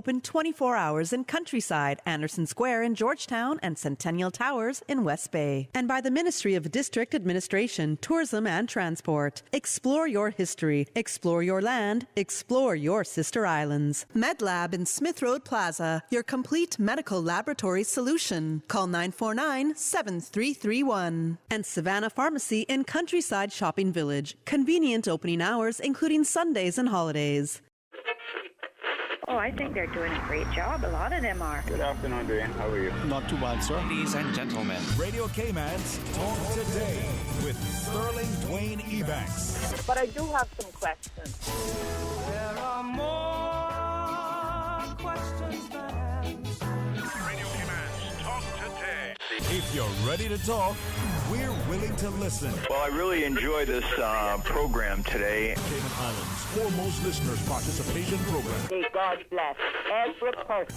Open 24 hours in Countryside, Anderson Square in Georgetown, and Centennial Towers in West Bay. And by the Ministry of District Administration, Tourism and Transport. Explore your history, explore your land, explore your sister islands. MedLab in Smith Road Plaza, your complete medical laboratory solution. Call 949-7331. And Savannah Pharmacy in Countryside Shopping Village. Convenient opening hours, including Sundays and holidays. Oh, I think they're doing a great job. A lot of them are. Good afternoon, Dwayne. How are you? Not too bad, sir. Ladies and gentlemen, Radio Cayman's Talk Today with Sterling Dwayne Ebanks. But I do have some questions. There are more questions than answers. Radio Cayman's Talk Today. If you're ready to talk, we're willing to listen. Well, I really enjoy this program today. Cayman Islands' foremost listeners participation program. May God bless every person.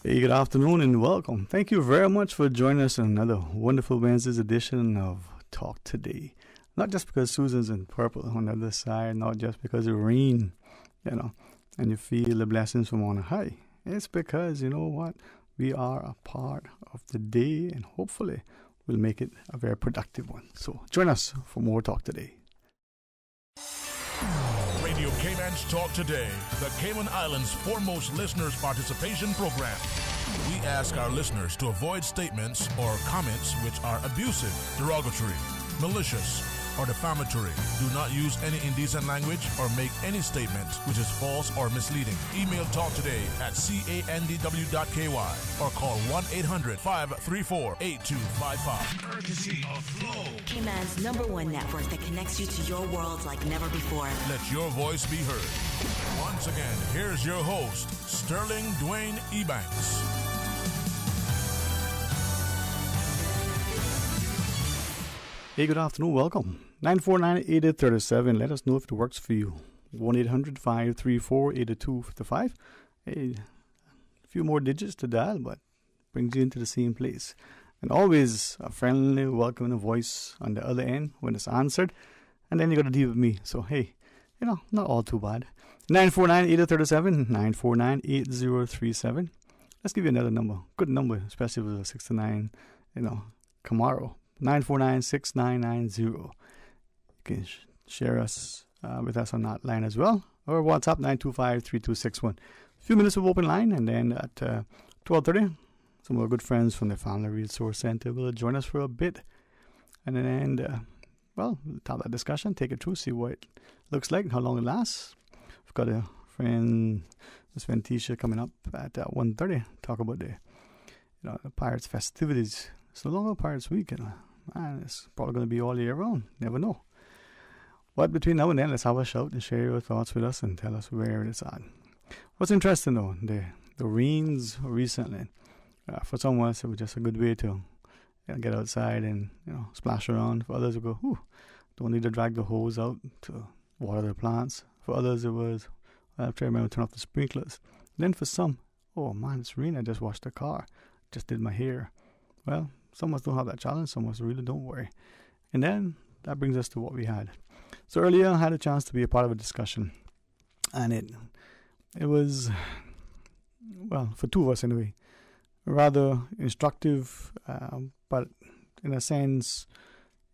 Hey, good afternoon and welcome. Thank you very much for joining us in another wonderful Wednesday's edition of Talk Today. Not just because Susan's in purple on the other side, not just because of rain, and you feel the blessings from on high. It's because, you know what, we are a part of the day and hopefully we'll make it a very productive one. So join us for more Talk Today. Radio Cayman's Talk Today, the Cayman Islands' foremost listeners participation program. We ask our listeners to avoid statements or comments which are abusive, derogatory, malicious, or defamatory. Do not use any indecent language or make any statement which is false or misleading. Email talktoday@candw.ky or call 1-800-534-8255. Courtesy of Flow. Cayman's #1 network that connects you to your world like never before. Let your voice be heard. Once again, here's your host, Sterling Dwayne Ebanks. Hey, good afternoon. Welcome. 949-8837. Let us know if it works for you. 1-800-534-8255. Hey, a few more digits to dial, but brings you into the same place. And always a friendly, welcoming voice on the other end when it's answered. And then you got to deal with me. So, hey, not all too bad. 949-8837. 949-8037. Let's give you another number. Good number, especially with a 69, Camaro. 949-6990. You can share us with us on that line as well. Or WhatsApp 925-3261. A few minutes of open line, and then at 12:30, some of our good friends from the Family Resource Center will join us for a bit. And then, we'll have that discussion, take it through, see what it looks like and how long it lasts. We've got a friend, Miss Ventisha, coming up at 1:30, talk about the Pirates festivities. It's no longer Pirates Week, man, it's probably going to be all year round. Never know. But between now and then, let's have a shout and share your thoughts with us and tell us where it's at. What's interesting though, the rains recently, for some of us, it was just a good way to get outside and splash around. For others, it go, don't need to drag the hose out to water the plants. For others, it was, I have to remember to turn off the sprinklers. Then for some, oh man, it's raining, I just washed the car, just did my hair. Well, some of us don't have that challenge, some of us really don't worry. And then that brings us to what we had. So earlier I had a chance to be a part of a discussion, and it was, well, for two of us anyway, rather instructive, but in a sense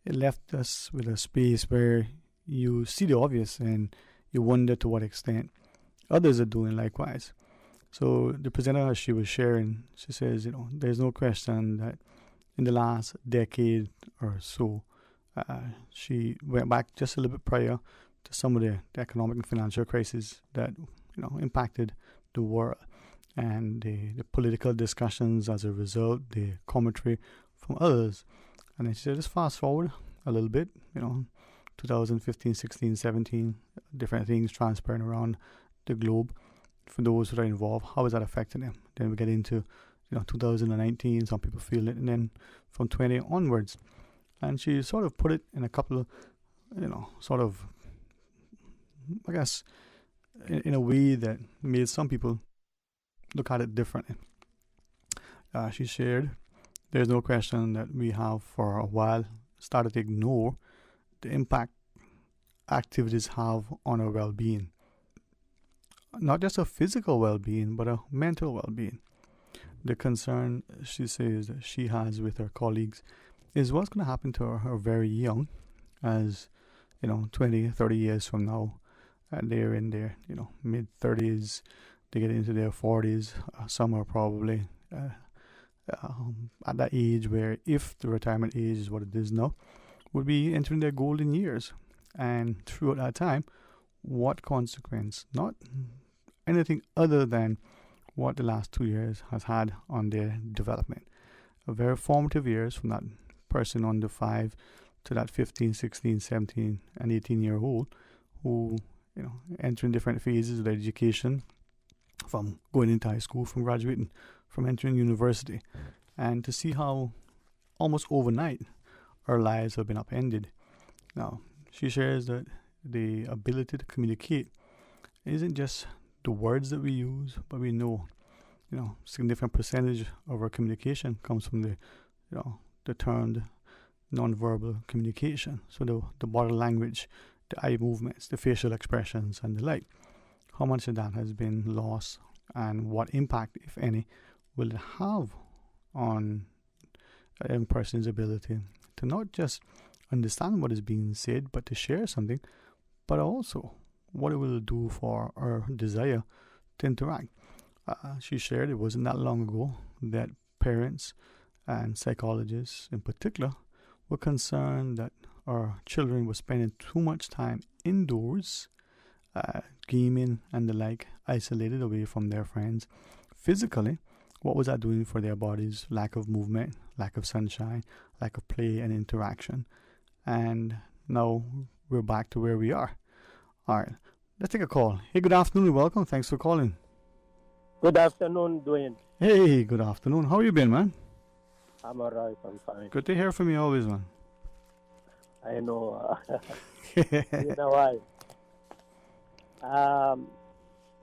it left us with a space where you see the obvious and you wonder to what extent others are doing likewise. So the presenter, as she was sharing, she says, there's no question that in the last decade or so, she went back just a little bit prior to some of the economic and financial crises that impacted the world, and the political discussions as a result, the commentary from others. And then she said, just fast forward a little bit, 2015, 16, 17, different things transpiring around the globe. For those that are involved, how is that affecting them? Then we get into 2019, some people feel it, and then from 20 onwards. And she sort of put it in a couple of, sort of, I guess, in a way that made some people look at it differently. She shared, there's no question that we have for a while started to ignore the impact activities have on our well-being. Not just a physical well-being, but a mental well-being. The concern, she says, that she has with her colleagues is what's going to happen to her very young, as 20, 30 years from now, they're in their mid-30s, they get into their 40s. Some are probably at that age where, if the retirement age is what it is now, would be entering their golden years. And throughout that time, what consequence? Not anything other than what the last 2 years has had on their development. A very formative years from that person under 5 to that 15, 16, 17, and 18-year-old who, entering different phases of their education, from going into high school, from graduating, from entering university, and to see how almost overnight our lives have been upended. Now, she shares that the ability to communicate isn't just the words that we use, but we know, significant percentage of our communication comes from the termed nonverbal communication. So the body language, the eye movements, the facial expressions, and the like. How much of that has been lost, and what impact, if any, will it have on a young person's ability to not just understand what is being said, but to share something, but also what it will do for our desire to interact. She shared it wasn't that long ago that parents and psychologists in particular were concerned that our children were spending too much time indoors, gaming and the like, isolated away from their friends. Physically, what was that doing for their bodies? Lack of movement, lack of sunshine, lack of play and interaction. And now we're back to where we are. All right, let's take a call. Hey, good afternoon and welcome. Thanks for calling. Good afternoon, Dwayne. Hey, good afternoon. How you been, man? I'm alright, I'm fine. Good to hear from you always, man. I know. You know why?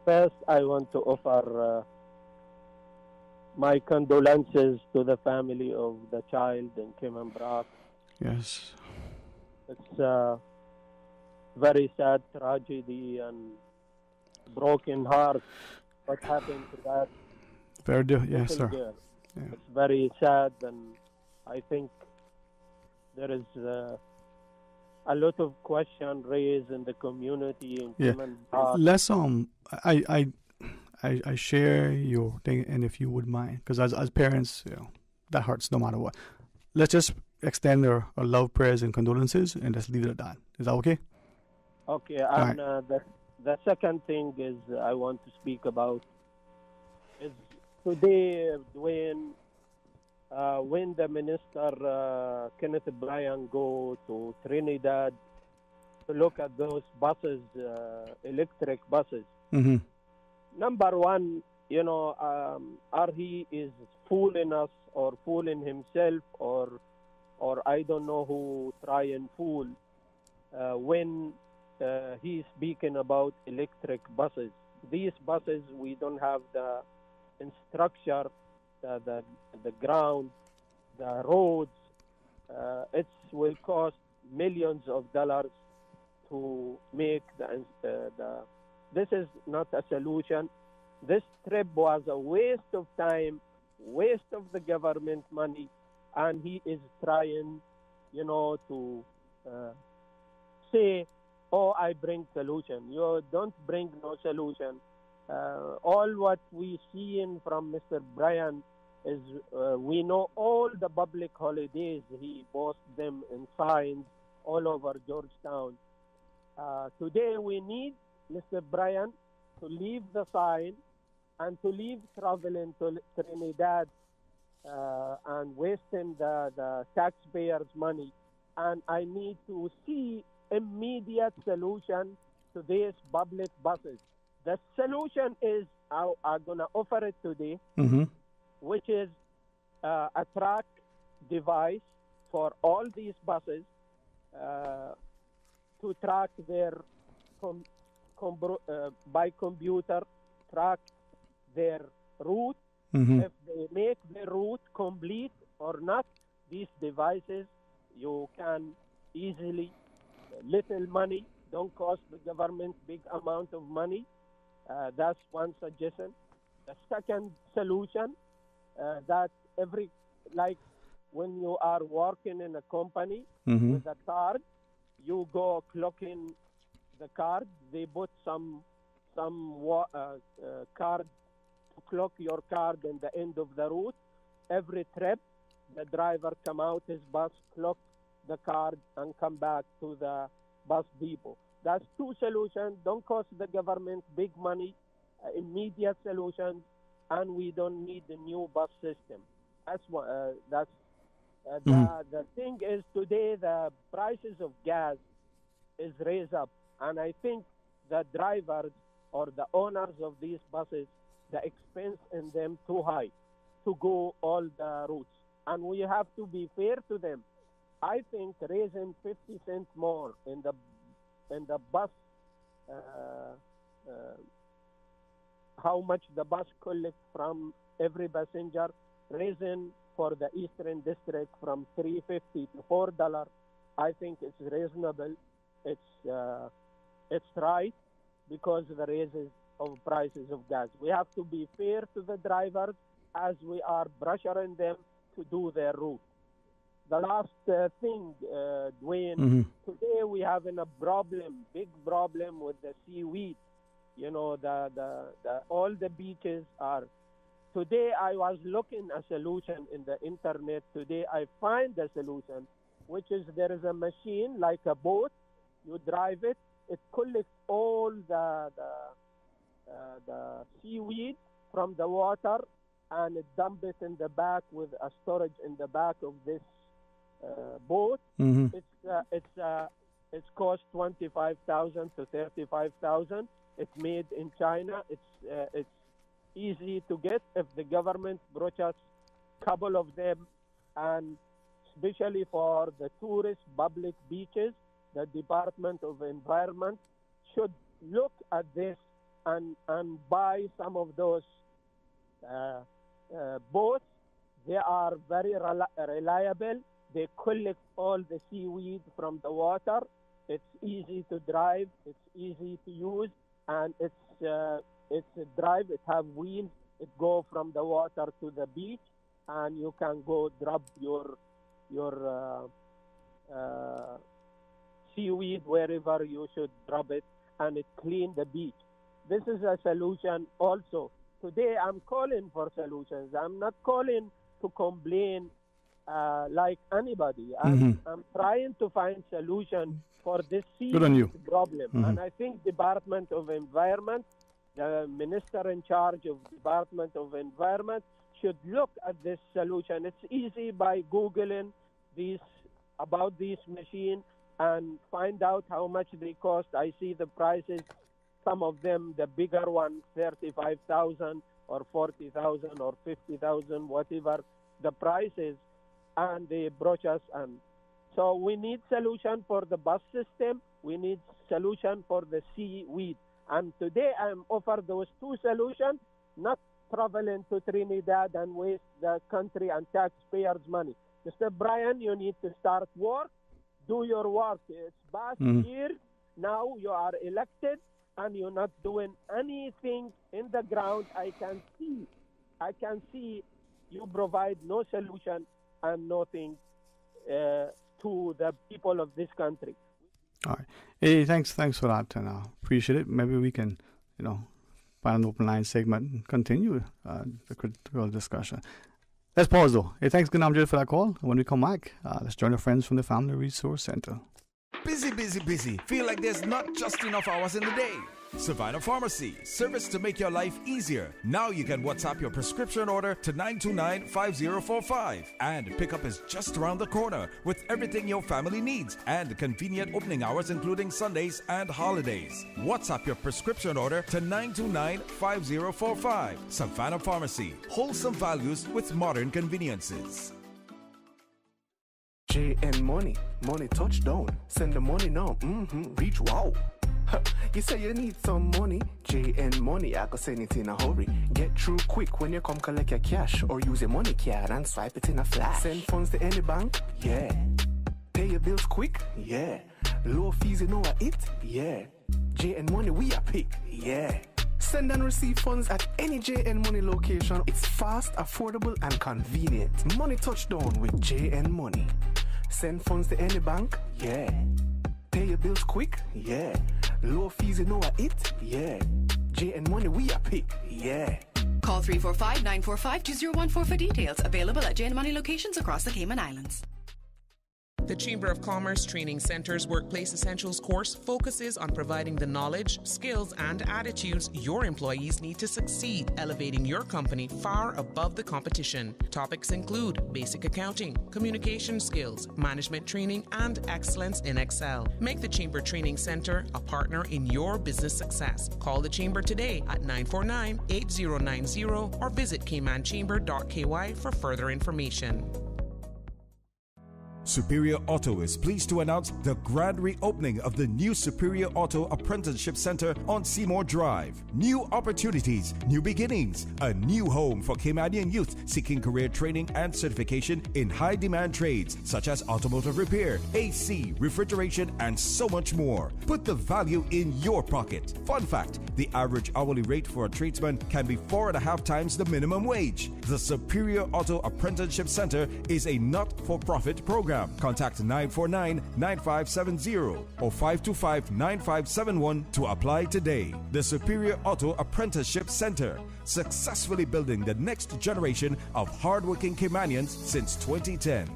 First, I want to offer my condolences to the family of the child in Cayman Brac. Yes. It's a very sad tragedy and broken heart what happened to that yes, sir. girl. Yeah. It's very sad, and I think there is a lot of question raised in the community in Cayman Brac. Let's I share your thing, and if you would mind, because as parents, that hurts no matter what. Let's just extend our love, prayers, and condolences, and let's leave it at that. Is that okay? Okay, and the second thing is I want to speak about is today, when the minister Kenneth Bryan go to Trinidad to look at those buses, electric buses. Mm-hmm. Number one, are he is fooling us or fooling himself, or I don't know who try and fool when he's speaking about electric buses. These buses, we don't have the infrastructure, the ground, the roads. It will cost millions of dollars to make this is not a solution. This trip was a waste of time, waste of the government money, and he is trying, to say, "Oh, I bring solution." You don't bring no solution. All what we see from Mr. Bryan is we know all the public holidays. He posts them in signs all over Georgetown. Today we need Mr. Bryan to leave the sign and to leave traveling to Trinidad and wasting the taxpayers' money. And I need to see immediate solution to these public buses. The solution is, I'm going to offer it today, which is a track device for all these buses to track their by computer, track their route. If they make the route complete or not, these devices You can easily, little money, don't cost the government big amount of money. That's one suggestion. The second solution, that like when you are working in a company with a card, you go clock in the card. They put some card to clock your card in the end of the route. Every trip, the driver come out his bus, clock the card, and come back to the bus depot. That's two solutions. Don't cost the government big money, immediate solutions, and we don't need a new bus system. That's one. The thing is, today the prices of gas is raised up, and I think the drivers or the owners of these buses, the expense in them too high to go all the routes, and we have to be fair to them. I think raising 50 cents more in the bus, how much the bus collects from every passenger, raising for the Eastern District from $3.50 to $4, I think it's reasonable. It's right because of the raises of prices of gas. We have to be fair to the drivers as we are pressuring them to do their route. The last thing, Dwayne, today we having a big problem with the seaweed. You know, all the beaches are. Today I was looking a solution in the internet. Today I find a solution, which is there is a machine like a boat. You drive it. It collects all the seaweed from the water, and it dump it in the back with a storage in the back of this boat. It's cost $25,000 to $35,000. It's made in China. It's easy to get if the government brought us a couple of them, and especially for the tourist public beaches, the Department of Environment should look at this and buy some of those boats. They are very reliable. They collect all the seaweed from the water. It's easy to drive. It's easy to use, and it's a drive. It have wheels. It go from the water to the beach, and you can go drop your seaweed wherever you should drop it, and it clean the beach. This is a solution also. Today I'm calling for solutions. I'm not calling to complain like anybody. I'm trying to find solution for this serious problem. And I think Department of Environment, the minister in charge of Department of Environment should look at this solution. It's easy by Googling about this machine and find out how much they cost. I see the prices. Some of them, the bigger ones, 35,000 or 40,000 or 50,000, whatever the price is, and they broach us. And so we need solution for the bus system. We need solution for the seaweed. And today I'm offered those two solutions, not traveling to Trinidad and waste the country and taxpayers' money. Mr. Brian, you need to start work. Do your work. It's past year. Now you are elected, and you're not doing anything in the ground. I can see you provide no solution and nothing to the people of this country. All right. Hey, thanks for that, and appreciate it. Maybe we can, find an open line segment and continue the critical discussion. Let's pause though. Hey, thanks again, Amjad, for that call. When we come back, let's join our friends from the Family Resource Center. Busy. Feel like there's not just enough hours in the day. Savannah Pharmacy, service to make your life easier. Now you can WhatsApp your prescription order to 929-5045. And pickup is just around the corner with everything your family needs and convenient opening hours including Sundays and holidays. WhatsApp your prescription order to 929-5045. Savannah Pharmacy, wholesome values with modern conveniences. JN Money touchdown. Send the money now. Reach wow. You say you need some money. JN Money, I can send it in a hurry. Get through quick when you come collect your cash, or use a money card and swipe it in a flash. Send funds to any bank, yeah. Pay your bills quick? Yeah. Low fees, you know what it? Yeah. JN Money, we are pick? Yeah. Send and receive funds at any JN Money location. It's fast, affordable, and convenient. Money touchdown with JN Money. Send funds to any bank? Yeah. Pay your bills quick? Yeah. Low fees, you know what it? Yeah. JN Money, we are pick? Yeah. Call 345-945-2014 for details. Available at JN Money locations across the Cayman Islands. The Chamber of Commerce Training Centre's Workplace Essentials course focuses on providing the knowledge, skills, and attitudes your employees need to succeed, elevating your company far above the competition. Topics include basic accounting, communication skills, management training, and excellence in Excel. Make the Chamber Training Centre a partner in your business success. Call the Chamber today at 949-8090 or visit caymanchamber.ky for further information. Superior Auto is pleased to announce the grand reopening of the new Superior Auto Apprenticeship Center on Seymour Drive. New opportunities, new beginnings, a new home for Caymanian youth seeking career training and certification in high-demand trades such as automotive repair, AC, refrigeration, and so much more. Put the value in your pocket. Fun fact, the average hourly rate for a tradesman can be 4.5 times the minimum wage. The Superior Auto Apprenticeship Center is a not-for-profit program. Contact 949-9570 or 525-9571 to apply today. The Superior Auto Apprenticeship Center, successfully building the next generation of hardworking Caymanians since 2010.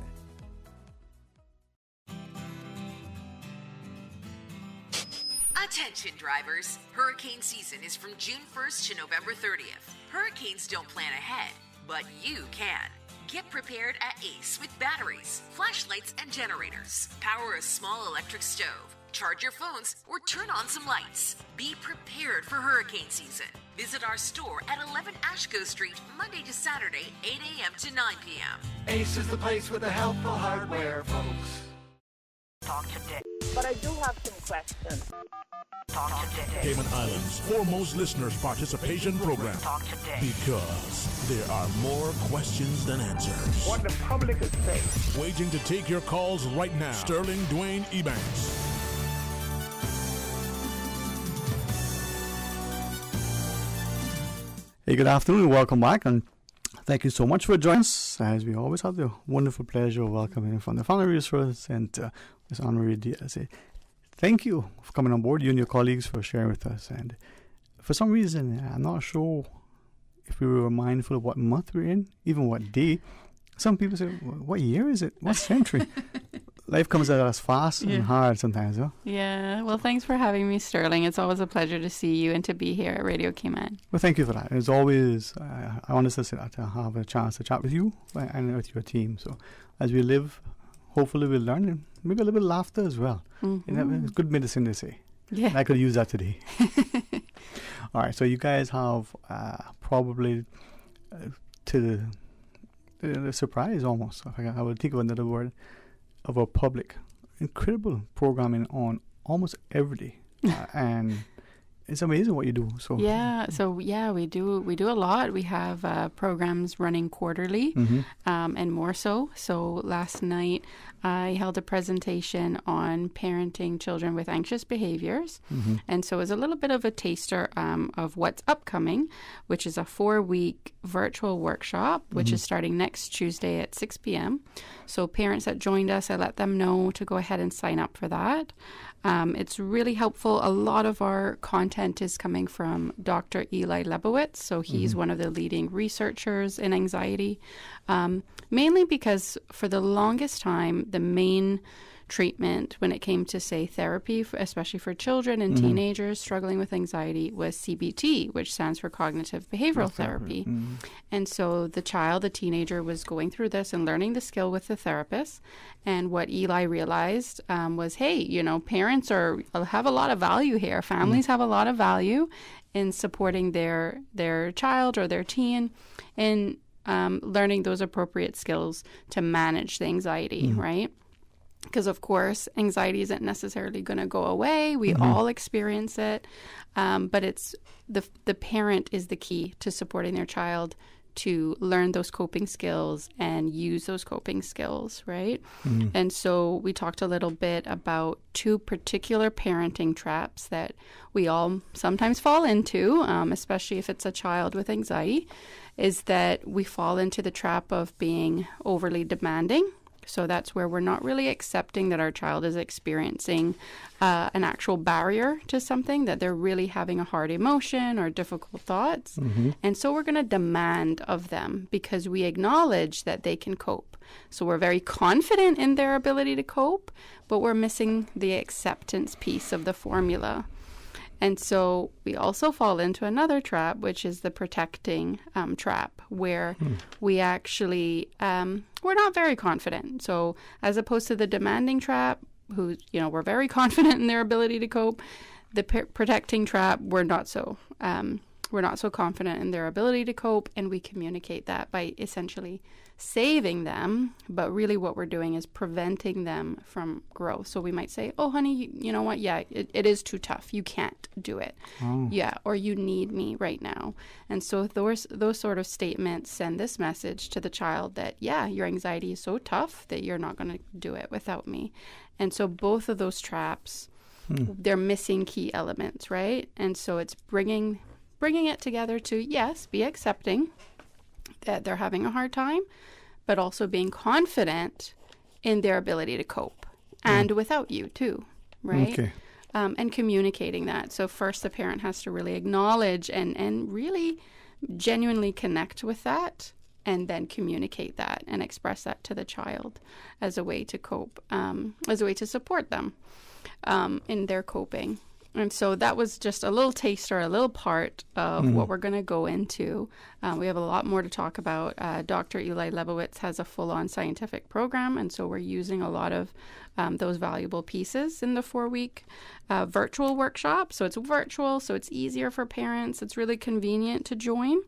Attention drivers, hurricane season is from June 1st to November 30th. Hurricanes don't plan ahead, but you can. Get prepared at Ace with batteries, flashlights, and generators. Power a small electric stove, charge your phones, or turn on some lights. Be prepared for hurricane season. Visit our store at 11 Ashko Street, Monday to Saturday, 8 a.m. to 9 p.m. Ace is the place with the helpful hardware, folks. Talk today. But I do have some questions. Talk today. Cayman Islands' foremost listeners participation program. Talk today. Because there are more questions than answers. What the public is saying. Waiting to take your calls right now. Sterling Dwayne Ebanks. Hey, good afternoon. Welcome back, and thank you so much for joining us. As we always have the wonderful pleasure of welcoming from the Family Resource and Ms. Anne-Marie Diaz. Thank you for coming on board, you and your colleagues, for sharing with us. And for some reason, I'm not sure if we were mindful of what month we're in, even what day. Some people say, what year is it? What century? Life comes at us fast and hard sometimes, huh? Yeah. Well, thanks for having me, Sterling. It's always a pleasure to see you and to be here at Radio Cayman. Well, thank you for that. It's always, I honestly say that, to have a chance to chat with you and with your team. So as we live, hopefully we'll learn, and maybe a little bit of laughter as well. Mm-hmm. It's good medicine, they say. Yeah. And I could use that today. All right. So you guys have probably, to the surprise almost, I would think of another word, of our public, incredible programming on almost every day, and it's amazing what you do. So we do a lot. We have programs running quarterly, and more so. So last night I held a presentation on parenting children with anxious behaviors, and so it's a little bit of a taster of what's upcoming, which is a 4-week virtual workshop, which is starting next Tuesday at 6 p.m. So parents that joined us, I let them know to go ahead and sign up for that. It's really helpful. A lot of our content is coming from Dr. Eli Lebowitz. So he's one of the leading researchers in anxiety, mainly because for the longest time, the main treatment when it came to, say, therapy, especially for children and teenagers struggling with anxiety, was CBT, which stands for Cognitive Behavioral Therapy. And so the teenager was going through this and learning the skill with the therapist. And what Eli realized was, hey, parents have a lot of value here. Families have a lot of value in supporting their child or their teen in learning those appropriate skills to manage the anxiety, right? Because, of course, anxiety isn't necessarily going to go away. We all experience it. But it's the parent is the key to supporting their child to learn those coping skills and use those coping skills, right? Mm-hmm. And so we talked a little bit about 2 particular parenting traps that we all sometimes fall into, especially if it's a child with anxiety, is that we fall into the trap of being overly demanding. So that's where we're not really accepting that our child is experiencing an actual barrier to something, that they're really having a hard emotion or difficult thoughts. Mm-hmm. And so we're going to demand of them because we acknowledge that they can cope. So we're very confident in their ability to cope, but we're missing the acceptance piece of the formula. And so we also fall into another trap, which is the protecting trap, where we actually, we're not very confident. So as opposed to the demanding trap, who, we're very confident in their ability to cope, the protecting trap, we're not so confident in their ability to cope, and we communicate that by essentially saving them, but really what we're doing is preventing them from growth. So we might say, oh, honey, you know what? Yeah, it is too tough. You can't do it. Oh. Yeah, or you need me right now. And so those sort of statements send this message to the child that, yeah, your anxiety is so tough that you're not going to do it without me. And so both of those traps, they're missing key elements, right? And so it's bringing it together to, yes, be accepting that they're having a hard time, but also being confident in their ability to cope and without you too, right? Okay. And communicating that. So first the parent has to really acknowledge and really genuinely connect with that, and then communicate that and express that to the child as a way to cope, as a way to support them in their coping. And so that was just a little taster, a little part of what we're going to go into. We have a lot more to talk about. Dr. Eli Lebowitz has a full-on scientific program, and so we're using a lot of those valuable pieces in the 4-week virtual workshop. So it's virtual, so it's easier for parents. It's really convenient to join.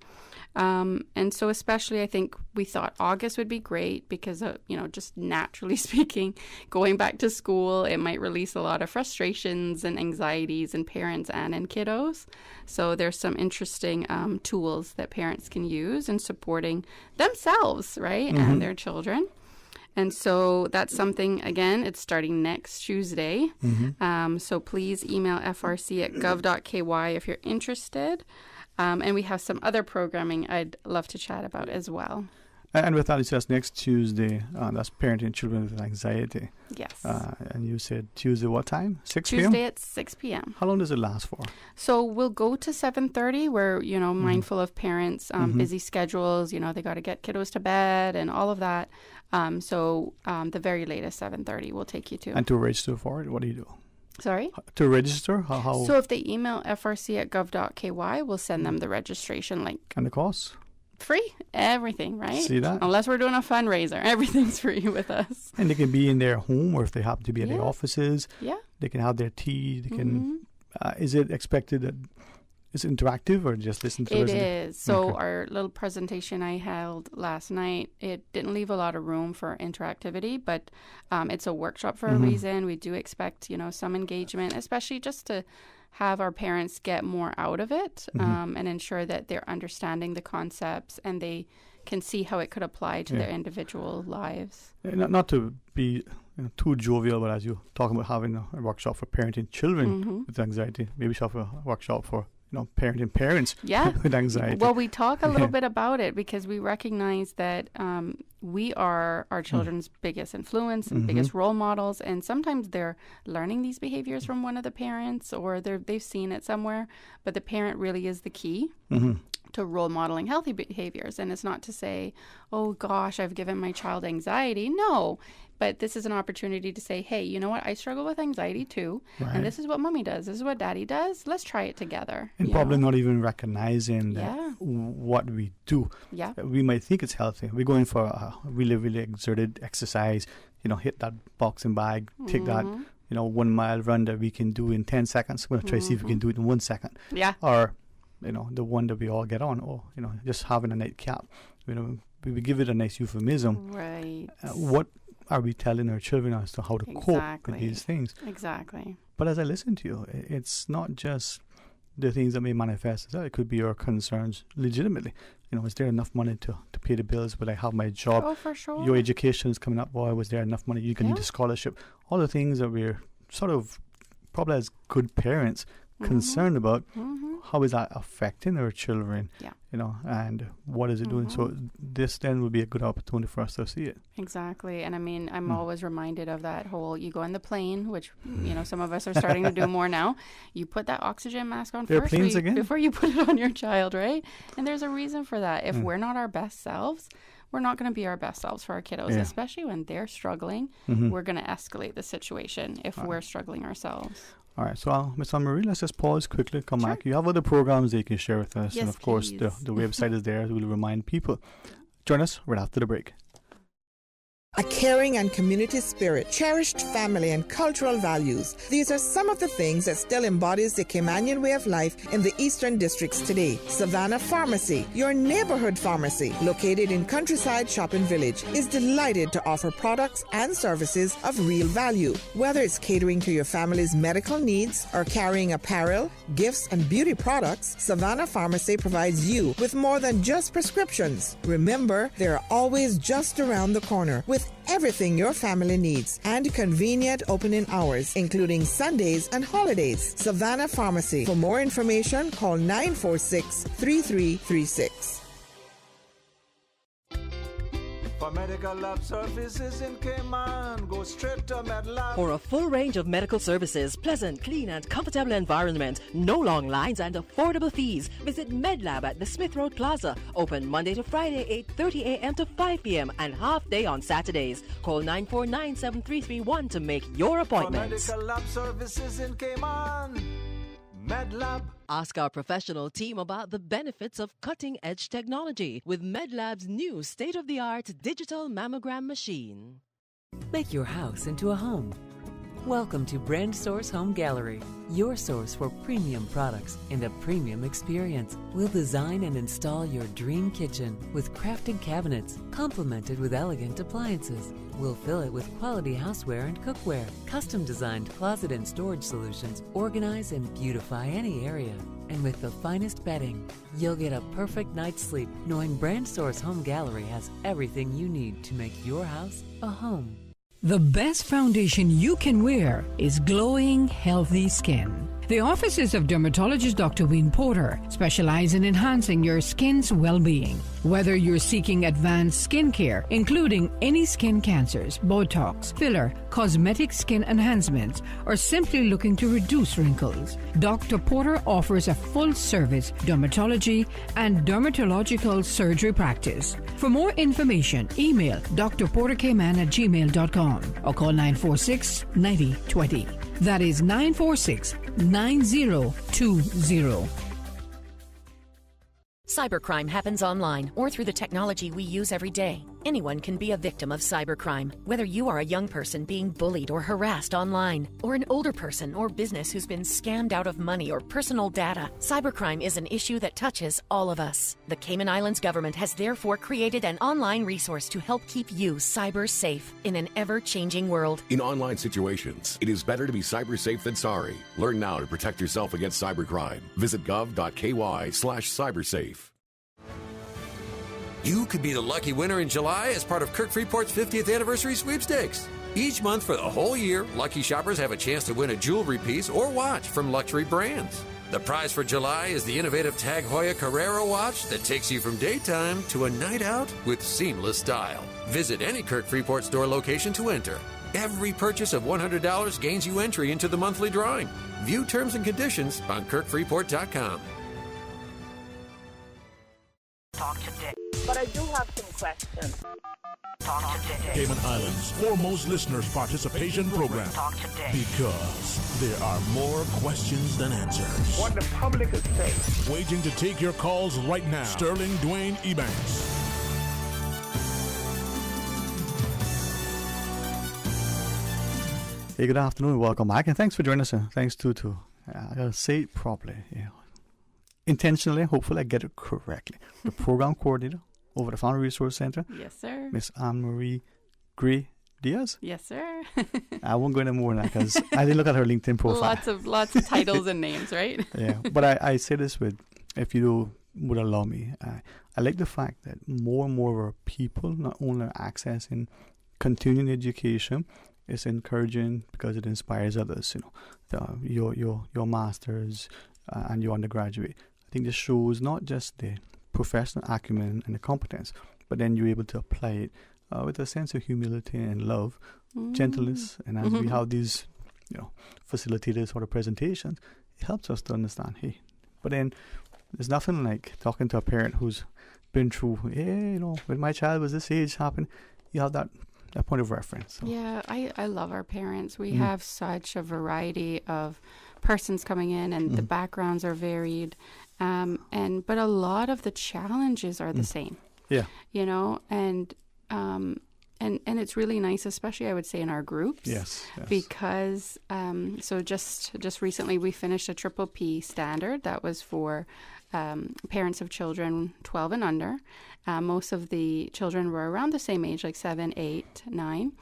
And so especially I think we thought August would be great because, just naturally speaking, going back to school, it might release a lot of frustrations and anxieties in parents and in kiddos. So there's some interesting tools that parents can use in supporting themselves, right, and their children. And so that's something, again, it's starting next Tuesday. So please email frc@gov.ky if you're interested. And we have some other programming I'd love to chat about as well. And with that, it says next Tuesday, that's parenting children with anxiety. Yes. And you said Tuesday what time? 6 p.m.? Tuesday at 6 p.m. How long does it last for? So we'll go to 7:30. We're, mindful of parents' busy schedules. They got to get kiddos to bed and all of that. So the very latest 7:30 we'll take you to. And to register for it, what do you do? Sorry? To register? How? So if they email frc@gov.ky, we'll send them the registration link. And the cost? Free. Everything, right? See that? Unless we're doing a fundraiser. Everything's free with us. And they can be in their home, or if they happen to be at their offices. Yeah. They can have their tea. They can. Is it expected that it's interactive or just listen to it? It is. So our little presentation I held last night, it didn't leave a lot of room for interactivity, but it's a workshop for a reason. We do expect, some engagement, especially just to have our parents get more out of it and ensure that they're understanding the concepts and they can see how it could apply to their individual lives. Not to be too jovial, but as you talk about having a workshop for parenting children with anxiety, maybe we should have a workshop for parenting parents with anxiety. Well, we talk a little bit about it because we recognize that we are our children's biggest influence and biggest role models, and sometimes they're learning these behaviors from one of the parents or they've seen it somewhere, but the parent really is the key to role modeling healthy behaviors. And it's not to say, oh gosh, I've given my child anxiety. No. But this is an opportunity to say, hey, you know what? I struggle with anxiety too. Right. And this is what mommy does. This is what daddy does. Let's try it together. And probably not even recognizing that what we do. Yeah. We might think it's healthy. We're going for a really, really exerted exercise, hit that boxing bag, take that, 1 mile run that we can do in 10 seconds. We're going to try to see if we can do it in 1 second. Yeah. Or, the one that we all get on. Or, just having a nightcap. We give it a nice euphemism. Right. What are we telling our children as to how to cope with these things? Exactly. But as I listen to you, it's not just the things that may manifest as well. It could be your concerns legitimately. Is there enough money to pay the bills? Will I have my job? Oh, for sure. Your education is coming up. Boy, was there enough money? You're going to need a scholarship. All the things that we're sort of, probably as good parents, concerned about. How is that affecting our children? And what is it doing? So this then would be a good opportunity for us to see it. Exactly. And I mean, I'm always reminded of that whole, you go on the plane, which, some of us are starting to do more now. You put that oxygen mask on first before you put it on your child, right? And there's a reason for that. If we're not our best selves, we're not going to be our best selves for our kiddos, especially when they're struggling. We're going to escalate the situation if we're struggling ourselves. All right, so Ms. Anne-Marie, let's just pause quickly, come back. You have other programs that you can share with us. Yes, and of course, the website is there. We'll remind people. Join us right after the break. A caring and community spirit, cherished family and cultural values. These are some of the things that still embodies the Caymanian way of life in the Eastern Districts today. Savannah Pharmacy, your neighborhood pharmacy, located in Countryside Shopping Village, is delighted to offer products and services of real value. Whether it's catering to your family's medical needs or carrying apparel, gifts, and beauty products, Savannah Pharmacy provides you with more than just prescriptions. Remember, they're always just around the corner with everything your family needs and convenient opening hours, including Sundays and holidays. Savannah Pharmacy. For more information, call 946-3336. For medical lab services in Cayman, go straight to MedLab. For a full range of medical services, pleasant, clean and comfortable environment, no long lines and affordable fees, visit MedLab at the Smith Road Plaza. Open Monday to Friday, 8:30 a.m. to 5 p.m. and half day on Saturdays. Call 949-7331 to make your appointment. For medical lab services in Cayman, MedLab. Ask our professional team about the benefits of cutting-edge technology with MedLab's new state-of-the-art digital mammogram machine. Make your house into a home. Welcome to Brand Source Home Gallery, your source for premium products and a premium experience. We'll design and install your dream kitchen with crafted cabinets, complemented with elegant appliances. We'll fill it with quality houseware and cookware. Custom-designed closet and storage solutions organize and beautify any area. And with the finest bedding, you'll get a perfect night's sleep knowing Brand Source Home Gallery has everything you need to make your house a home. The best foundation you can wear is glowing, healthy skin. The offices of dermatologist Dr. Wayne Porter specialize in enhancing your skin's well-being. Whether you're seeking advanced skincare, including any skin cancers, Botox, filler, cosmetic skin enhancements, or simply looking to reduce wrinkles, Dr. Porter offers a full-service dermatology and dermatological surgery practice. For more information, email drportercayman@gmail.com or call 946-9020. That is 946-9020. Cybercrime happens online or through the technology we use every day. Anyone can be a victim of cybercrime, whether you are a young person being bullied or harassed online, or an older person or business who's been scammed out of money or personal data. Cybercrime is an issue that touches all of us. The Cayman Islands government has therefore created an online resource to help keep you cyber safe in an ever-changing world. In online situations, it is better to be cyber safe than sorry. Learn now to protect yourself against cybercrime. Visit gov.ky/cybersafe. You could be the lucky winner in July as part of Kirk Freeport's 50th anniversary sweepstakes. Each month for the whole year, lucky shoppers have a chance to win a jewelry piece or watch from luxury brands. The prize for July is the innovative Tag Heuer Carrera watch that takes you from daytime to a night out with seamless style. Visit any Kirk Freeport store location to enter. Every purchase of $100 gains you entry into the monthly drawing. View terms and conditions on KirkFreeport.com. Talk today. But I do have some questions. Talk today. Cayman Islands' foremost listeners participation program. Talk today. Because there are more questions than answers. What the public is saying. Waiting to take your calls right now. Sterling Dwayne Ebanks. Hey, good afternoon. Welcome back, and thanks for joining us. Thanks to I gotta say it properly. Yeah. Intentionally, hopefully I get it correctly. The program coordinator over the Family Resource Center. Yes, sir. Miss Anne-Marie Gray Diaz? Yes, sir. I won't go into more than that because I didn't look at her LinkedIn profile. Lots of titles and names, right? Yeah, but I say this if you would allow me, I like the fact that more and more of our people not only are accessing continuing education, it's encouraging because it inspires others. Your masters and your undergraduate. I think this shows not just the professional acumen and the competence, but then you're able to apply it with a sense of humility and love, gentleness, and as we have these, facilitators for the presentations, it helps us to understand. Hey, but then there's nothing like talking to a parent who's been through. Hey, when my child was this age, happened. You have that point of reference. So. Yeah, I love our parents. We have such a variety of persons coming in, and the backgrounds are varied, but a lot of the challenges are the same. Yeah, and it's really nice, especially I would say in our groups. Yes. Because so just recently we finished a Triple P standard that was for parents of children 12 and under. Most of the children were around the same age, like 7, 8, 9.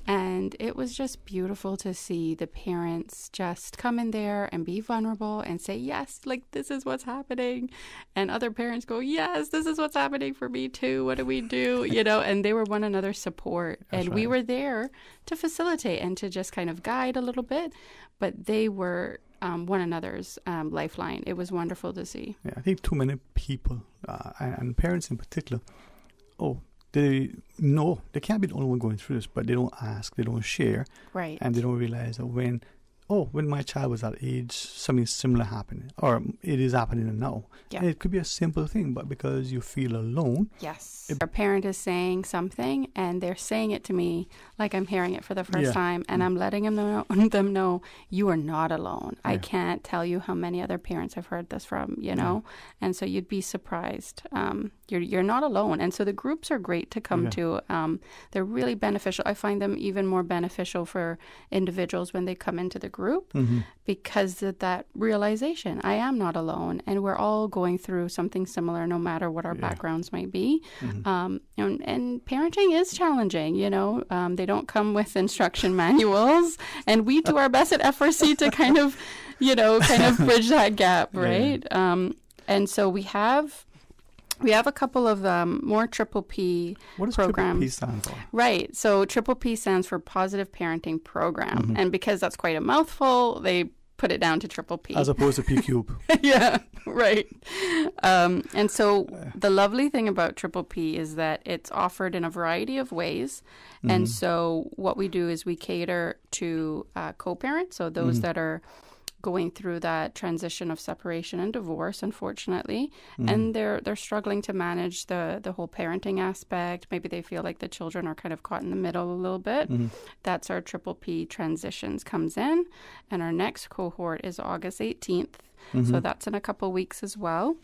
And it was just beautiful to see the parents just come in there and be vulnerable and say, yes, like this is what's happening. And other parents go, yes, this is what's happening for me too. What do we do? And they were one another's support. That's and we were there to facilitate and to just kind of guide a little bit. But they were one another's lifeline. It was wonderful to see. Yeah, I think too many people, and parents in particular, they know they can't be the only one going through this, but they don't ask, they don't share, right? And they don't realize that when my child was that age, something similar happened, or it is happening now. Yeah. And it could be a simple thing, but because you feel alone. Yes. Our parent is saying something, and they're saying it to me like I'm hearing it for the first time, and I'm letting them know you are not alone. I can't tell you how many other parents I've heard this from, and so you'd be surprised. You're not alone. And so the groups are great to come to. They're really beneficial. I find them even more beneficial for individuals when they come into the group because of that realization. I am not alone, and we're all going through something similar no matter what our backgrounds might be. And parenting is challenging, they don't come with instruction manuals, and we do our best at FRC to kind of bridge that gap, right? And so we have a couple of more Triple P programs. What does Triple P stand for? Right. So Triple P stands for Positive Parenting Program. And because that's quite a mouthful, they put it down to Triple P. As opposed to P Cube. Yeah, right. And so the lovely thing about Triple P is that it's offered in a variety of ways. And so what we do is we cater to co-parents, so those that are going through that transition of separation and divorce, unfortunately, and they're struggling to manage the whole parenting aspect. Maybe they feel like the children are kind of caught in the middle a little bit. That's our Triple P Transitions comes in, and our next cohort is August 18th. So that's in a couple weeks as well.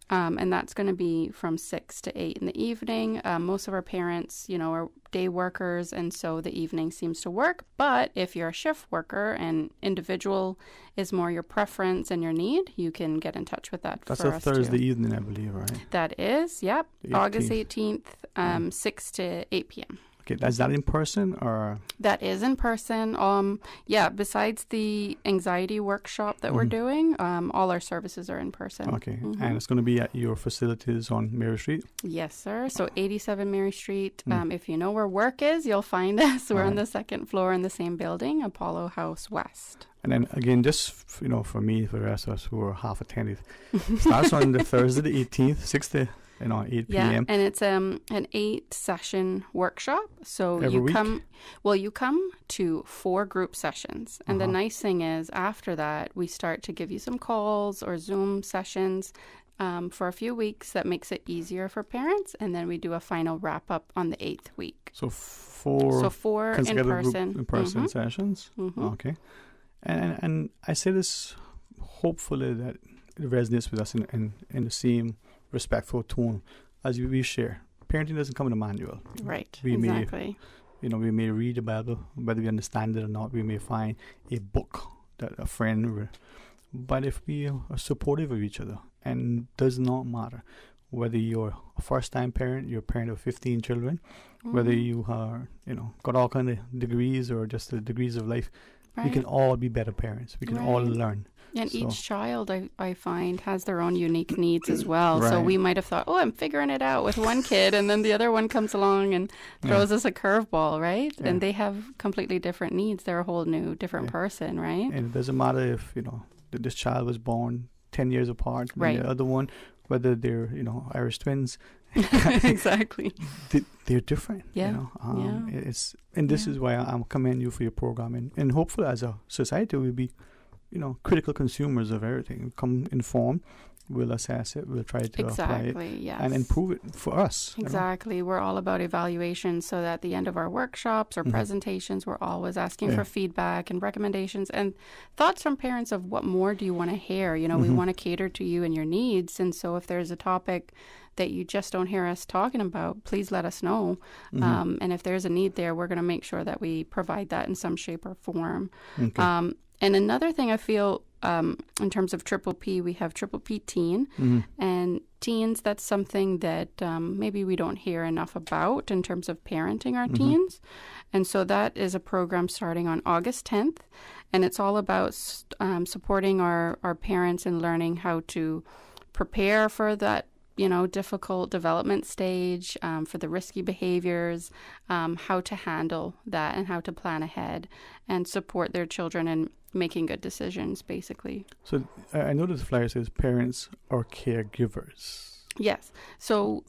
And that's going to be from 6 to 8 in the evening. Most of our parents, are day workers, and so the evening seems to work. But if you're a shift worker and individual is more your preference and your need, you can get in touch with that. That's for a us Thursday too. evening, I believe, right? That is, yep. 18th. August 18th, 6 to 8 p.m. Okay, is that in person or? That is in person. Besides the anxiety workshop that we're doing, all our services are in person. Okay, and it's going to be at your facilities on Mary Street? Yes, sir. So 87 Mary Street. If you know where work is, you'll find us. We're on the second floor in the same building, Apollo House West. And then again, just for me, for the rest of us who are half attended, starts on the Thursday the 18th, 8 p.m. Yeah, and it's an 8-session workshop. So Every you week? you come to 4 group sessions. And the nice thing is after that, we start to give you some calls or Zoom sessions for a few weeks. That makes it easier for parents. And then we do a final wrap up on the 8th week. So 4 in-person. in-person sessions? Okay. And I say this hopefully that it resonates with us in the same respectful tone as we share. Parenting doesn't come in a manual. Right, exactly. We may read the Bible, whether we understand it or not. We may find a book that a friend, but if we are supportive of each other, and does not matter whether you're a first-time parent, you're a parent of 15 children, whether you are, got all kind of degrees or just the degrees of life, we can all be better parents. We can all learn. And each child, I find, has their own unique needs as well. So we might have thought, I'm figuring it out with one kid, and then the other one comes along and throws us a curveball, right? Yeah. And they have completely different needs. They're a whole new, different person, right? And it doesn't matter if, this child was born 10 years apart from the other one, whether they're, Irish twins. Exactly. They're different. Yeah. This is why I'm commending you for your program. And hopefully as a society we'll be, critical consumers of everything. Come informed. We'll assess it. We'll try to apply it and improve it for us. Exactly. We're all about evaluation. So that at the end of our workshops or presentations, we're always asking for feedback and recommendations and thoughts from parents of what more do you want to hear. We want to cater to you and your needs. And so if there's a topic that you just don't hear us talking about, please let us know. And if there's a need there, we're going to make sure that we provide that in some shape or form. Okay. And another thing I feel in terms of Triple P, we have Triple P Teen. And teens, that's something that maybe we don't hear enough about in terms of parenting our teens. And so that is a program starting on August 10th. And it's all about supporting our parents in learning how to prepare for that difficult development stage, for the risky behaviors, how to handle that and how to plan ahead and support their children in making good decisions, basically. So I noticed the flyer says parents or caregivers. Yes. So,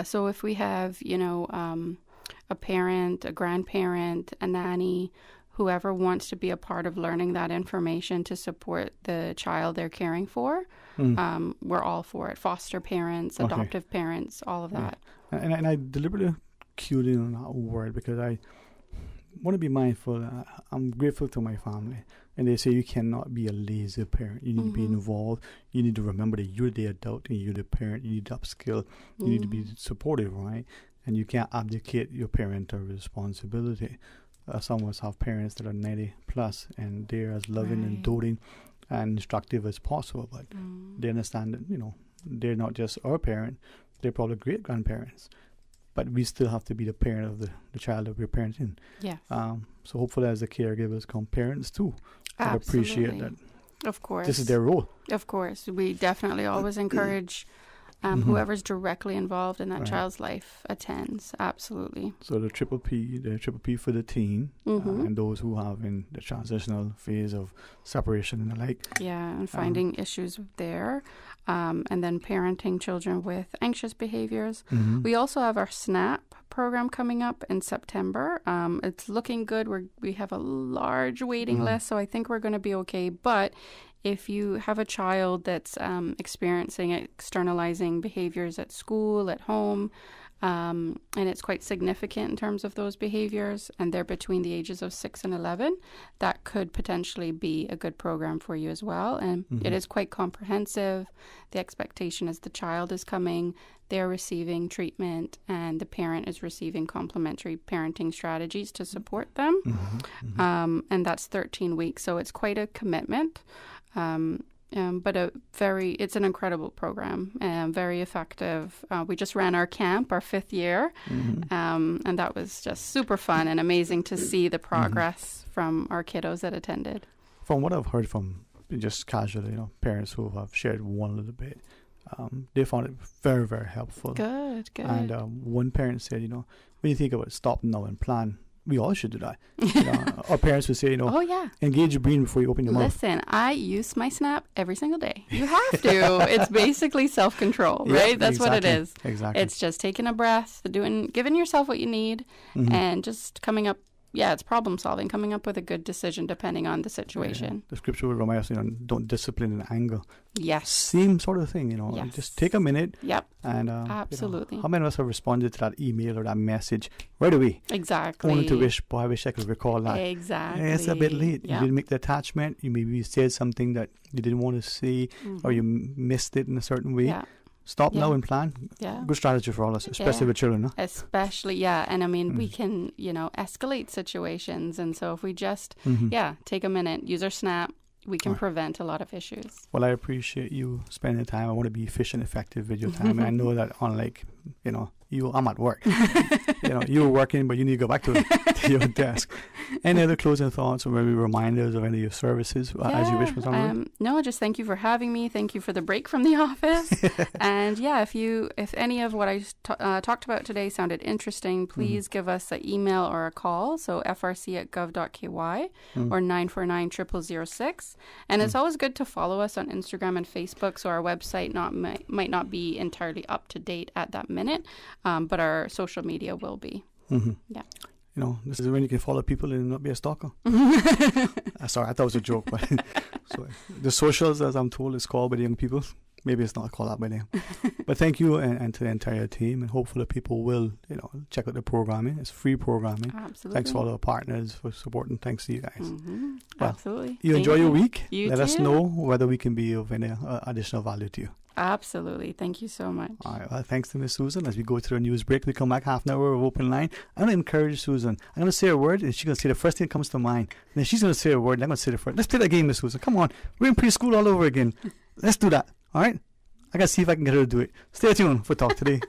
so if we have, a parent, a grandparent, a nanny, whoever wants to be a part of learning that information to support the child they're caring for, we're all for it. Foster parents, adoptive parents, all of that. And I deliberately cued in on that word because I want to be mindful. I'm grateful to my family. And they say you cannot be a lazy parent. You need to be involved. You need to remember that you're the adult and you're the parent. You need to upskill. You need to be supportive, right? And you can't abdicate your parental responsibility. Some of us have parents that are 90 plus and they're as loving and doting and instructive as possible, but they understand that, they're not just our parent, they're probably great grandparents. But we still have to be the parent of the child that we're parenting. Yes. So hopefully as the caregivers come parents too. Appreciate that. Of course. This is their role. Of course. We definitely always encourage whoever's directly involved in that child's life attends. Absolutely. So the Triple P for the teen and those who have in the transitional phase of separation and the like. Yeah, and finding issues there. And then parenting children with anxious behaviors. We also have our SNAP program coming up in September. It's looking good. We have a large waiting list, so I think we're going to be okay. But if you have a child that's experiencing externalizing behaviors at school, at home, and it's quite significant in terms of those behaviors, and they're between the ages of 6 and 11, that could potentially be a good program for you as well. And it is quite comprehensive. The expectation is the child is coming, they're receiving treatment, and the parent is receiving complementary parenting strategies to support them. And that's 13 weeks, so it's quite a commitment. But it's an incredible program and very effective. We just ran our camp, our 5th year, and that was just super fun and amazing to see the progress from our kiddos that attended. From what I've heard from just casually, parents who have shared one little bit, they found it very, very helpful. Good. And one parent said, when you think about stop now and plan, we all should do that. Our parents would say, engage your brain before you open your mouth. Listen, I use my SNAP every single day. You have to. It's basically self-control, right? That's what it is. Exactly. It's just taking a breath, giving yourself what you need, and just coming up. Yeah, it's problem solving, coming up with a good decision depending on the situation. Yeah. The scripture would remind us, don't discipline in anger. Yes. Same sort of thing, Yes. Just take a minute. Yep. And absolutely. How many of us have responded to that email or that message right away? Exactly. Only to wish, I wish I could recall that. Exactly. It's a bit late. Yep. You didn't make the attachment. You maybe said something that you didn't want to say, or you missed it in a certain way. Yeah. Stop now and plan. Yeah. Good strategy for all of us, especially with children. Huh? Especially, and I mean, we can, escalate situations. And so if we just, take a minute, use our SNAP, we can prevent a lot of issues. Well, I appreciate you spending time. I want to be efficient, effective with your time. And I know that unlike, I'm at work. You're working, but you need to go back to your desk. Any other closing thoughts or maybe reminders of any of your services as you wish, Ms. Unruh? No, just thank you for having me. Thank you for the break from the office. And if any of what I talked about today sounded interesting, please give us an email or a call. So frc@gov.ky or 949-0006. And it's always good to follow us on Instagram and Facebook. So our website might not be entirely up to date at that minute, but our social media will be. Yeah. This is when you can follow people and not be a stalker. Sorry, I thought it was a joke. But so the socials, as I'm told, is called by the young people. Maybe it's not called out by them. But thank you and to the entire team. And hopefully people will, check out the programming. It's free programming. Absolutely. Thanks for all our partners for supporting. Thanks to you guys. Well, absolutely. You enjoy your week. You Let too. us know whether we can be of any additional value to you. Absolutely. Thank you so much. All right. Well, thanks to Miss Susan. As we go through a news break, we come back half an hour of open line. I'm going to encourage Susan. I'm going to say a word, and she's going to say the first thing that comes to mind. And then she's going to say a word, and I'm going to say the first. Let's play that game, Miss Susan. Come on. We're in preschool all over again. Let's do that. All right? I got to see if I can get her to do it. Stay tuned for Talk Today.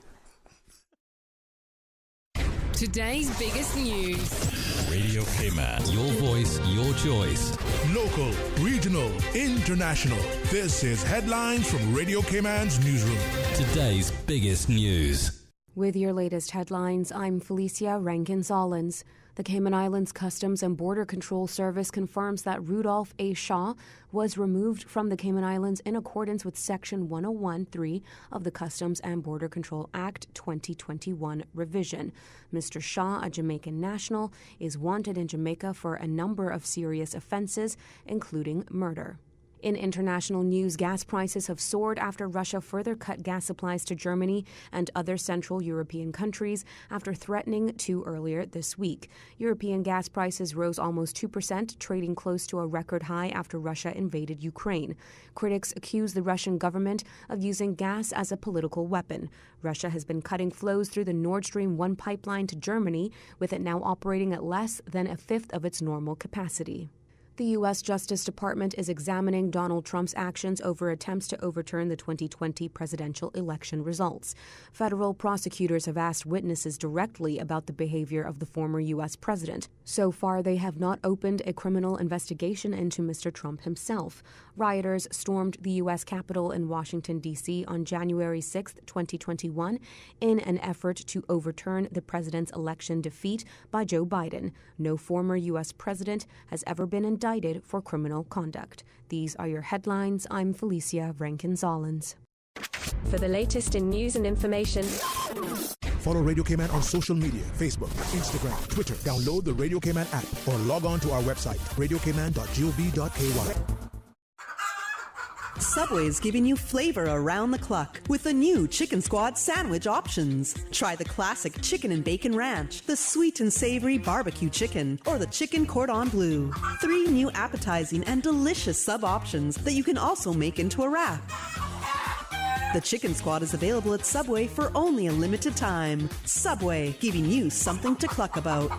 Today's biggest news. Radio Cayman. Your voice, your choice. Local, regional, international. This is Headlines from Radio Cayman's newsroom. Today's biggest news. With your latest headlines, I'm Felicia Rankin-Solins. The Cayman Islands Customs and Border Control Service confirms that Rudolph A. Shaw was removed from the Cayman Islands in accordance with Section 101(3) of the Customs and Border Control Act 2021 revision. Mr. Shaw, a Jamaican national, is wanted in Jamaica for a number of serious offenses, including murder. In international news, gas prices have soared after Russia further cut gas supplies to Germany and other Central European countries after threatening to earlier this week. European gas prices rose almost 2%, trading close to a record high after Russia invaded Ukraine. Critics accuse the Russian government of using gas as a political weapon. Russia has been cutting flows through the Nord Stream 1 pipeline to Germany, with it now operating at less than a fifth of its normal capacity. The U.S. Justice Department is examining Donald Trump's actions over attempts to overturn the 2020 presidential election results. Federal prosecutors have asked witnesses directly about the behavior of the former U.S. president. So far, they have not opened a criminal investigation into Mr. Trump himself. Rioters stormed the U.S. Capitol in Washington, D.C. on January 6, 2021, in an effort to overturn the president's election defeat by Joe Biden. No former U.S. president has ever been indicted for criminal conduct. These are your headlines. I'm Felicia Rankin-Solins. For the latest in news and information, follow Radio Cayman on social media, Facebook, Instagram, Twitter. Download the Radio Cayman app or log on to our website, radiocayman.gov.ky. Subway is giving you flavor around the clock with the new Chicken Squad sandwich options. Try the classic chicken and bacon ranch, the sweet and savory barbecue chicken, or the chicken cordon bleu. 3 new appetizing and delicious sub options that you can also make into a wrap. The Chicken Squad is available at Subway for only a limited time. Subway, giving you something to cluck about.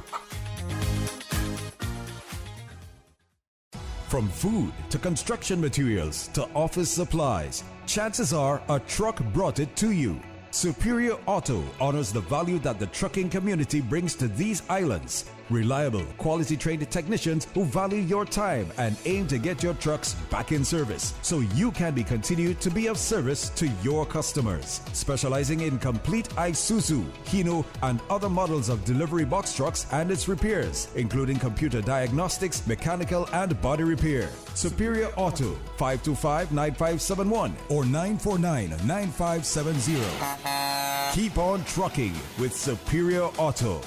From food to construction materials to office supplies, chances are a truck brought it to you. Superior Auto honors the value that the trucking community brings to these islands. Reliable, quality-trained technicians who value your time and aim to get your trucks back in service so you can be continued to be of service to your customers. Specializing in complete Isuzu, Hino, and other models of delivery box trucks and its repairs, including computer diagnostics, mechanical, and body repair. Superior Auto, 525-9571 or 949-9570. Keep on trucking with Superior Auto.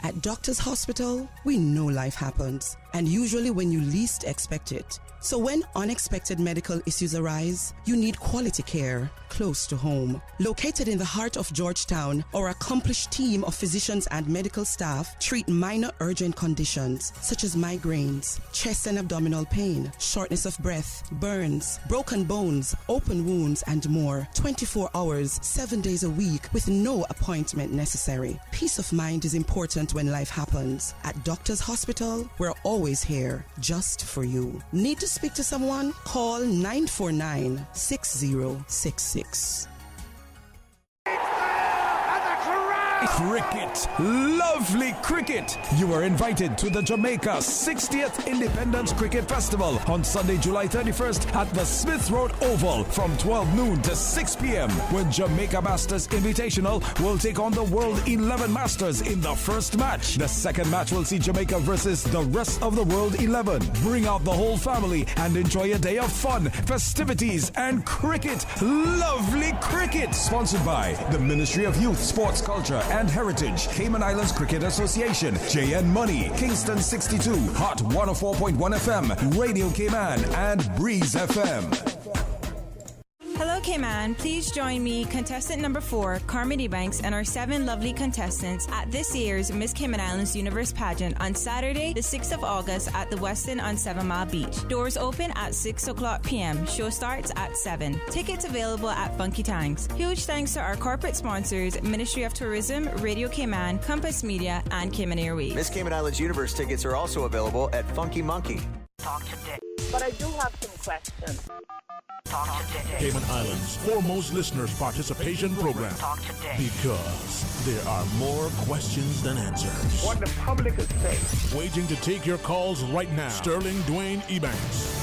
At Doctors Hospital, we know life happens, and usually when you least expect it. So when unexpected medical issues arise, you need quality care close to home. Located in the heart of Georgetown, our accomplished team of physicians and medical staff treat minor urgent conditions such as migraines, chest and abdominal pain, shortness of breath, burns, broken bones, open wounds, and more. 24 hours, 7 days a week with no appointment necessary. Peace of mind is important when life happens. At Doctors Hospital, we're always always here just for you. Need to speak to someone? Call 949-6066. Cricket, lovely cricket. You are invited to the Jamaica 60th Independence Cricket Festival on Sunday, July 31st at the Smith Road Oval from 12 noon to 6 p.m. when Jamaica Masters Invitational will take on the World 11 Masters in the first match. The second match will see Jamaica versus the rest of the World 11. Bring out the whole family and enjoy a day of fun, festivities, and cricket. Lovely cricket. Sponsored by the Ministry of Youth, Sports, Culture, and Heritage, Cayman Islands Cricket Association, JN Money, Kingston 62, Hot 104.1 FM, Radio Cayman, and Breeze FM. Hello, Cayman. Please join me, contestant number 4, Carmody Banks, and our 7 lovely contestants at this year's Miss Cayman Islands Universe pageant on Saturday, the 6th of August at the Westin on 7 Mile Beach. Doors open at 6 o'clock p.m. Show starts at 7. Tickets available at Funky Tanks. Huge thanks to our corporate sponsors, Ministry of Tourism, Radio Cayman, Compass Media, and Cayman Airways. Miss Cayman Islands Universe tickets are also available at Funky Monkey. Talk today. But I do have some questions. Talk today. Cayman Islands' foremost listeners participation program. Talk today. Because there are more questions than answers. What the public is saying. Waiting to take your calls right now. Sterling Dwayne Ebanks.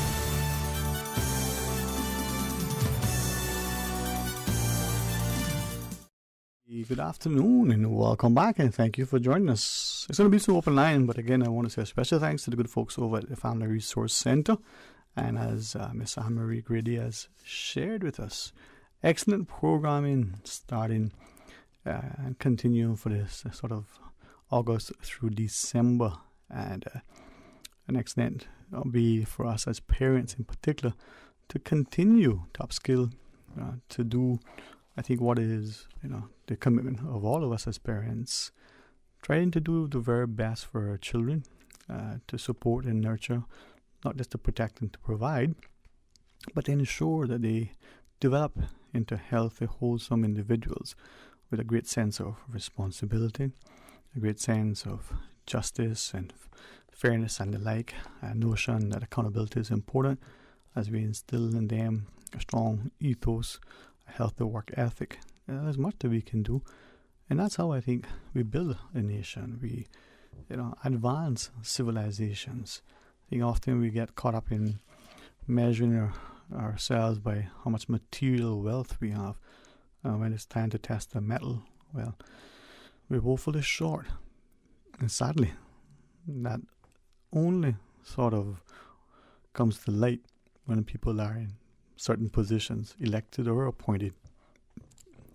Good afternoon and welcome back, and thank you for joining us. It's going to be some open line, but again, I want to say a special thanks to the good folks over at the Family Resource Center, and as Miss Anne-Marie Grady has shared with us, excellent programming starting and continuing for this sort of August through December, and an excellent be for us as parents in particular to continue to upskill, to do, I think, what is, the commitment of all of us as parents, trying to do the very best for our children, to support and nurture, not just to protect and to provide, but to ensure that they develop into healthy, wholesome individuals with a great sense of responsibility, a great sense of justice and fairness and the like, a notion that accountability is important as we instill in them a strong ethos, a healthy work ethic. There's much that we can do, and that's how I think we build a nation. We, advance civilizations. I think often we get caught up in measuring ourselves by how much material wealth we have. When it's time to test the metal, well, we're woefully short. And sadly, that only sort of comes to light when people are in certain positions, elected or appointed.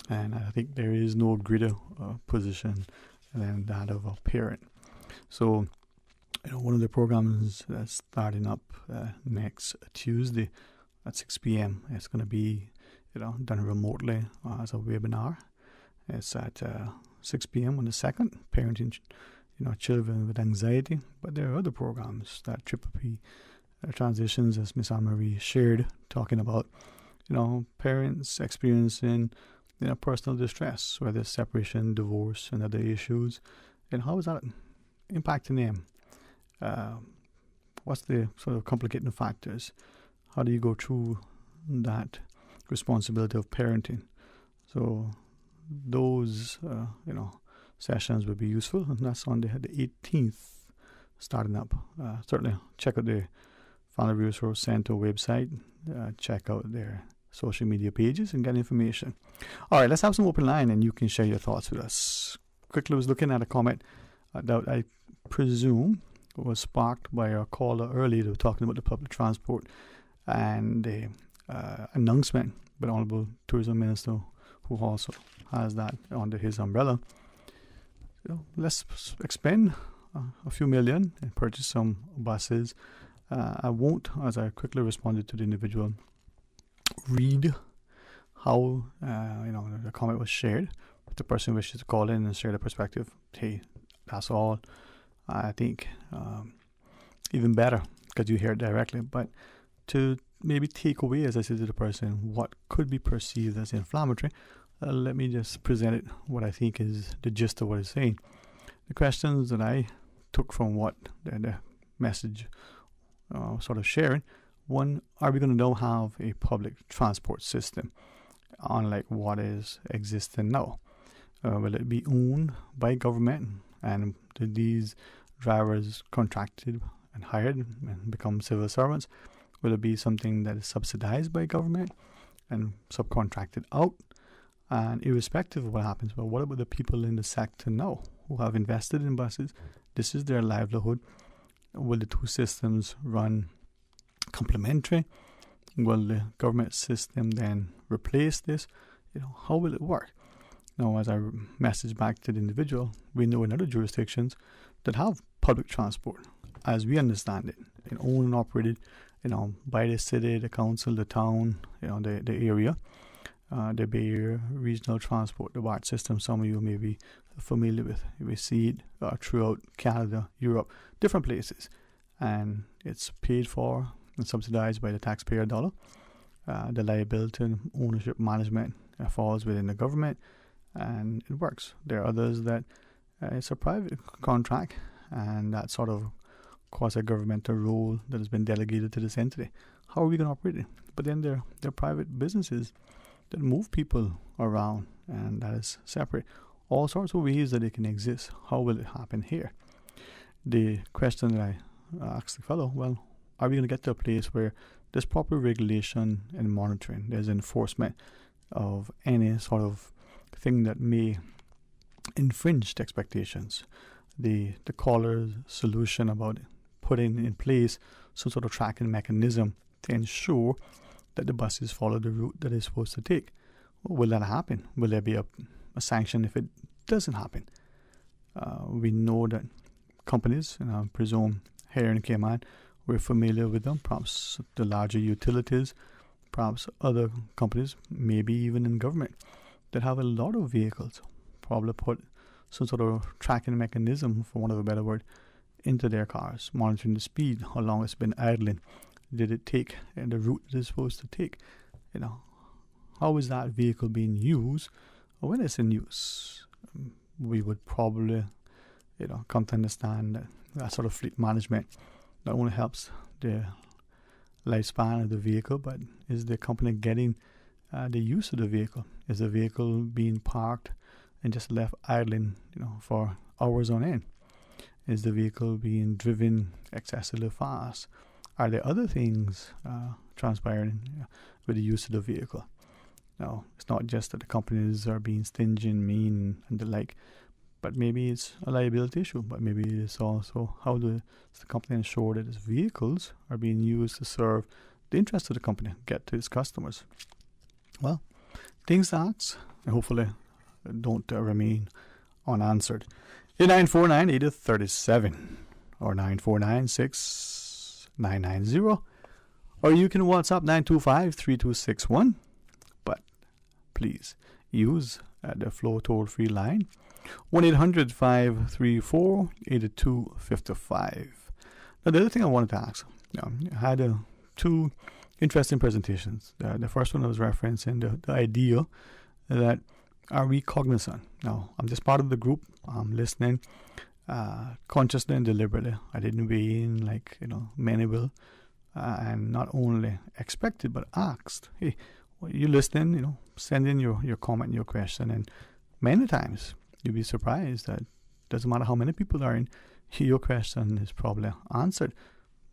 And I think there is no greater position than that of a parent. So, one of the programs that's starting up next Tuesday at 6 p.m. It's going to be, done remotely as a webinar. It's at 6 p.m. on the 2nd, parenting, children with anxiety. But there are other programs that Triple P transitions, as Miss Anne-Marie shared, talking about, parents experiencing personal distress, whether it's separation, divorce, and other issues, and how is that impacting them? What's the sort of complicating factors? How do you go through that responsibility of parenting? So those, sessions would be useful, and that's on the 18th, starting up. Certainly check out the Family Resource Center website, check out their social media pages and get information. All right, let's have some open line and you can share your thoughts with us. Quickly was looking at a comment that I presume was sparked by our caller earlier. They were talking about the public transport and the announcement by the Honorable Tourism Minister, who also has that under his umbrella. Let's expend a few million and purchase some buses. I won't, as I quickly responded to the individual, read how the comment was shared. If the person wishes to call in and share their perspective, hey, that's all. I think even better because you hear it directly. But to maybe take away, as I said to the person, what could be perceived as inflammatory, let me just present it what I think is the gist of what it's saying. The questions that I took from what the message sort of sharing. One, are we going to now have a public transport system unlike what is existing now? Will it be owned by government, and do these drivers contracted and hired and become civil servants? Will it be something that is subsidized by government and subcontracted out? And irrespective of what happens, well, what about the people in the sector now who have invested in buses? This is their livelihood. Will the two systems run complementary? Will the government system then replace this? How will it work? Now, as I message back to the individual, we know in other jurisdictions that have public transport, as we understand it, owned and operated, by the city, the council, the town, the area, the Bay Area Regional Transport, the BART system. Some of you may be familiar with. We see it throughout Canada, Europe, different places, and it's paid for and subsidized by the taxpayer dollar. The liability and ownership management falls within the government, and it works. There are others that it's a private contract, and that sort of quasi-governmental role that has been delegated to this entity. How are we going to operate it? But then there are private businesses that move people around, and that is separate. All sorts of ways that it can exist. How will it happen here? The question that I asked the fellow, well, are we going to get to a place where there's proper regulation and monitoring, there's enforcement of any sort of thing that may infringe the expectations? The caller's solution about putting in place some sort of tracking mechanism to ensure that the buses follow the route that it's supposed to take. Will that happen? Will there be a sanction if it doesn't happen? We know that companies, and I presume here in Cayman, we're familiar with them, perhaps the larger utilities, perhaps other companies, maybe even in government, that have a lot of vehicles, probably put some sort of tracking mechanism, for want of a better word, into their cars, monitoring the speed, how long it's been idling, did it take the route it is supposed to take, how is that vehicle being used, or when it's in use. We would probably, come to understand that sort of fleet management not only helps the lifespan of the vehicle, but is the company getting the use of the vehicle? Is the vehicle being parked and just left idling, for hours on end? Is the vehicle being driven excessively fast? Are there other things transpiring with the use of the vehicle? Now, it's not just that the companies are being stingy and mean and the like, but maybe it's a liability issue, but maybe it's also how does the company ensure that its vehicles are being used to serve the interests of the company, get to its customers? Well, things to ask, and hopefully don't remain unanswered. 949-8037 or 949-6990, or you can WhatsApp 925-3261, but please use the Flow toll-free line 1-800-534-8255. Now, the other thing I wanted to ask, I had two interesting presentations. The first one I was referencing the idea that are we cognizant? Now, I'm just part of the group. I'm listening consciously and deliberately. I didn't weigh in like many will, and not only expected but asked. Hey, you listening? Send in your comment, your question, and many times you'll be surprised that doesn't matter how many people are in, your question is probably answered,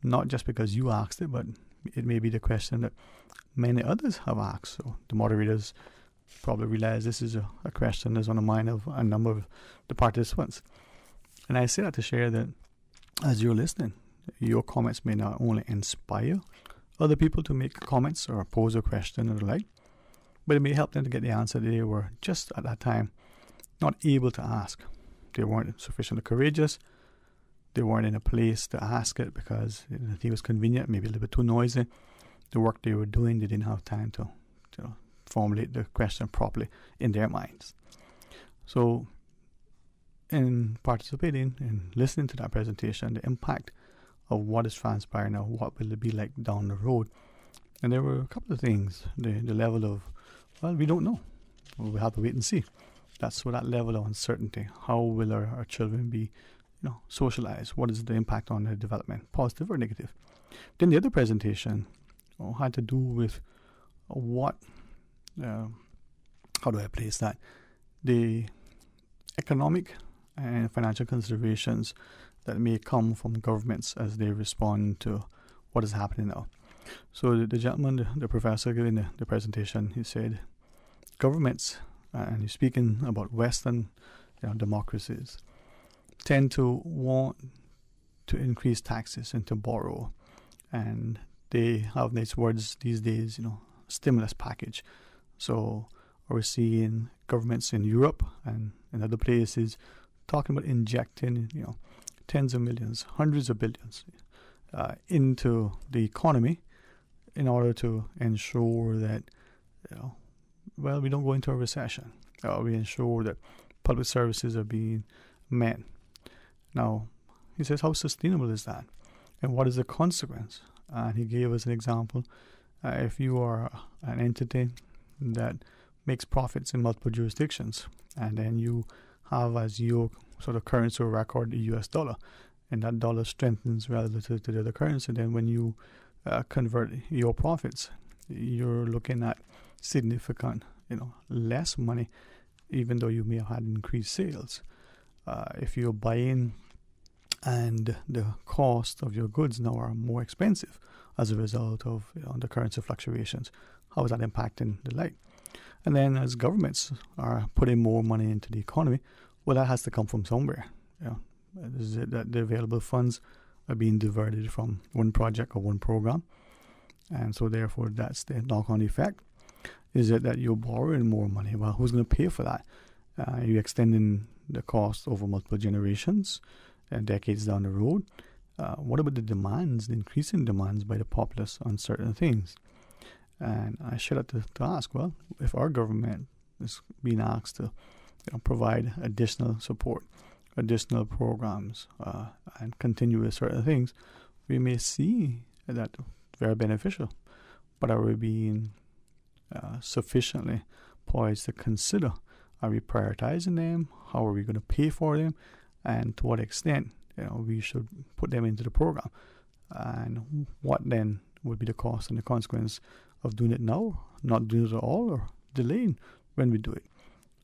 not just because you asked it, but it may be the question that many others have asked. So the moderators probably realize this is a question that's on the mind of a number of the participants. And I say that to share that as you're listening, your comments may not only inspire other people to make comments or pose a question or the like, but it may help them to get the answer they were just at that time not able to ask. They weren't sufficiently courageous. They weren't in a place to ask it because it was convenient, maybe a little bit too noisy. The work they were doing, they didn't have time to formulate the question properly in their minds. So in participating and listening to that presentation, the impact of what is transpiring now, what will it be like down the road? And there were a couple of things. The level of, we don't know. We have to wait and see. That's what that level of uncertainty. How will our children be socialize what is the impact on their development, positive or negative. Then the other presentation had to do with what, how do I place that, the economic and financial considerations that may come from governments as they respond to what is happening now. So the gentleman, the professor giving the presentation, he said, governments, and he's speaking about Western democracies, tend to want to increase taxes and to borrow. And they have nice words these days, stimulus package. So we're seeing governments in Europe and in other places talking about injecting, tens of millions, hundreds of billions into the economy in order to ensure that, we don't go into a recession. We ensure that public services are being met. Now, he says, how sustainable is that? And what is the consequence? And he gave us an example. If you are an entity that makes profits in multiple jurisdictions, and then you have as your sort of currency or record the US dollar, and that dollar strengthens relative to the other currency, then when you convert your profits, you're looking at significant, less money, even though you may have had increased sales. If you're buying and the cost of your goods now are more expensive as a result of the currency fluctuations, how is that impacting the like? And then as governments are putting more money into the economy, well, that has to come from somewhere. Is it that the available funds are being diverted from one project or one program? And so therefore that's the knock-on effect. Is it that you're borrowing more money? Well, who's going to pay for that? Are you extending the cost over multiple generations and decades down the road? What about the demands, the increasing demands by the populace on certain things? And I should have to ask, well, if our government is being asked to provide additional support, additional programs, and continue with certain things, we may see that very beneficial. But are we being sufficiently poised to consider? Are we prioritizing them? How are we going to pay for them? And to what extent we should put them into the program? And what then would be the cost and the consequence of doing it now, not doing it at all, or delaying when we do it?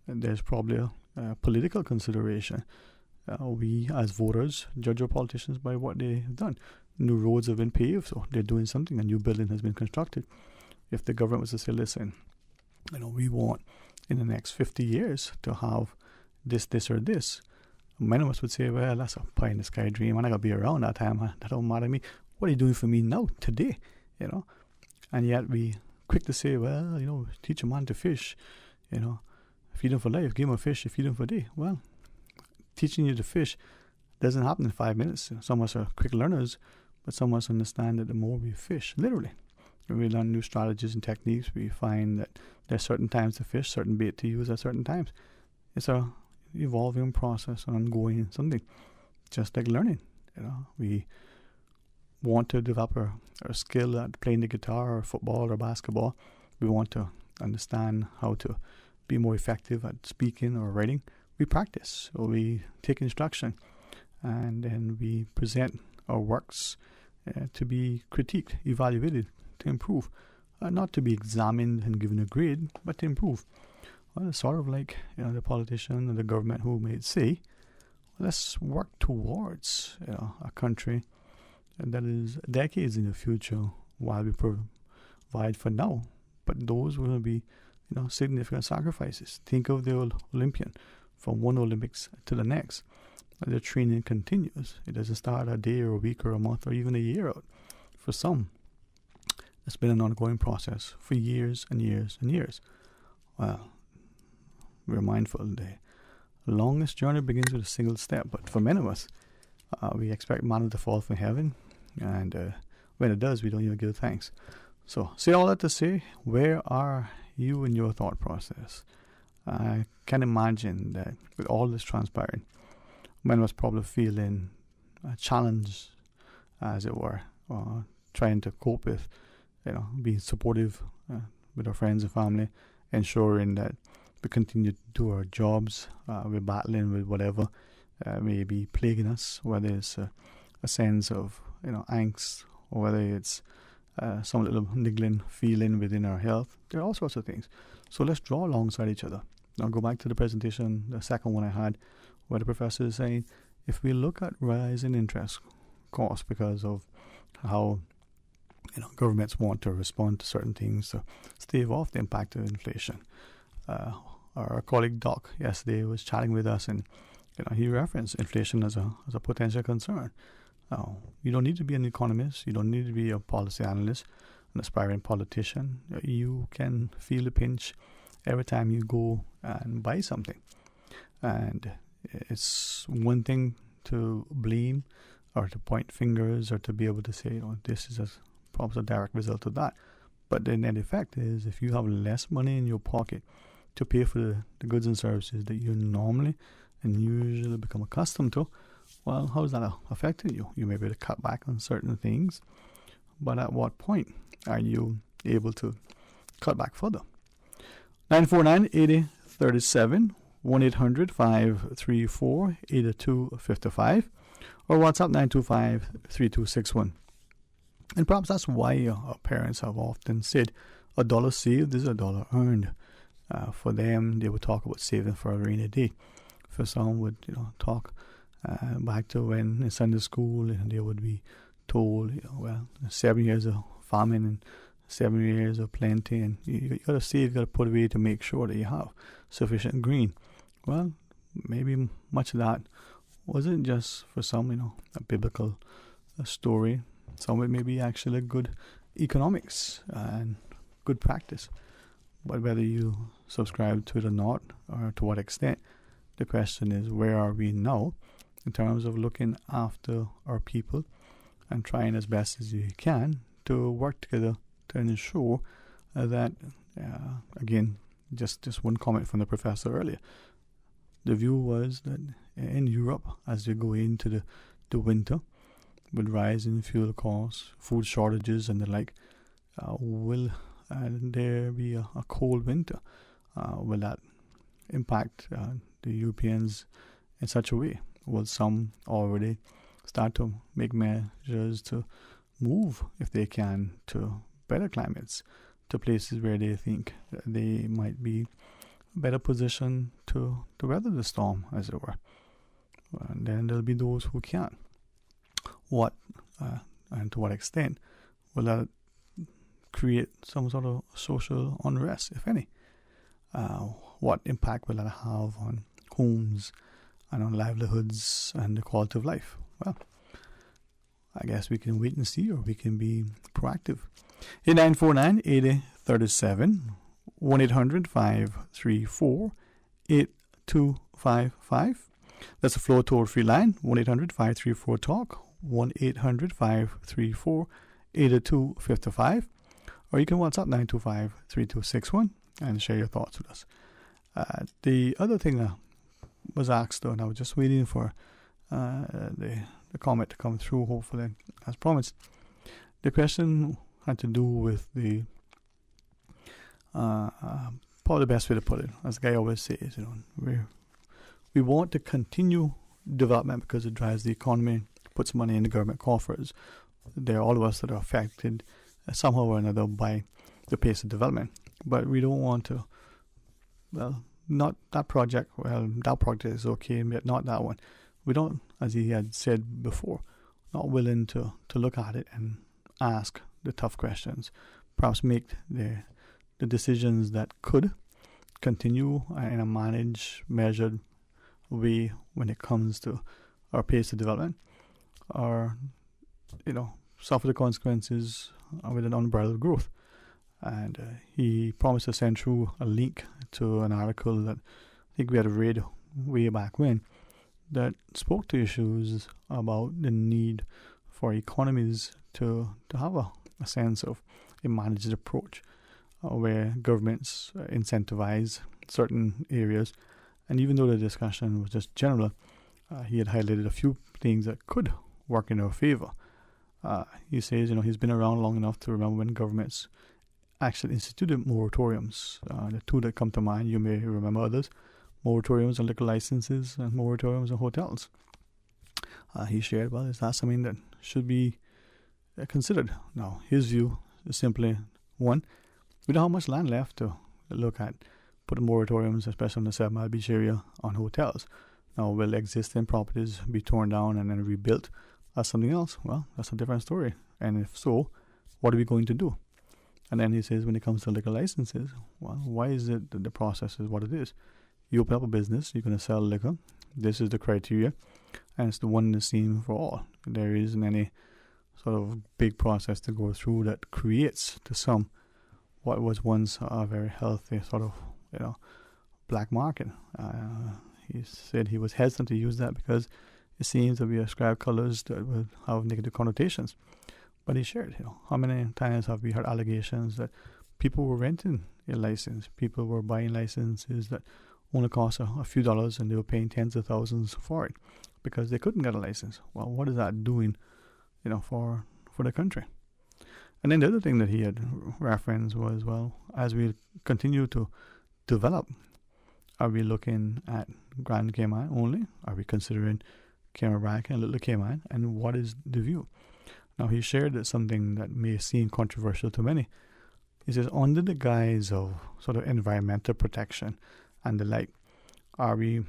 And there's probably a political consideration. We as voters judge our politicians by what they've done. New roads have been paved, so they're doing something. A new building has been constructed. If the government was to say, listen, we want in the next 50 years to have this, or this, many of us would say, well, that's a pie in the sky dream. I'm not going to be around that time. That don't matter to me. What are you doing for me now, today? And yet we quick to say, well, teach a man to fish, feed him for life, give him a fish, feed him for a day. Well, teaching you to fish doesn't happen in 5 minutes. Some of us are quick learners, but some of us understand that the more we fish, literally, when we learn new strategies and techniques, we find that there's certain times to fish, certain bait to use at certain times. It's a evolving process, ongoing something, just like learning. We want to develop our skill at playing the guitar or football or basketball. We want to understand how to be more effective at speaking or writing. We practice, or we take instruction, and then we present our works to be critiqued, evaluated, to improve. Not to be examined and given a grade, but to improve. Well, it's sort of like the politician or the government who may say, let's work towards a country that is decades in the future while we provide for now. But those will be significant sacrifices. Think of the Olympian from one Olympics to the next. The training continues. It doesn't start a day or a week or a month or even a year out. For some, it's been an ongoing process for years and years and years. Well, we're mindful the longest journey begins with a single step, but for many of us, we expect manna to fall from heaven, and when it does, we don't even give thanks. So, say all that to say, where are you in your thought process? I can imagine that with all this transpiring, many of us probably feeling a challenge, as it were, trying to cope with, being supportive with our friends and family, ensuring that we continue to do our jobs. We're battling with whatever may be plaguing us, whether it's a sense of angst, or whether it's some little niggling feeling within our health. There are all sorts of things. So let's draw alongside each other. Now go back to the presentation, the second one I had, where the professor is saying, if we look at rising interest costs because of how governments want to respond to certain things to stave off the impact of inflation. Our colleague Doc yesterday was chatting with us, and he referenced inflation as a potential concern. You don't need to be an economist. You don't need to be a policy analyst, an aspiring politician. You can feel the pinch every time you go and buy something. And it's one thing to blame or to point fingers or to be able to say, this is perhaps a direct result of that. But the net effect is, if you have less money in your pocket to pay for the goods and services that you normally and usually become accustomed to, well, how is that affecting you? You may be able to cut back on certain things, but at what point are you able to cut back further? 949-8037, 1-800-534-8255, or WhatsApp 925-3261. And perhaps that's why our parents have often said, a dollar saved is a dollar earned. For them, they would talk about saving for a rainy day. For some would, talk back to when in Sunday school, and they would be told, 7 years of famine and 7 years of plenty, and you got to save, you got to put away to make sure that you have sufficient green. Well, maybe much of that wasn't just for some, a biblical story. Some of it may be actually good economics and good practice. But whether you subscribe to it or not, or to what extent, the question is, where are we now in terms of looking after our people and trying as best as you can to work together to ensure that, again, just one comment from the professor earlier. The view was that in Europe, as they go into the winter, with rising fuel costs, food shortages and the like, will there be a cold winter? Will that impact the Europeans in such a way? Will some already start to make measures to move, if they can, to better climates, to places where they think they might be better positioned to weather the storm, as it were? And then there'll be those who can't. What and to what extent will that create some sort of social unrest, if any? What impact will that have on homes and on livelihoods and the quality of life? Well, I guess we can wait and see, or we can be proactive. 8949-8037, 1-800-534-8255. That's a floor toll-free line, 1-800-534-TALK, 1-800-534-8255. Or you can WhatsApp 925-3261 and share your thoughts with us. The other thing that was asked, though, and I was just waiting for the comment to come through, hopefully, as promised. The question had to do with the probably the best way to put it, as the guy always says, we want to continue development because it drives the economy, puts money in the government coffers. There are all of us that are affected somehow or another by the pace of development. But we don't want to, not that project, that project is okay, but not that one. We don't, as he had said before, not willing to look at it and ask the tough questions, perhaps make the decisions that could continue in a managed, measured way when it comes to our pace of development, or suffer the consequences with an unbridled growth. And he promised to send through a link to an article that I think we had read way back when, that spoke to issues about the need for economies to have a sense of a managed approach, where governments incentivize certain areas. And even though the discussion was just general, he had highlighted a few things that could work in our favor. He says, he's been around long enough to remember when governments actually instituted moratoriums. The two that come to mind, you may remember others, moratoriums on liquor licenses and moratoriums on hotels. He shared, well, is that something that should be considered? Now, his view is simply, one, we don't have much land left to look at putting moratoriums, especially in the 7 Mile Beach area, on hotels. Now, will existing properties be torn down and then rebuilt as something else? Well, that's a different story. And if so, what are we going to do? And then he says, when it comes to liquor licenses, well, why is it that the process is what it is? You open up a business, you're going to sell liquor. This is the criteria, and it's the one the same for all. There isn't any sort of big process to go through that creates to some what was once a very healthy sort of, black market. He said he was hesitant to use that because it seems to be ascribed colors that would have negative connotations. But he shared, how many times have we heard allegations that people were renting a license, people were buying licenses that only cost a few dollars and they were paying tens of thousands for it because they couldn't get a license. Well, what is that doing, for the country? And then the other thing that he had referenced was, well, as we continue to develop, are we looking at Grand Cayman only? Are we considering Cayman Brac and Little Cayman? And what is the view? Now, he shared something that may seem controversial to many. He says, under the guise of sort of environmental protection and the like, are we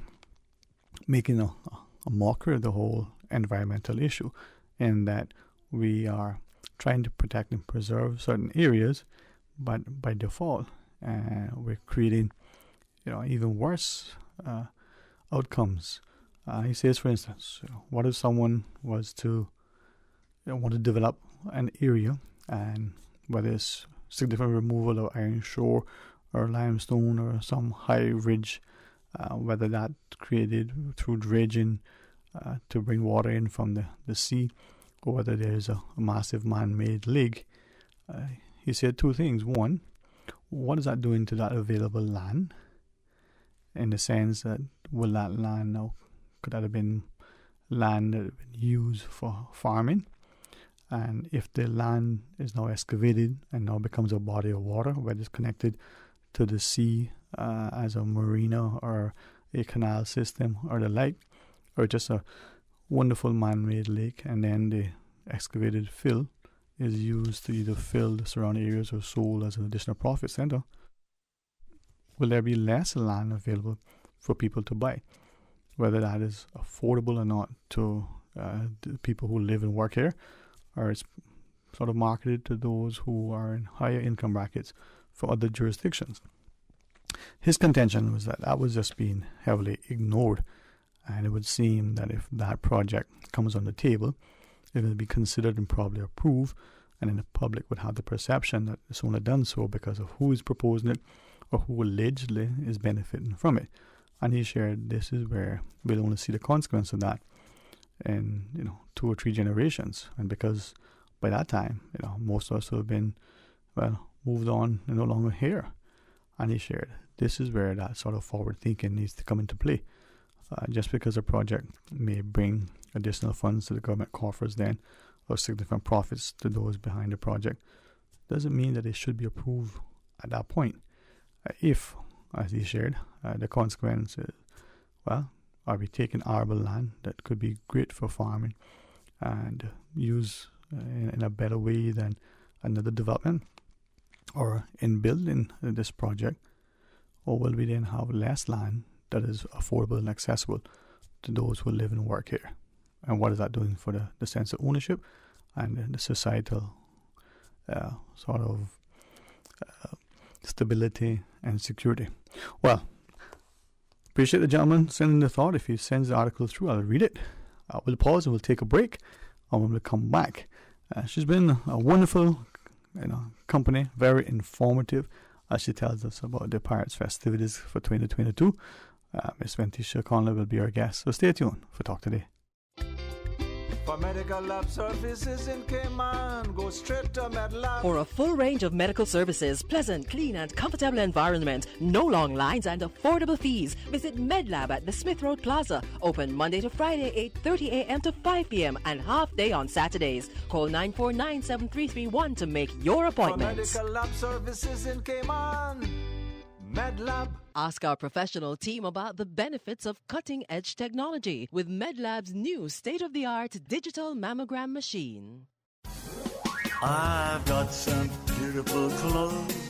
making a mockery of the whole environmental issue in that we are trying to protect and preserve certain areas, but by default, we're creating, even worse outcomes. He says, for instance, what if someone was to want to develop an area, and whether it's significant removal of iron shore or limestone or some high ridge, whether that created through dredging to bring water in from the sea, or whether there's a massive man-made lake. He said two things. One, what is that doing to that available land? In the sense that, will that land now, could that have been land that had been used for farming? And if the land is now excavated and now becomes a body of water, whether it's connected to the sea as a marina or a canal system or the like, or just a wonderful man-made lake, and then the excavated fill is used to either fill the surrounding areas or sold as an additional profit center, will there be less land available for people to buy? Whether that is affordable or not to the people who live and work here, or it's sort of marketed to those who are in higher income brackets for other jurisdictions. His contention was that was just being heavily ignored, and it would seem that if that project comes on the table, it will be considered and probably approved, and then the public would have the perception that it's only done so because of who is proposing it or who allegedly is benefiting from it. And he shared, this is where we'll only see the consequence of that in 2 or 3 generations, and because by that time most of us will have been moved on and no longer here. And he shared, this is where that sort of forward thinking needs to come into play. Just because a project may bring additional funds to the government coffers then, or significant profits to those behind the project, doesn't mean that it should be approved at that point. If, as he shared, the consequence is, are we taking arable land that could be great for farming and use in a better way than another development, or in building this project, or will we then have less land that is affordable and accessible to those who live and work here? And what is that doing for the sense of ownership and the societal sort of stability and security? Well, appreciate the gentleman sending the thought. If he sends the article through, I'll read it. We'll pause and we'll take a break, and we'll come back. She's been a wonderful company, very informative, as she tells us about the Pirates festivities for 2022. Miss Ventisha Conley will be our guest, so stay tuned for Talk Today. For medical lab services in Cayman, go straight to MedLab. For a full range of medical services, pleasant, clean and comfortable environment, no long lines and affordable fees, visit MedLab at the Smith Road Plaza. Open Monday to Friday, 8:30 a.m. to 5 p.m. and half day on Saturdays. Call 949-7331 to make your appointment. For medical lab services in Cayman, MedLab. Ask our professional team about the benefits of cutting-edge technology with MedLab's new state-of-the-art digital mammogram machine. I've got some beautiful clothes.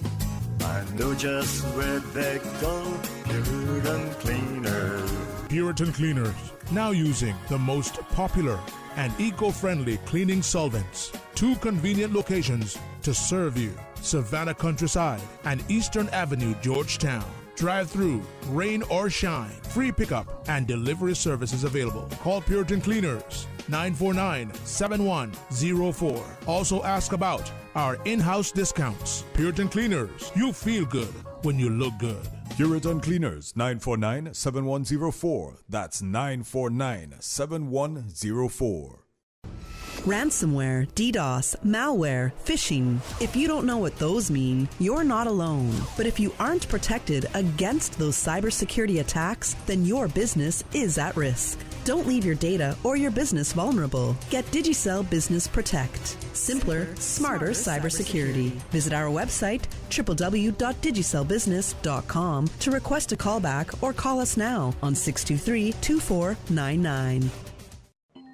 I know just where they go. Puritan Cleaners. Puritan Cleaners, now using the most popular and eco-friendly cleaning solvents. 2 convenient locations to serve you: Savannah Countryside and Eastern Avenue, Georgetown. Drive-through, rain or shine. Free pickup and delivery services available. Call Puritan Cleaners, 949-7104. Also ask about our in-house discounts. Puritan Cleaners, you feel good when you look good. Puritan Cleaners, 949-7104. That's 949-7104. Ransomware, DDoS, malware, phishing. If you don't know what those mean, you're not alone. But if you aren't protected against those cybersecurity attacks, then your business is at risk. Don't leave your data or your business vulnerable. Get Digicel Business Protect. Simpler, smarter cybersecurity. Visit our website, www.digicelbusiness.com, to request a callback or call us now on 623-2499.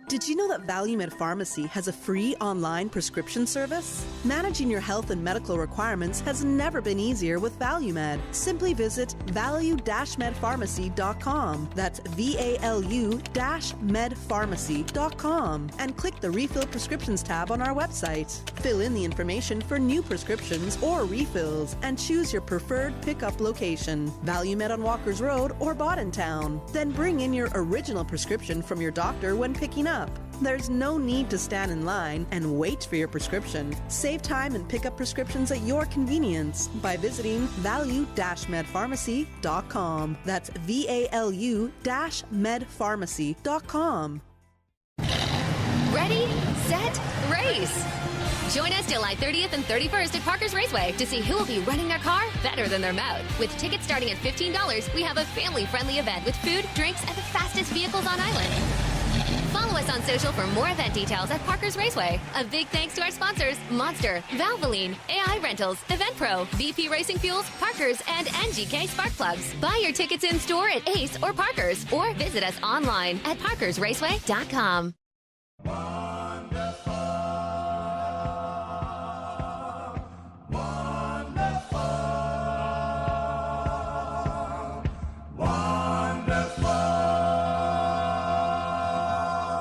Did you know that ValueMed Pharmacy has a free online prescription service? Managing your health and medical requirements has never been easier with ValueMed. Simply visit value-medpharmacy.com. That's VALU-medpharmacy.com and click the Refill Prescriptions tab on our website. Fill in the information for new prescriptions or refills and choose your preferred pickup location. ValueMed on Walkers Road or Boddentown. Then bring in your original prescription from your doctor when picking up. There's no need to stand in line and wait for your prescription. Save time and pick up prescriptions at your convenience by visiting value-medpharmacy.com. That's VALU-medpharmacy.com. Ready, set, race! Join us July 30th and 31st at Parker's Raceway to see who will be running their car better than their mouth. With tickets starting at $15, we have a family-friendly event with food, drinks, and the fastest vehicles on island. Follow us on social for more event details at Parker's Raceway. A big thanks to our sponsors, Monster, Valvoline, AI Rentals, EventPro, BP Racing Fuels, Parker's, and NGK Spark Plugs. Buy your tickets in store at Ace or Parker's, or visit us online at parkersraceway.com.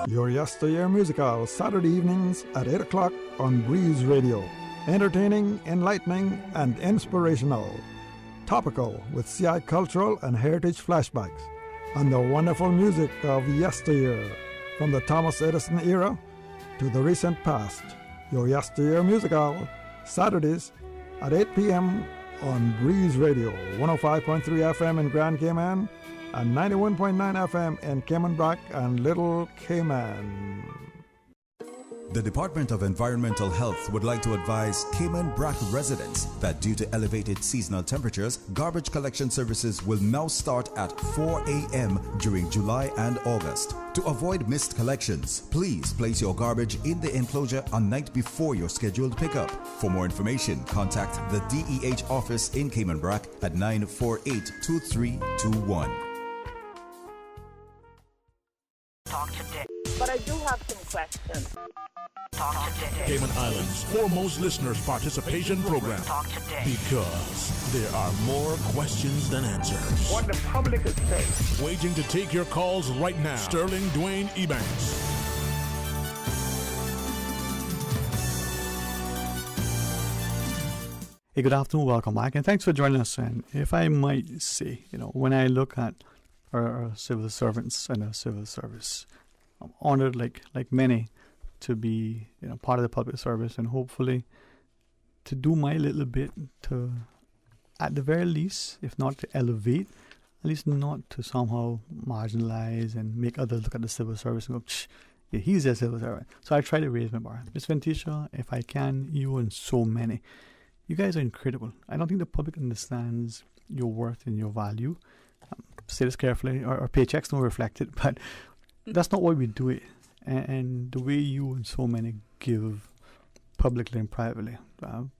Your Yesteryear Musical, Saturday evenings at 8 o'clock on Breeze Radio. Entertaining, enlightening, and inspirational. Topical with CI cultural and heritage flashbacks. And the wonderful music of yesteryear. From the Thomas Edison era to the recent past. Your Yesteryear Musical, Saturdays at 8 p.m. on Breeze Radio. 105.3 FM in Grand Cayman. And 91.9 FM in Cayman Brac and Little Cayman. The Department of Environmental Health would like to advise Cayman Brac residents that due to elevated seasonal temperatures, garbage collection services will now start at 4 a.m. during July and August. To avoid missed collections, please place your garbage in the enclosure a night before your scheduled pickup. For more information, contact the DEH office in Cayman Brac at 948-2321. Talk today. But I do have some questions. Talk today. Cayman Islands' foremost listeners participation program. Talk today. Because there are more questions than answers. What the public is saying. Waiting to take your calls right now. Sterling Dwayne Ebanks. Hey, good afternoon, welcome back, and thanks for joining us. And if I might say, when I look at our civil servants and our civil service, I'm honored, like many, to be part of the public service, and hopefully to do my little bit to, at the very least, if not to elevate, at least not to somehow marginalize and make others look at the civil service and go, yeah, he's a civil servant. So I try to raise my bar. Ms. Ventisha, if I can, you and so many. You guys are incredible. I don't think the public understands your worth and your value. Say this carefully, our paychecks don't reflect it, but that's not why we do it. And the way you and so many give publicly and privately.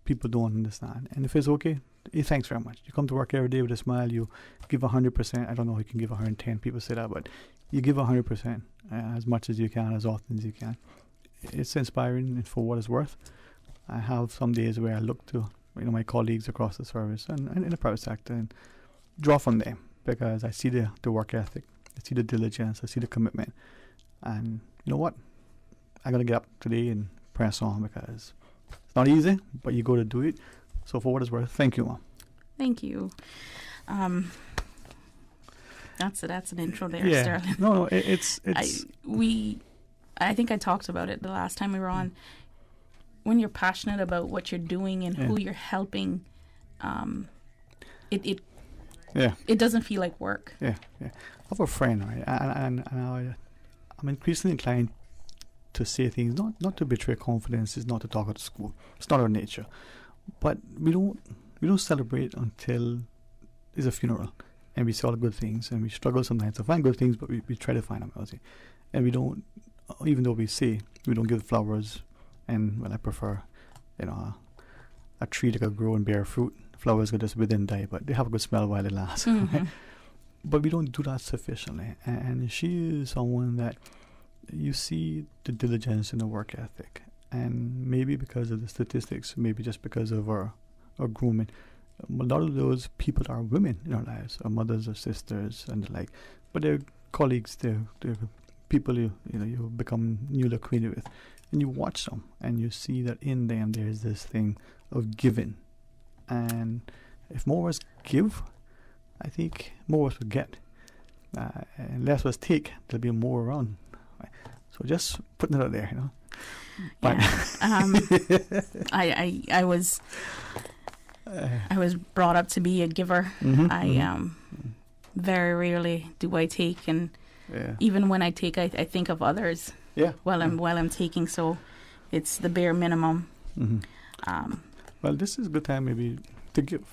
People don't understand. And if it's okay, thanks very much. You come to work every day with a smile. You give 100%. I don't know if you can give 110. People say that, but you give 100% as much as you can, as often as you can. It's inspiring for what it's worth. I have some days where I look to my colleagues across the service and in the private sector and draw from them, because I see the work ethic, I see the diligence, I see the commitment. And you know what? I got to get up today and press on, because it's not easy, but you go to do it. So for what it's worth, thank you, Mom. Thank you. That's an intro there, Yeah. Sterling. No, it's. I think I talked about it the last time we were on. When you're passionate about what you're doing and who you're helping, it doesn't feel like work. Yeah. I have a friend, right, and I'm increasingly inclined to say things not to betray confidence. It's not to talk at school. It's not our nature. But we don't celebrate until there's a funeral, and we see all the good things, and we struggle sometimes to find good things, but we try to find them, and we don't. Even though we say we don't give flowers, and I prefer, a tree that could grow and bear fruit. Flowers could just wither and die, but they have a good smell while they last. Mm-hmm. Right? But we don't do that sufficiently, and she is someone that you see the diligence in the work ethic, and maybe because of the statistics, maybe just because of our grooming, a lot of those people are women in our lives, our mothers or sisters and the like, but they're colleagues, they're people you become newly acquainted with, and you watch them and you see that in them there's this thing of giving, and if more of us give, I think more of us will get, and less of us take. There'll be more around. Right? So just putting it out there, But I was brought up to be a giver. Very rarely do I take, and even when I take, I think of others. While I'm taking, so it's the bare minimum. Well, this is a good time maybe to give,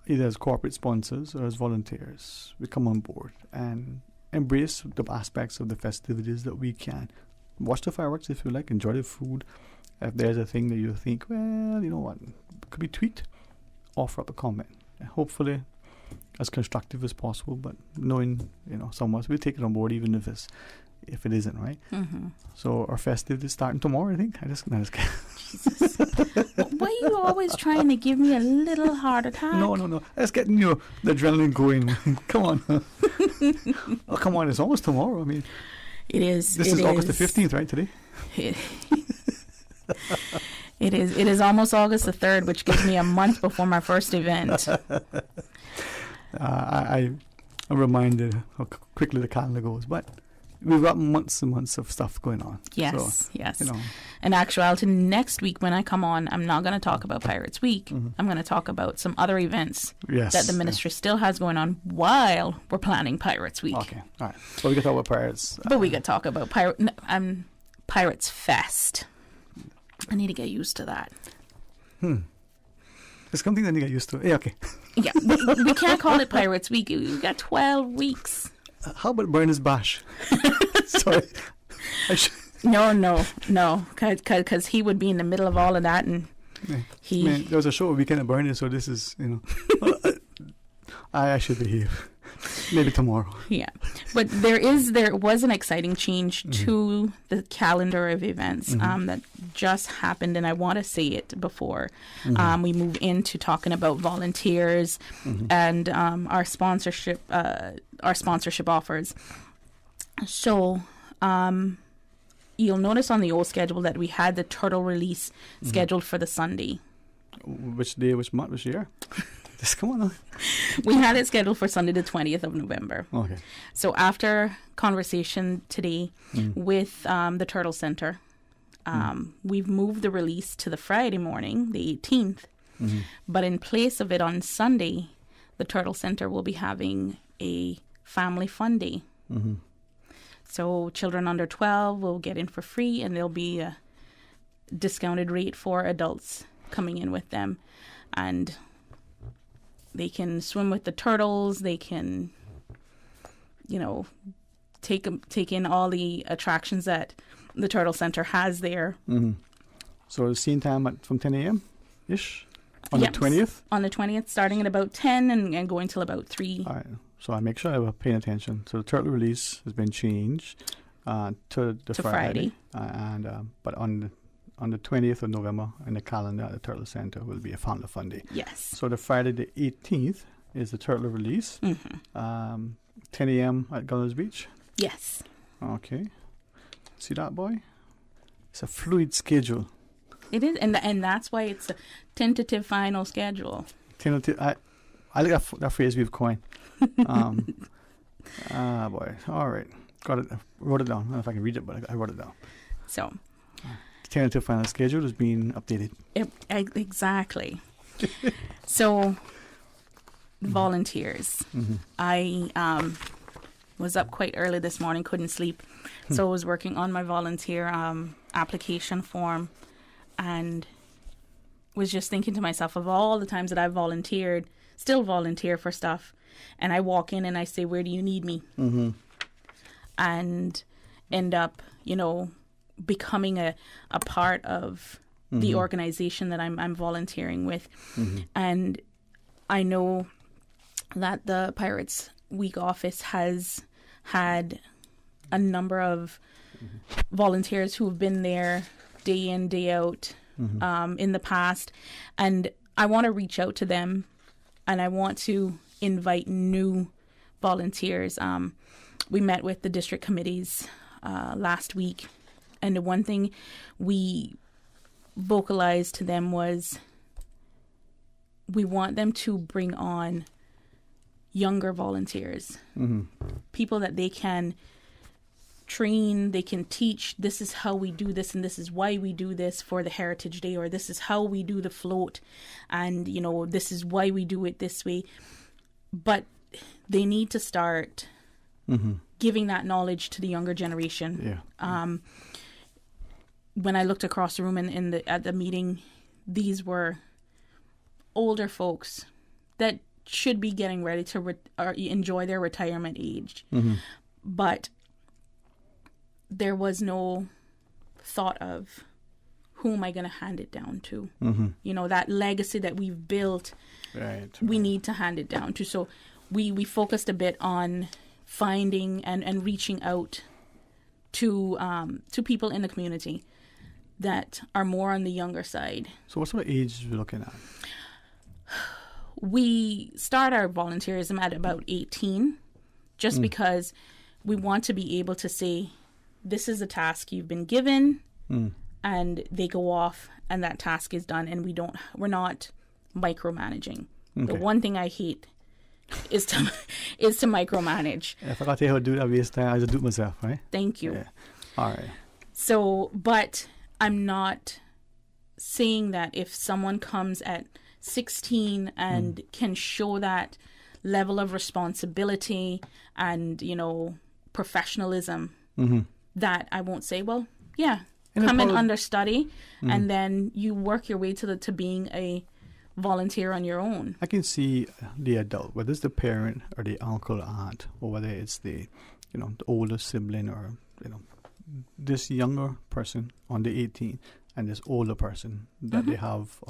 either as corporate sponsors or as volunteers. We come on board and embrace the aspects of the festivities that we can. Watch the fireworks if you like, enjoy the food. If there's a thing that you think, well, you know what, could be tweaked, offer up a comment. And hopefully as constructive as possible, but knowing, some of us will take it on board even if it isn't, right? So our festivities starting tomorrow, I think. Jesus. Why are you always trying to give me a little heart attack? No. That's getting the adrenaline going. Come on. Oh, come on. It's almost tomorrow. I mean, it is. This is August the 15th, right, today? It is almost August the 3rd, which gives me a month before my first event. I'm reminded how quickly the calendar goes, but we've got months and months of stuff going on. Yes. In actuality, next week when I come on, I'm not going to talk about Pirates Week. I'm going to talk about some other events that the ministry still has going on while we're planning Pirates Week. Okay, all right. But we can talk about Pirates. But we could talk about Pirates Fest. I need to get used to that. There's something that you get used to. Yeah, okay. Yeah, we can't call it Pirates Week. We've got 12 weeks. How about Berners Bash? Sorry. No. Because he would be in the middle of all of that, and there was a show Weekend at Berners, so this is, I should behave. Maybe tomorrow. Yeah, but there was an exciting change to the calendar of events that just happened, and I want to say it before we move into talking about volunteers and our sponsorship offers. So you'll notice on the old schedule that we had the turtle release scheduled for the Sunday. Which day? Which month? Which year? Just come on. We had it scheduled for Sunday the 20th of November. Okay. So after conversation today with the Turtle Center, we've moved the release to the Friday morning, the 18th. But in place of it on Sunday, the Turtle Center will be having a family fun day. So children under 12 will get in for free, and there'll be a discounted rate for adults coming in with them. And they can swim with the turtles. They can, take in all the attractions that the Turtle Center has there. So the scene time from 10 a.m. ish on the 20th. On the 20th, starting at about 10 and going till about 3. All right. So I make sure I was paying attention. So the turtle release has been changed to Friday. But on the 20th of November in the calendar at the Turtle Center will be a Founder Fun Day. Yes. So the Friday the 18th is the turtle release. 10 a.m. at Gunners Beach. Yes. Okay. See that, boy? It's a fluid schedule. It is, and that's why it's a tentative final schedule. Tentative. I like that phrase we've coined. Boy. All right. Got it. Wrote it down. I don't know if I can read it, but I wrote it down. So. Tentative final schedule is being updated. Exactly. So, volunteers. I was up quite early this morning, couldn't sleep. So I was working on my volunteer application form and was just thinking to myself of all the times that I've volunteered, still volunteer for stuff. And I walk in and I say, where do you need me? And end up, becoming a part of the organization that I'm volunteering with. And I know that the Pirates Week office has had a number of volunteers who have been there day in, day out in the past. And I want to reach out to them and I want to invite new volunteers. We met with the district committees last week. And the one thing we vocalized to them was we want them to bring on younger volunteers, people that they can train, they can teach. This is how we do this, and this is why we do this for the Heritage Day, or this is how we do the float, and this is why we do it this way. But they need to start giving that knowledge to the younger generation. When I looked across the room at the meeting, these were older folks that should be getting ready to enjoy their retirement age. But there was no thought of who am I going to hand it down to? That legacy that we've built, we need to hand it down to. So we focused a bit on finding and reaching out to people in the community that are more on the younger side. So what sort of age are we looking at? We start our volunteerism at about 18, just because we want to be able to say, this is a task you've been given, and they go off and that task is done, and we're not micromanaging. The one thing I hate is to micromanage. If I got to tell you how to do that waste time, I just do it myself, right? Thank you. Yeah. All right. So, but I'm not saying that if someone comes at 16 and can show that level of responsibility and, professionalism, that I won't say, well, yeah, come and understudy, and then you work your way to being a volunteer on your own. I can see the adult, whether it's the parent or the uncle, aunt, or whether it's the older sibling, or this younger person on the 18 and this older person that they have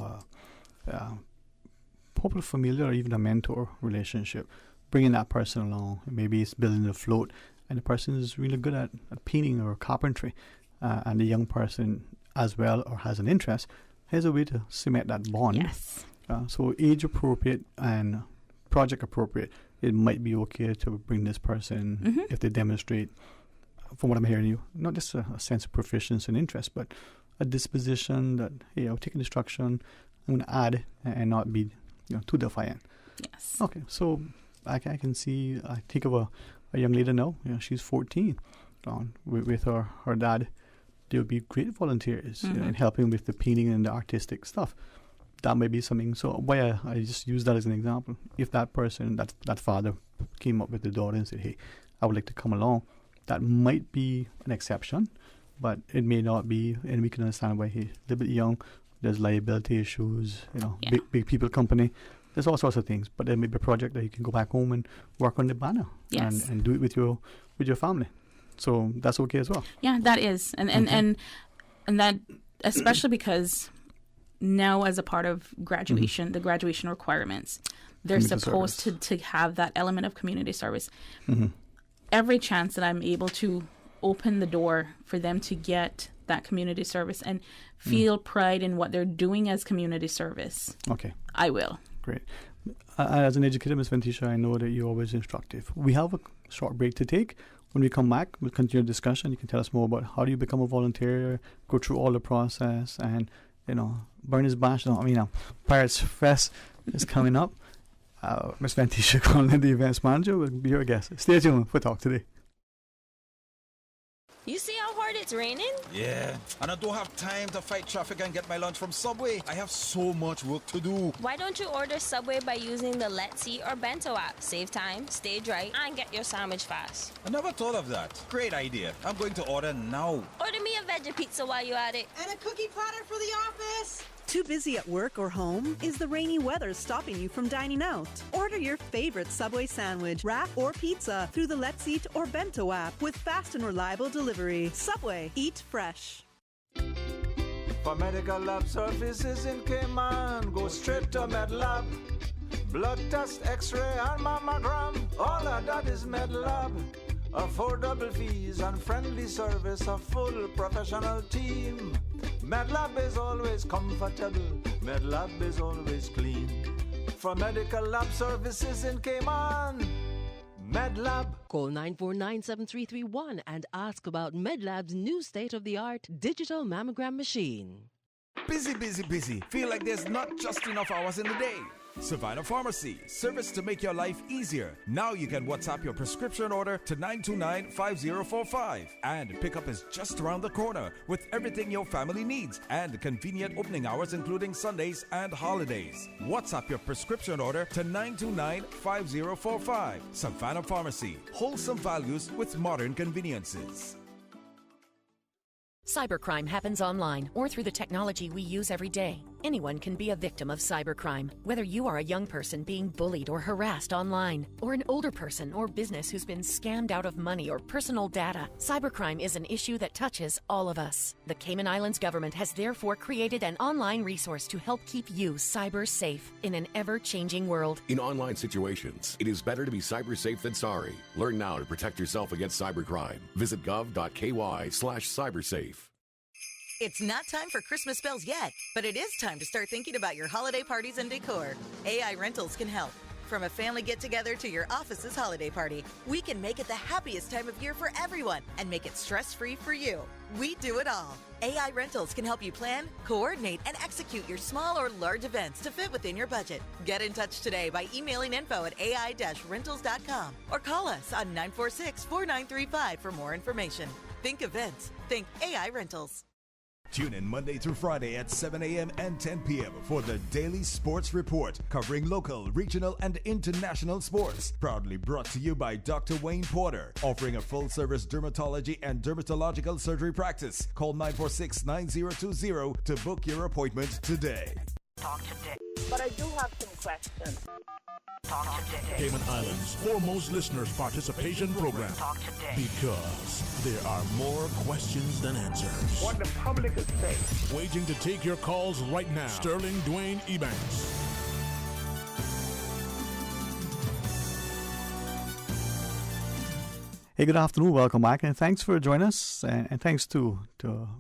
probably familiar or even a mentor relationship, bringing that person along. Maybe it's building a float and the person is really good at painting or carpentry, and the young person as well or has an interest. Here's a way to cement that bond. Yes. So age appropriate and project appropriate, it might be okay to bring this person if they demonstrate, from what I'm hearing you, not just a sense of proficiency and interest, but a disposition that, hey, I'll take instruction, I'm going to add and not be too defiant. Yes. Okay, so I can see, I think of a young lady now, she's 14, with her dad. They would be great volunteers in helping with the painting and the artistic stuff. That may be something. So why I just use that as an example. If that person, that father came up with the daughter and said, hey, I would like to come along, that might be an exception, but it may not be, and we can understand why he's a little bit young. There's liability issues, big people company. There's all sorts of things, but there may be a project that you can go back home and work on the banner and do it with your family. So that's okay as well. Yeah, that is, and that especially because now as a part of graduation, the graduation requirements, they're supposed to have that element of community service. Every chance that I'm able to open the door for them to get that community service and feel pride in what they're doing as community service, I will. Great. As an educator, Ms. Ventisha, I know that you're always instructive. We have a short break to take. When we come back, we'll continue the discussion. You can tell us more about how do you become a volunteer, go through all the process, and, Burners Bash, Pirates Fest is coming up. Ms. Ventisha Conlon, the events manager, will be your guest. Stay tuned for Talk Today. You see how hard it's raining? Yeah, and I don't have time to fight traffic and get my lunch from Subway. I have so much work to do. Why don't you order Subway by using the Let's Eat or Bento app? Save time, stay dry, and get your sandwich fast. I never thought of that. Great idea. I'm going to order now. Order me a veggie pizza while you're at it. And a cookie platter for the office. Too busy at work or home? Is the rainy weather stopping you from dining out? Order your favorite Subway sandwich, wrap, or pizza through the Let's Eat or Bento app with fast and reliable delivery. Subway, eat fresh. For medical lab services in Cayman, go straight to MedLab. Blood test, x-ray, and mammogram, all of that is MedLab. Affordable fees and friendly service, a full professional team. MedLab is always comfortable, MedLab is always clean. For medical lab services in Cayman, MedLab. Call 949-7331 and ask about MedLab's new state-of-the-art digital mammogram machine. Busy, busy, busy. Feel like there's not just enough hours in the day. Savannah Pharmacy, service to make your life easier. Now you can WhatsApp your prescription order to 929-5045. And pickup is just around the corner with everything your family needs and convenient opening hours including Sundays and holidays. WhatsApp your prescription order to 929-5045. Savannah Pharmacy, wholesome values with modern conveniences. Cybercrime happens online or through the technology we use every day. Anyone can be a victim of cybercrime, whether you are a young person being bullied or harassed online, or an older person or business who's been scammed out of money or personal data. Cybercrime is an issue that touches all of us. The Cayman Islands government has therefore created an online resource to help keep you cyber safe in an ever-changing world. In online situations, it is better to be cyber safe than sorry. Learn now to protect yourself against cybercrime. Visit gov.ky/cybersafe. It's not time for Christmas bells yet, but it is time to start thinking about your holiday parties and decor. AI Rentals can help. From a family get-together to your office's holiday party, we can make it the happiest time of year for everyone and make it stress-free for you. We do it all. AI Rentals can help you plan, coordinate, and execute your small or large events to fit within your budget. Get in touch today by emailing info@ai-rentals.com or call us on 946-4935 for more information. Think events. Think AI Rentals. Tune in Monday through Friday at 7 a.m. and 10 p.m. for the Daily Sports Report, covering local, regional, and international sports. Proudly brought to you by Dr. Wayne Porter, offering a full-service dermatology and dermatological surgery practice. Call 946-9020 to book your appointment today. Talk today. But I do have some questions. Talk today. Cayman Islands' foremost listeners' participation program. Talk today. Because there are more questions than answers. What the public is saying. Waiting to take your calls right now. Sterling Dwayne Ebanks. Hey, good afternoon. Welcome back, and thanks for joining us. And thanks to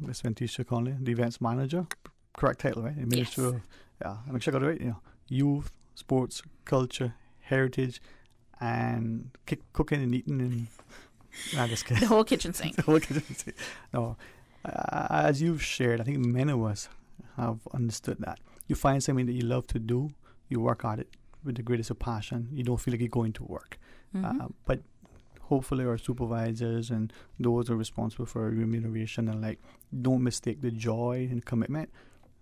Ms. Ventisha Conlon, the events manager. Correct title, right? Yes. Make sure I got it right. Youth, sports, culture, heritage, and cooking and eating and just kidding. The whole kitchen sink. The whole kitchen sink. No, as you've shared, I think many of us have understood that. You find something that you love to do, you work at it with the greatest of passion. You don't feel like you're going to work. But hopefully our supervisors and those who are responsible for remuneration and don't mistake the joy and commitment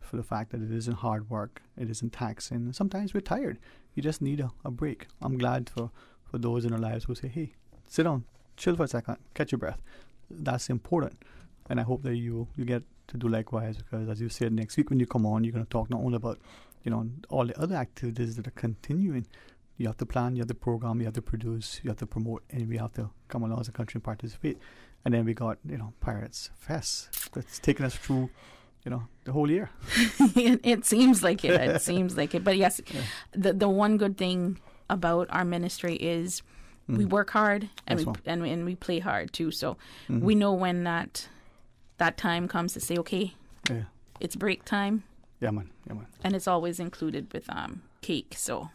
for the fact that it isn't hard work, it isn't taxing. Sometimes we're tired. You just need a break. I'm glad for those in our lives who say, hey, sit down, chill for a second, catch your breath. That's important. And I hope that you get to do likewise, because as you said, next week when you come on, you're going to talk not only about all the other activities that are continuing. You have to plan, you have to program, you have to produce, you have to promote, and we have to come along as a country and participate. And then we got, Pirates Fest that's taken us through the whole year. It seems like it. It seems like it. But yes, the one good thing about our ministry is we work hard and we play hard too. So we know when that time comes to say, okay, it's break time. Yeah, man. And it's always included with cake. So.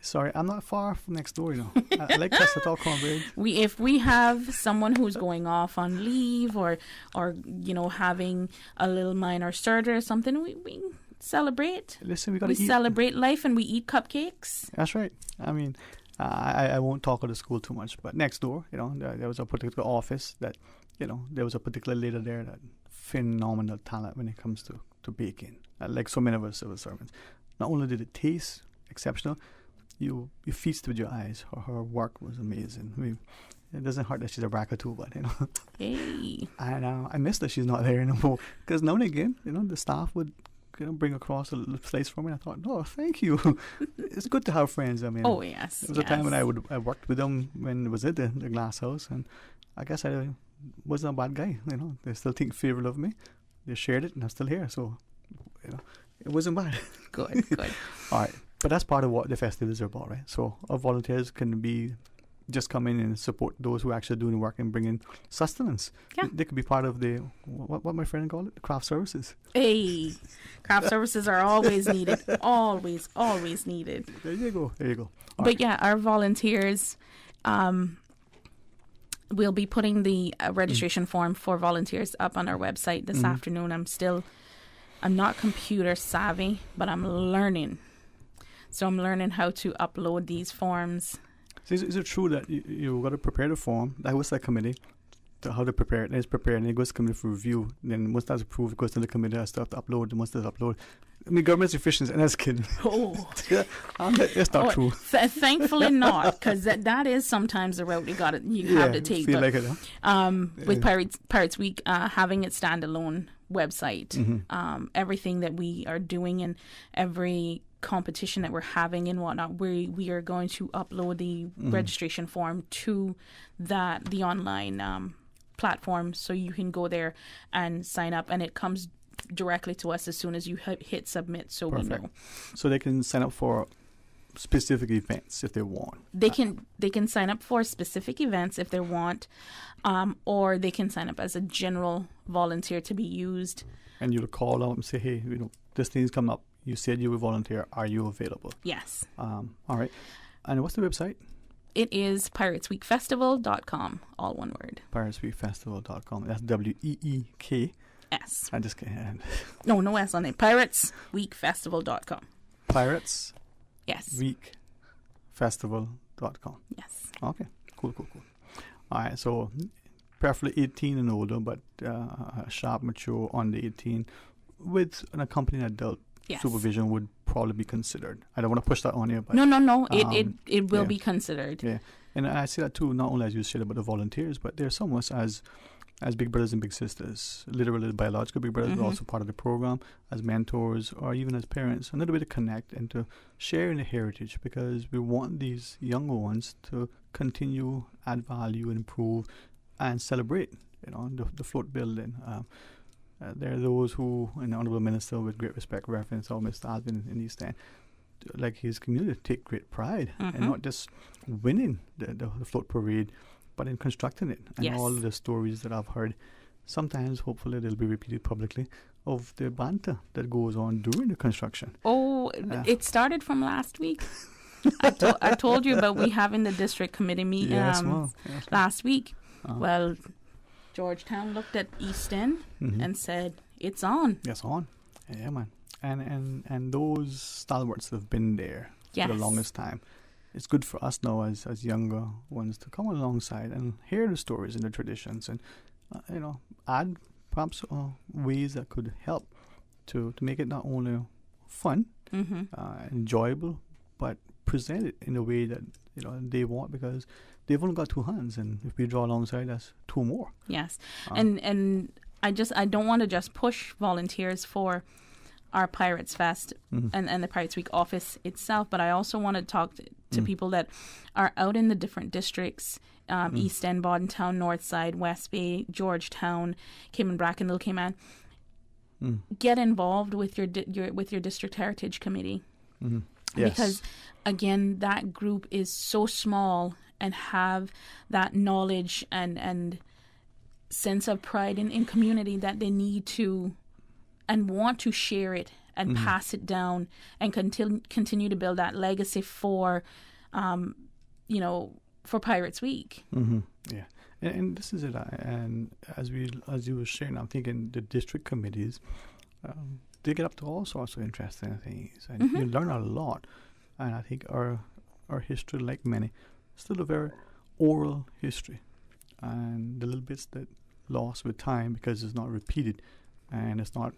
Sorry, I'm not far from next door, I like us to talk cornbread. If we have someone who's going off on leave or having a little minor surgery or something, we celebrate. Listen, we celebrate life and we eat cupcakes. That's right. I mean, I won't talk of the school too much, but next door, there was a particular office that, there was a particular lady there that phenomenal talent when it comes to baking. Like so many of us civil servants. Not only did it taste exceptional, you feast with your eyes. Her work was amazing. It doesn't hurt that she's a bracker too, but Hey. I miss that she's not there anymore. Because now and again, the staff would bring across a little slice for me. And I thought, oh, thank you. It's good to have friends. I mean, oh yes. There was a time when I worked with them when it was at the glass house, and I guess I wasn't a bad guy. They still think favorable of me. They shared it, and I'm still here. So, it wasn't bad. Good. All right. But that's part of what the festivals are about, right? So our volunteers can just come in and support those who are actually doing the work and bring in sustenance. Yeah. They could be part of the, what my friend called it, craft services. Hey, craft services are always needed. Always needed. There you go. But yeah, our volunteers, we'll be putting the registration form for volunteers up on our website this afternoon. I'm not computer savvy, but I'm learning. So I'm learning how to upload these forms. So is it true that you got to prepare the form? That was that committee, how to prepare it. And it's prepared, and it goes to committee for review. Then once that's approved, it goes to the committee that stuff to upload. And once that's uploaded, I mean, government's efficient, and that's kidding. Oh, that's not true. Thankfully not, because that is sometimes the route you have to take. Feel but, like it, with Pirates Week, having it standalone website, everything that we are doing and every competition that we're having and whatnot, we are going to upload the registration form to the online platform, so you can go there and sign up, and it comes directly to us as soon as you hit submit. So Perfect. We know. So they can sign up for specific events if they want. They can sign up for specific events if they want, or they can sign up as a general volunteer to be used. And you'll call out and say, hey, this thing's coming up. You said you would volunteer. Are you available? Yes. All right. And what's the website? It is piratesweekfestival.com, all one word. Piratesweekfestival.com. That's WEEK. S. I just can't. No S on it. Piratesweekfestival.com. Pirates? Yes. Weekfestival.com. Yes. Okay. Cool. All right. So, preferably 18 and older, but sharp, mature, under 18, with an accompanying adult. Yes. Supervision would probably be considered. I don't want to push that on you, but no. It will be considered. Yeah, and I see that too. Not only as you said about the volunteers, but there's some of us as big brothers and big sisters, literally biological big brothers, but also part of the program as mentors or even as parents. Another way to connect and to share in the heritage, because we want these younger ones to continue, add value, and improve, and celebrate. The float building. There are those who, an honourable minister with great respect, reference all Mr. Alvin in East End, like his community, take great pride and not just winning the float parade, but in constructing it. And all of the stories that I've heard, sometimes hopefully they'll be repeated publicly, of the banter that goes on during the construction. Oh, it started from last week. I told you about we having the district committee meeting last week. Well, Georgetown looked at East End and said, it's on. It's on. Yeah, man. And those stalwarts have been there for the longest time. It's good for us now as younger ones to come alongside and hear the stories and the traditions and, add perhaps ways that could help to make it not only fun, enjoyable, but present it in a way that, they want, because they've only got two hands, and if we draw alongside, that's two more. Yes. And I don't want to just push volunteers for our Pirates Fest and the Pirates Week office itself, but I also want to talk to people that are out in the different districts, East End, Boddentown, North Side, West Bay, Georgetown, Cayman Bracken, Little Cayman. get involved with your district heritage committee. Mm-hmm. Yes. Because again, that group is so small and have that knowledge and sense of pride in community that they need to and want to share it and pass it down and continue to build that legacy for for Pirates Week. Mm-hmm. Yeah. And this is it. And as you were sharing, I'm thinking the district committees, they get up to all sorts of interesting things, and you learn a lot. And I think our history, like many, is still a very oral history, and the little bits that lost with time because it's not repeated, and it's not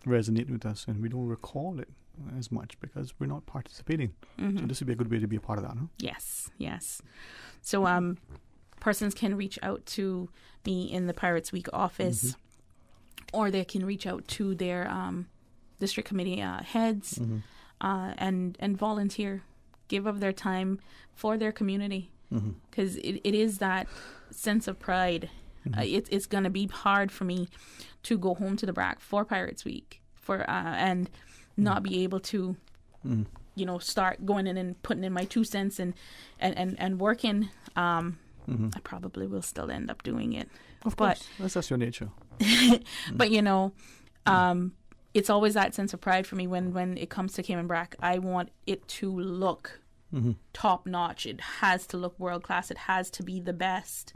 resonating with us, and we don't recall it as much because we're not participating. So this would be a good way to be a part of that, huh? Yes. So persons can reach out to me in the Pirates Week office, or they can reach out to their district committee heads and volunteer, give of their time for their community, because it is that sense of pride. It's going to be hard for me to go home to the BRAC for Pirates Week and not be able to start going in and putting in my 2 cents and working. I probably will still end up doing it. Of course, that's your nature. But it's always that sense of pride for me when it comes to Cayman BRAC. I want it to look top notch. It has to look world class. It has to be the best.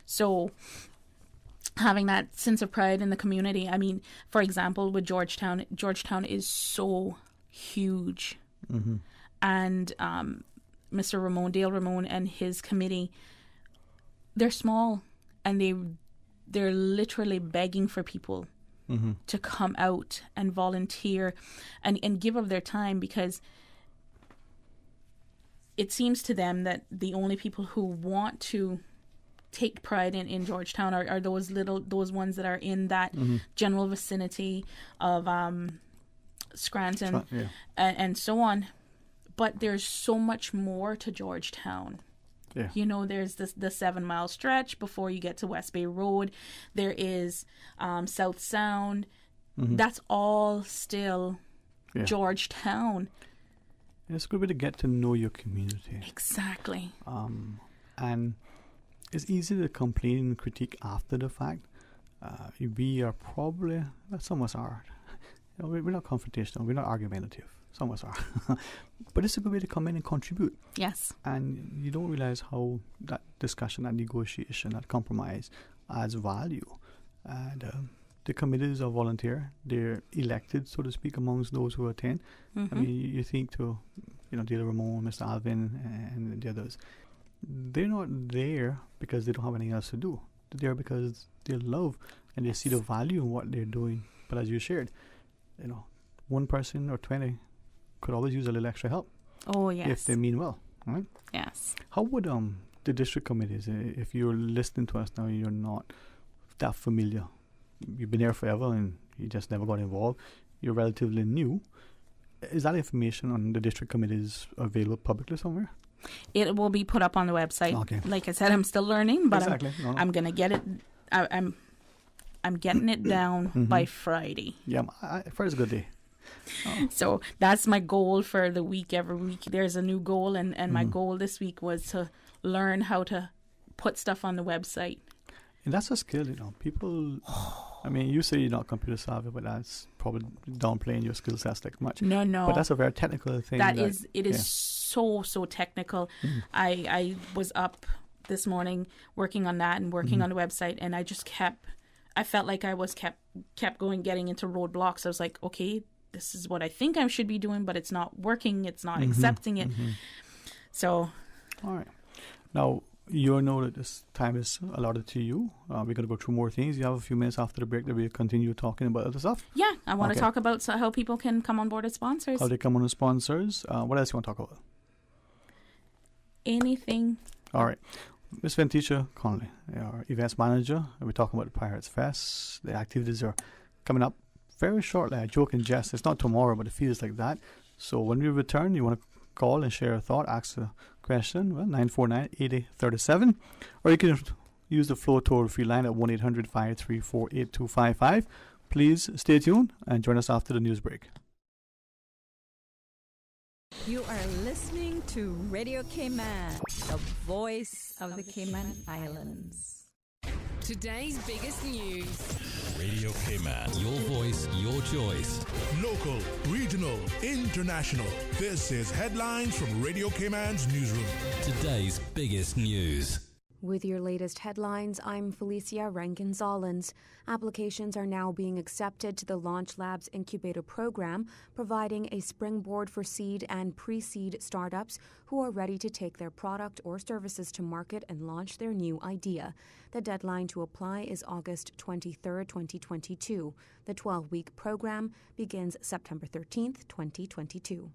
So having that sense of pride in the community. I mean, for example, with Georgetown is so huge, and Mr. Dale Ramon and his committee, they're small, and they're literally begging for people to come out and volunteer and give of their time, because it seems to them that the only people who want to take pride in Georgetown are those ones that are in that general vicinity of Scranton and so on. But there's so much more to Georgetown. Yeah. There's the 7 mile stretch before you get to West Bay Road. There is South Sound. That's all still Georgetown. And it's a good way to get to know your community. Exactly. And it's easy to complain and critique after the fact. We are probably, some of us are, we're not confrontational, we're not argumentative. Some of us are. But it's a good way to come in and contribute. Yes. And you don't realize how that discussion, that negotiation, that compromise adds value. And the committees are volunteer. They're elected, so to speak, amongst those who attend. I mean, you think to, Dale Ramon, Mr. Alvin, and the others. They're not there because they don't have anything else to do. They're there because they love and they see the value in what they're doing. But as you shared, one person or 20 could always use a little extra help. Oh, yes. If they mean well, right? Yes. How would the district committees, if you're listening to us now, you're not that familiar, you've been there forever and you just never got involved, you're relatively new, is that information on the district committees available publicly somewhere? It will be put up on the website. Okay. Like I said, I'm still learning, but exactly. I'm going to get it. I'm getting it down by Friday. Yeah, Friday's a good day. So that's my goal for the week. Every week there's a new goal, and my goal this week was to learn how to put stuff on the website. And that's a skill, people, I mean, you say you're not computer savvy, but that's probably downplaying your skill sets like much. No. But that's a very technical thing. It is so technical. I was up this morning working on that and working on the website, and I felt like I was kept going, getting into roadblocks. I was like, okay, this is what I think I should be doing, but it's not working. It's not accepting it. So. All right. Now, you know that this time is allotted to you. We're going to go through more things. You have a few minutes after the break that we'll continue talking about other stuff. Yeah, I want to talk about how people can come on board as sponsors. How they come on as sponsors. What else you want to talk about? Anything. All right. Ms. Ventisha Conley, our events manager. We're talking about the Pirates Fest. The activities are coming up very shortly. I joke and jest. It's not tomorrow, but it feels like that. So when we return, you want to call and share a thought, ask a question, 949-8037. Or you can use the Flow toll-free line at 1-800-534-8255. Please stay tuned and join us after the news break. You are listening to Radio Cayman, the voice of the Cayman Islands. Today's biggest news. Radio Cayman, your voice, your choice. Local, regional, international. This is Headlines from Radio Cayman's newsroom. Today's biggest news. With your latest headlines, I'm Felicia Rankin-Zollins. Applications are now being accepted to the Launch Labs Incubator Program, providing a springboard for seed and pre-seed startups who are ready to take their product or services to market and launch their new idea. The deadline to apply is August 23, 2022. The 12-week program begins September 13, 2022.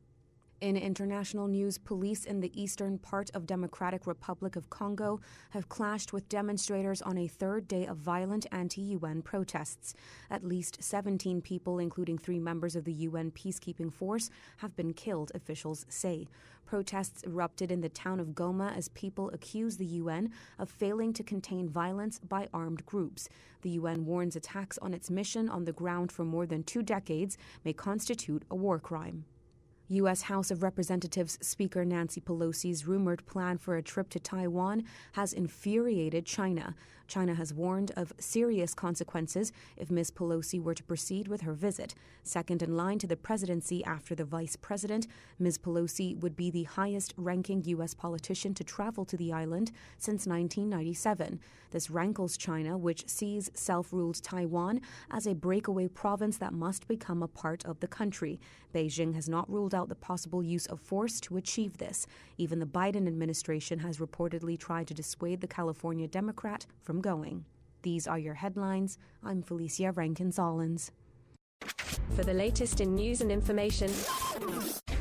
In international news, police in the eastern part of Democratic Republic of Congo have clashed with demonstrators on a third day of violent anti-UN protests. At least 17 people, including 3 members of the UN peacekeeping force, have been killed, officials say. Protests erupted in the town of Goma as people accuse the UN of failing to contain violence by armed groups. The UN warns attacks on its mission on the ground for more than 2 decades may constitute a war crime. U.S. House of Representatives Speaker Nancy Pelosi's rumored plan for a trip to Taiwan has infuriated China. China has warned of serious consequences if Ms. Pelosi were to proceed with her visit. Second in line to the presidency after the vice president, Ms. Pelosi would be the highest-ranking U.S. politician to travel to the island since 1997. This rankles China, which sees self-ruled Taiwan as a breakaway province that must become a part of the country. Beijing has not ruled out the possible use of force to achieve this. Even the Biden administration has reportedly tried to dissuade the California Democrat from going. These are your headlines. I'm Felicia Rankin-Zollins. For the latest in news and information,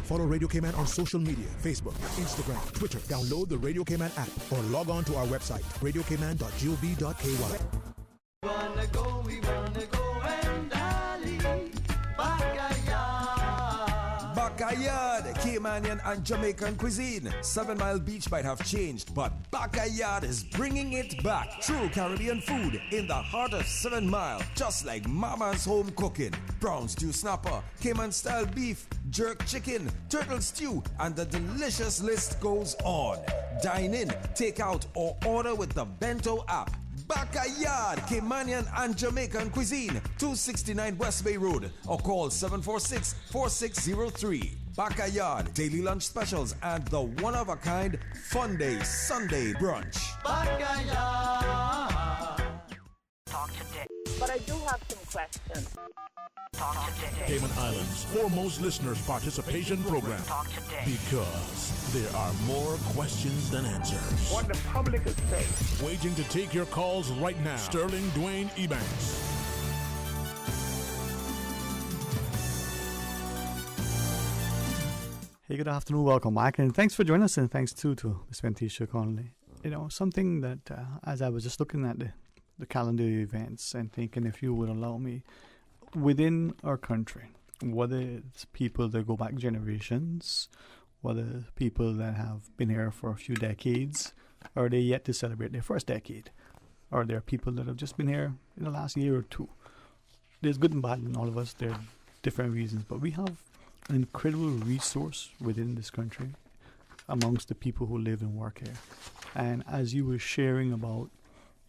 Follow Radio Cayman on social media, Facebook, Instagram, Twitter. Download the Radio Cayman app or log on to our website, radiocayman.gov.ky. We wanna go and dally. Backyard, Caymanian and Jamaican cuisine. 7 Mile Beach might have changed, but Backyard is bringing it back. True Caribbean food in the heart of 7 Mile, just like Mama's home cooking. Brown stew snapper, Cayman-style beef, jerk chicken, turtle stew, and the delicious list goes on. Dine in, take out, or order with the Bento app. Backyard, Caymanian and Jamaican cuisine, 269 West Bay Road, or call 746-4603. Backyard, daily lunch specials, and the one-of-a-kind Fun Day Sunday brunch. Backyard. Talk today. But I do have some questions. Talk today. Cayman Islands' foremost listeners participation program. Talk today. Because there are more questions than answers. What the public is saying. Waiting to take your calls right now. Sterling Dwayne Ebanks. Hey, good afternoon. Welcome back. And thanks for joining us. And thanks too to Ms. Ventisha Connolly. You know, something that as I was just looking at the calendar events and thinking, if you would allow me, within our country, whether it's people that go back generations, whether people that have been here for a few decades, or they yet to celebrate their first decade, or there are people that have just been here in the last year or two. There's good and bad in all of us. There are different reasons, but we have an incredible resource within this country amongst the people who live and work here. And as you were sharing about,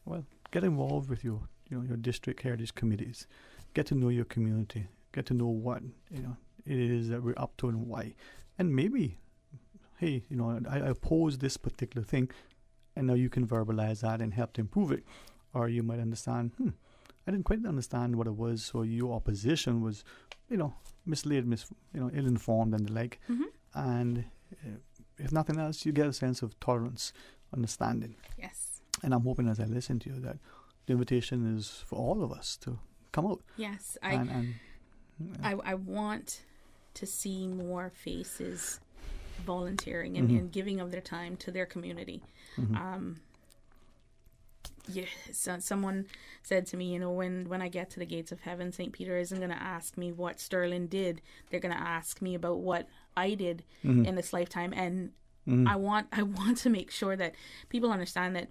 well, get involved with your district heritage committees. Get to know your community. Get to know what it is that we're up to and why. And maybe, hey, I oppose this particular thing, and now you can verbalize that and help to improve it. Or you might understand, I didn't quite understand what it was, so your opposition was, misled, ill-informed and the like. Mm-hmm. And if nothing else, you get a sense of tolerance, understanding. Yes. And I'm hoping as I listen to you that the invitation is for all of us to come out. Yes, I want to see more faces volunteering and giving of their time to their community. Mm-hmm. So someone said to me, when I get to the gates of heaven, St. Peter isn't going to ask me what Sterling did. They're going to ask me about what I did in this lifetime. And I want to make sure that people understand that,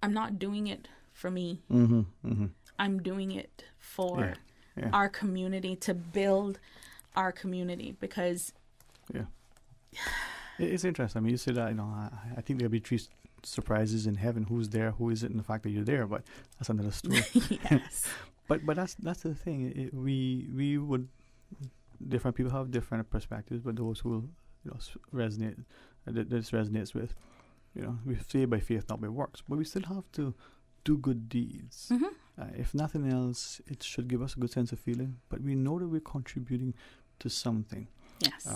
I'm not doing it for me. I'm doing it for Yeah. our community, to build our community, because it's interesting. I mean, you said that, I think there'll be 3 surprises in heaven. Who's there? Who is it? And the fact that you're there. But that's another story. Yes. But that's the thing. We would, different people have different perspectives, but those who resonate, this resonates with, we say by faith, not by works. But we still have to do good deeds. If nothing else, it should give us a good sense of feeling. But we know that we're contributing to something. Yes.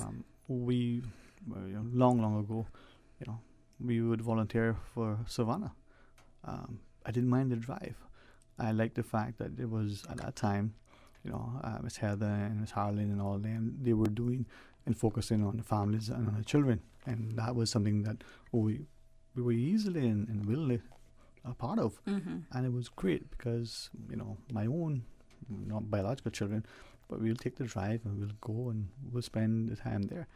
Long ago, we would volunteer for Savannah. I didn't mind the drive. I liked the fact that it was, at that time, Miss Heather and Miss Harlan and all them, they were doing and focusing on the families and on the children. And that was something that we were easily and willingly a part of. And it was great because, my own, not biological children, but we'll take the drive and we'll go and we'll spend the time there.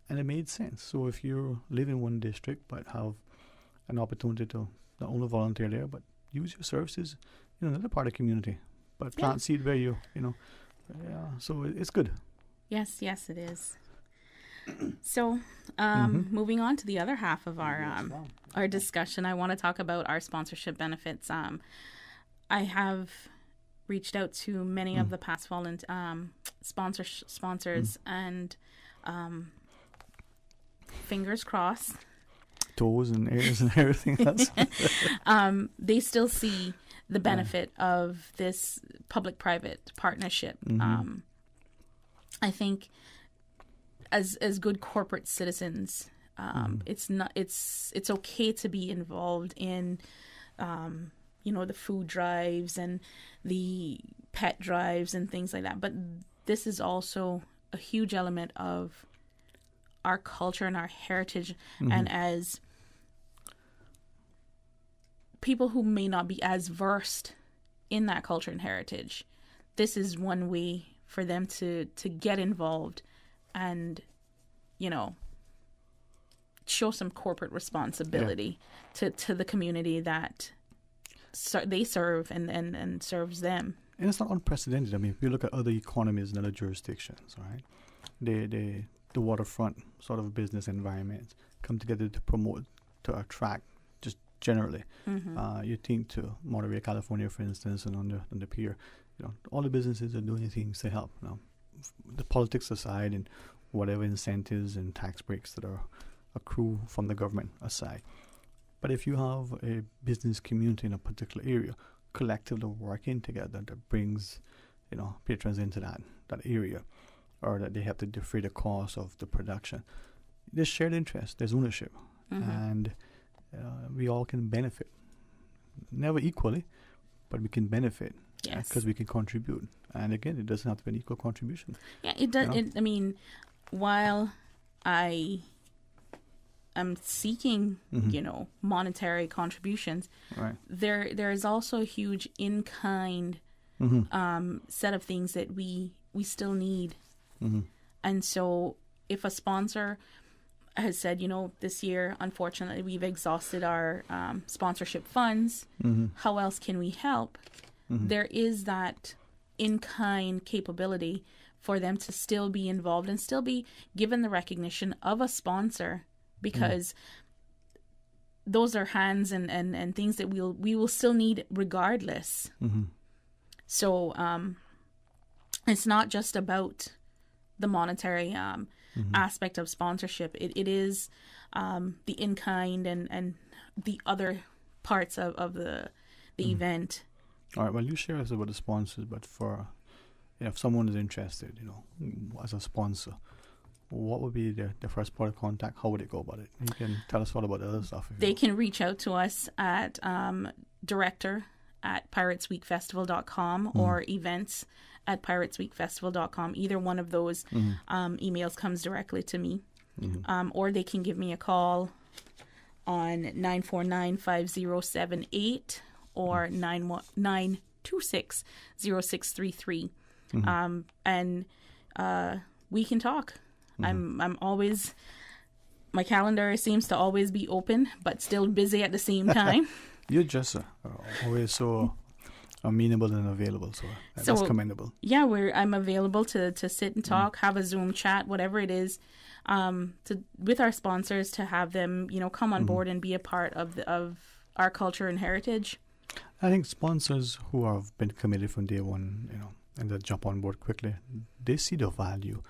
And it made sense. So if you live in one district but have an opportunity to not only volunteer there, but use your services in another part of the community, but plant seed where so it's good. Yes, it is. So, moving on to the other half of our discussion, I want to talk about our sponsorship benefits. I have reached out to many of the past sponsors, and fingers crossed, toes and ears and everything else. They still see the benefit of this public-private partnership. I think as good corporate citizens, it's okay to be involved in the food drives and the pet drives and things like that. But this is also a huge element of our culture and our heritage. And as people who may not be as versed in that culture and heritage, this is one way for them to get involved and, show some corporate responsibility to the community that they serve and serves them. And it's not unprecedented. I mean, if you look at other economies in other jurisdictions, right? The waterfront sort of business environments come together to promote, to attract, just generally. You think to Monterey, California, for instance, and on the pier, all the businesses are doing things to help. The politics aside and whatever incentives and tax breaks that are accrue from the government aside. But if you have a business community in a particular area, collectively working together, that brings, patrons into that area, or that they have to defray the cost of the production. There's shared interest, there's ownership, and we all can benefit. Never equally, but we can benefit. Yes. Because we can contribute. And again, it doesn't have to be an equal contribution. Yeah, it does. I mean, while I am seeking, monetary contributions, right, there is also a huge in-kind set of things that we still need. And so if a sponsor has said, this year, unfortunately, we've exhausted our sponsorship funds, how else can we help? There is that in-kind capability for them to still be involved and still be given the recognition of a sponsor, because those are hands and things that we will still need regardless. So it's not just about the monetary aspect of sponsorship. It is the in-kind and the other parts of the event. All right, well, you share us about the sponsors, but for if someone is interested, as a sponsor, what would be the first point of contact? How would it go about it? You can tell us all about the other stuff. They can reach out to us at director@piratesweekfestival.com or events@piratesweekfestival.com. Either one of those emails comes directly to me. Or they can give me a call on 949-5078 or 926-0633. And we can talk. I'm always, my calendar seems to always be open, but still busy at the same time. You're just always so amenable and available. So that's commendable. Yeah, I'm available to sit and talk, have a Zoom chat, whatever it is, with our sponsors to have them, come on board and be a part of our culture and heritage. I think sponsors who have been committed from day one, and they jump on board quickly, they see the value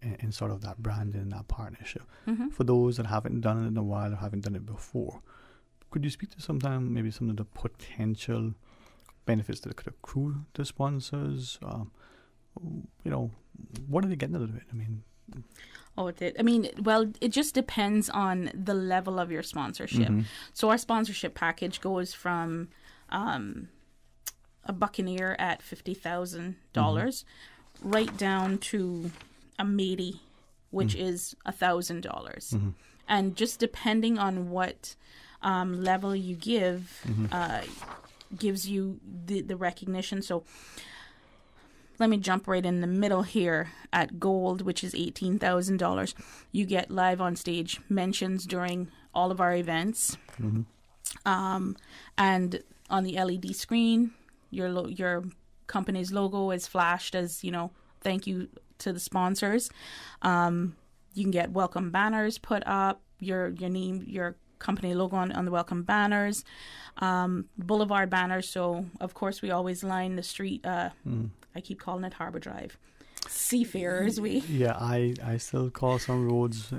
in sort of that brand and that partnership. For those that haven't done it in a while or haven't done it before, could you speak to maybe some of the potential benefits that could accrue to sponsors? What are they getting out of it? It just depends on the level of your sponsorship. So our sponsorship package goes from a Buccaneer at $50,000 right down to a matey, which is $1,000. And just depending on what level you give, gives you the recognition. So let me jump right in the middle here at gold, which is $18,000. You get live on stage mentions during all of our events. And on the LED screen, your company's logo is flashed as, thank you to the sponsors. You can get welcome banners put up, your name, your company logo on the welcome banners, boulevard banners. So, of course, we always line the street. I keep calling it Harbor Drive. Seafarers, Yeah, I still call some roads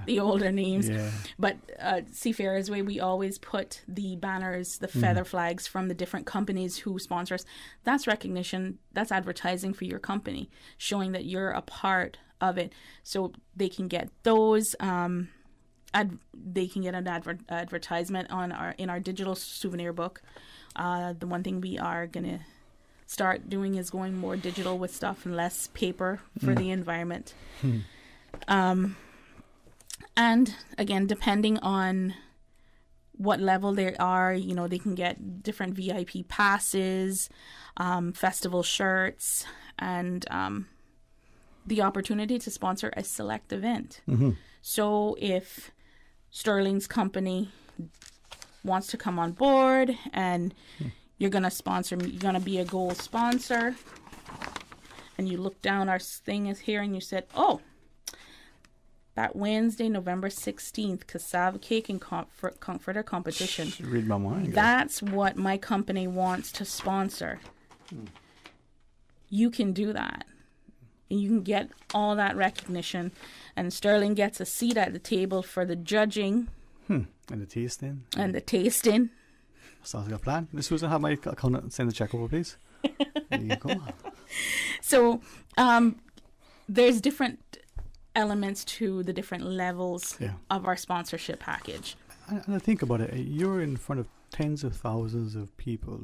the older names. Yeah. But Seafarers Way, we always put the banners, the feather flags from the different companies who sponsor us. That's recognition. That's advertising for your company, showing that you're a part of it. So they can get those. They can get an advertisement in our digital souvenir book. The one thing we are gonna start doing is going more digital with stuff and less paper for the environment. And again, depending on what level they are, they can get different VIP passes, festival shirts, and the opportunity to sponsor a select event. So if Sterling's company wants to come on board and you're going to sponsor me, you're going to be a gold sponsor, and you look down our thing is here and you said, oh, that Wednesday, November 16th, cassava cake and comforter competition. Read my mind. That's what my company wants to sponsor. You can do that. And you can get all that recognition. And Sterling gets a seat at the table for the judging. And the tasting. Sounds like a plan. Ms. Susan, have my accountant send the check over, please. There you go. So there's different elements to the different levels of our sponsorship package. And I think about it, you're in front of tens of thousands of people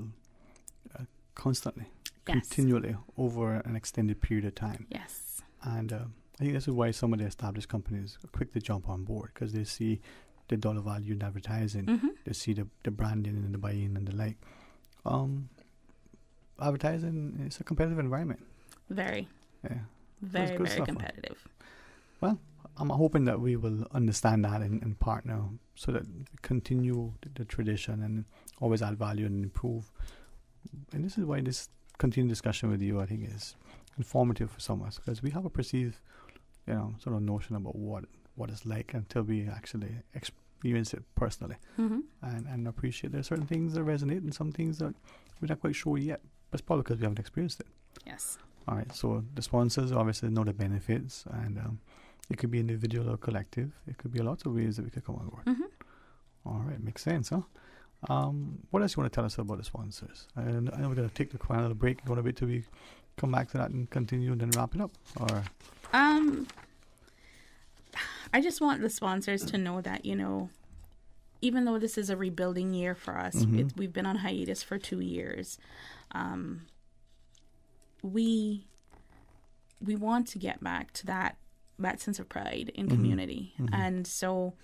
constantly, continually, over an extended period of time. Yes. And I think this is why some of the established companies are quick to jump on board, because they see the dollar value in advertising, they see the branding and the buy-in and the like. Advertising is a competitive environment. Very. Yeah. Very, very competitive. Well, I'm hoping that we will understand that and partner so that we continue the tradition and always add value and improve. And this is why this continued discussion with you, I think, is informative for some of us, because we have a perceived, sort of notion about what it's like until we actually experience it personally, and appreciate there are certain things that resonate and some things that we're not quite sure yet. That's probably because we haven't experienced it. Yes. All right. So the sponsors obviously know the benefits, and it could be individual or collective. It could be lots of ways that we could come on board. All right, makes sense, huh? What else you want to tell us about the sponsors? I know we're going to take the final break. You want to wait till we come back to that and continue and then wrap it up, or? I just want the sponsors to know that, even though this is a rebuilding year for us, we've been on hiatus for 2 years. We want to get back to that sense of pride in community. And so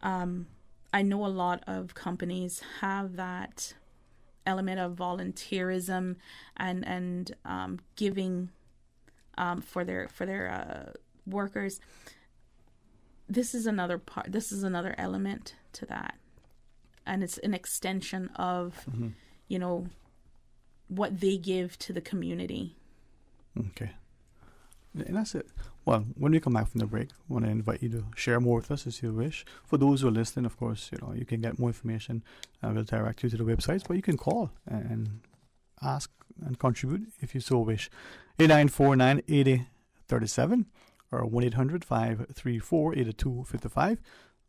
I know a lot of companies have that element of volunteerism and giving for their workers. This is another part. This is another element to that, and it's an extension of, what they give to the community. Okay. And that's it. Well, when we come back from the break, I want to invite you to share more with us as you wish. For those who are listening, of course, you can get more information. We'll direct you to the websites, but you can call and ask and contribute if you so wish. 8949-8037 or 1-800-534-8255.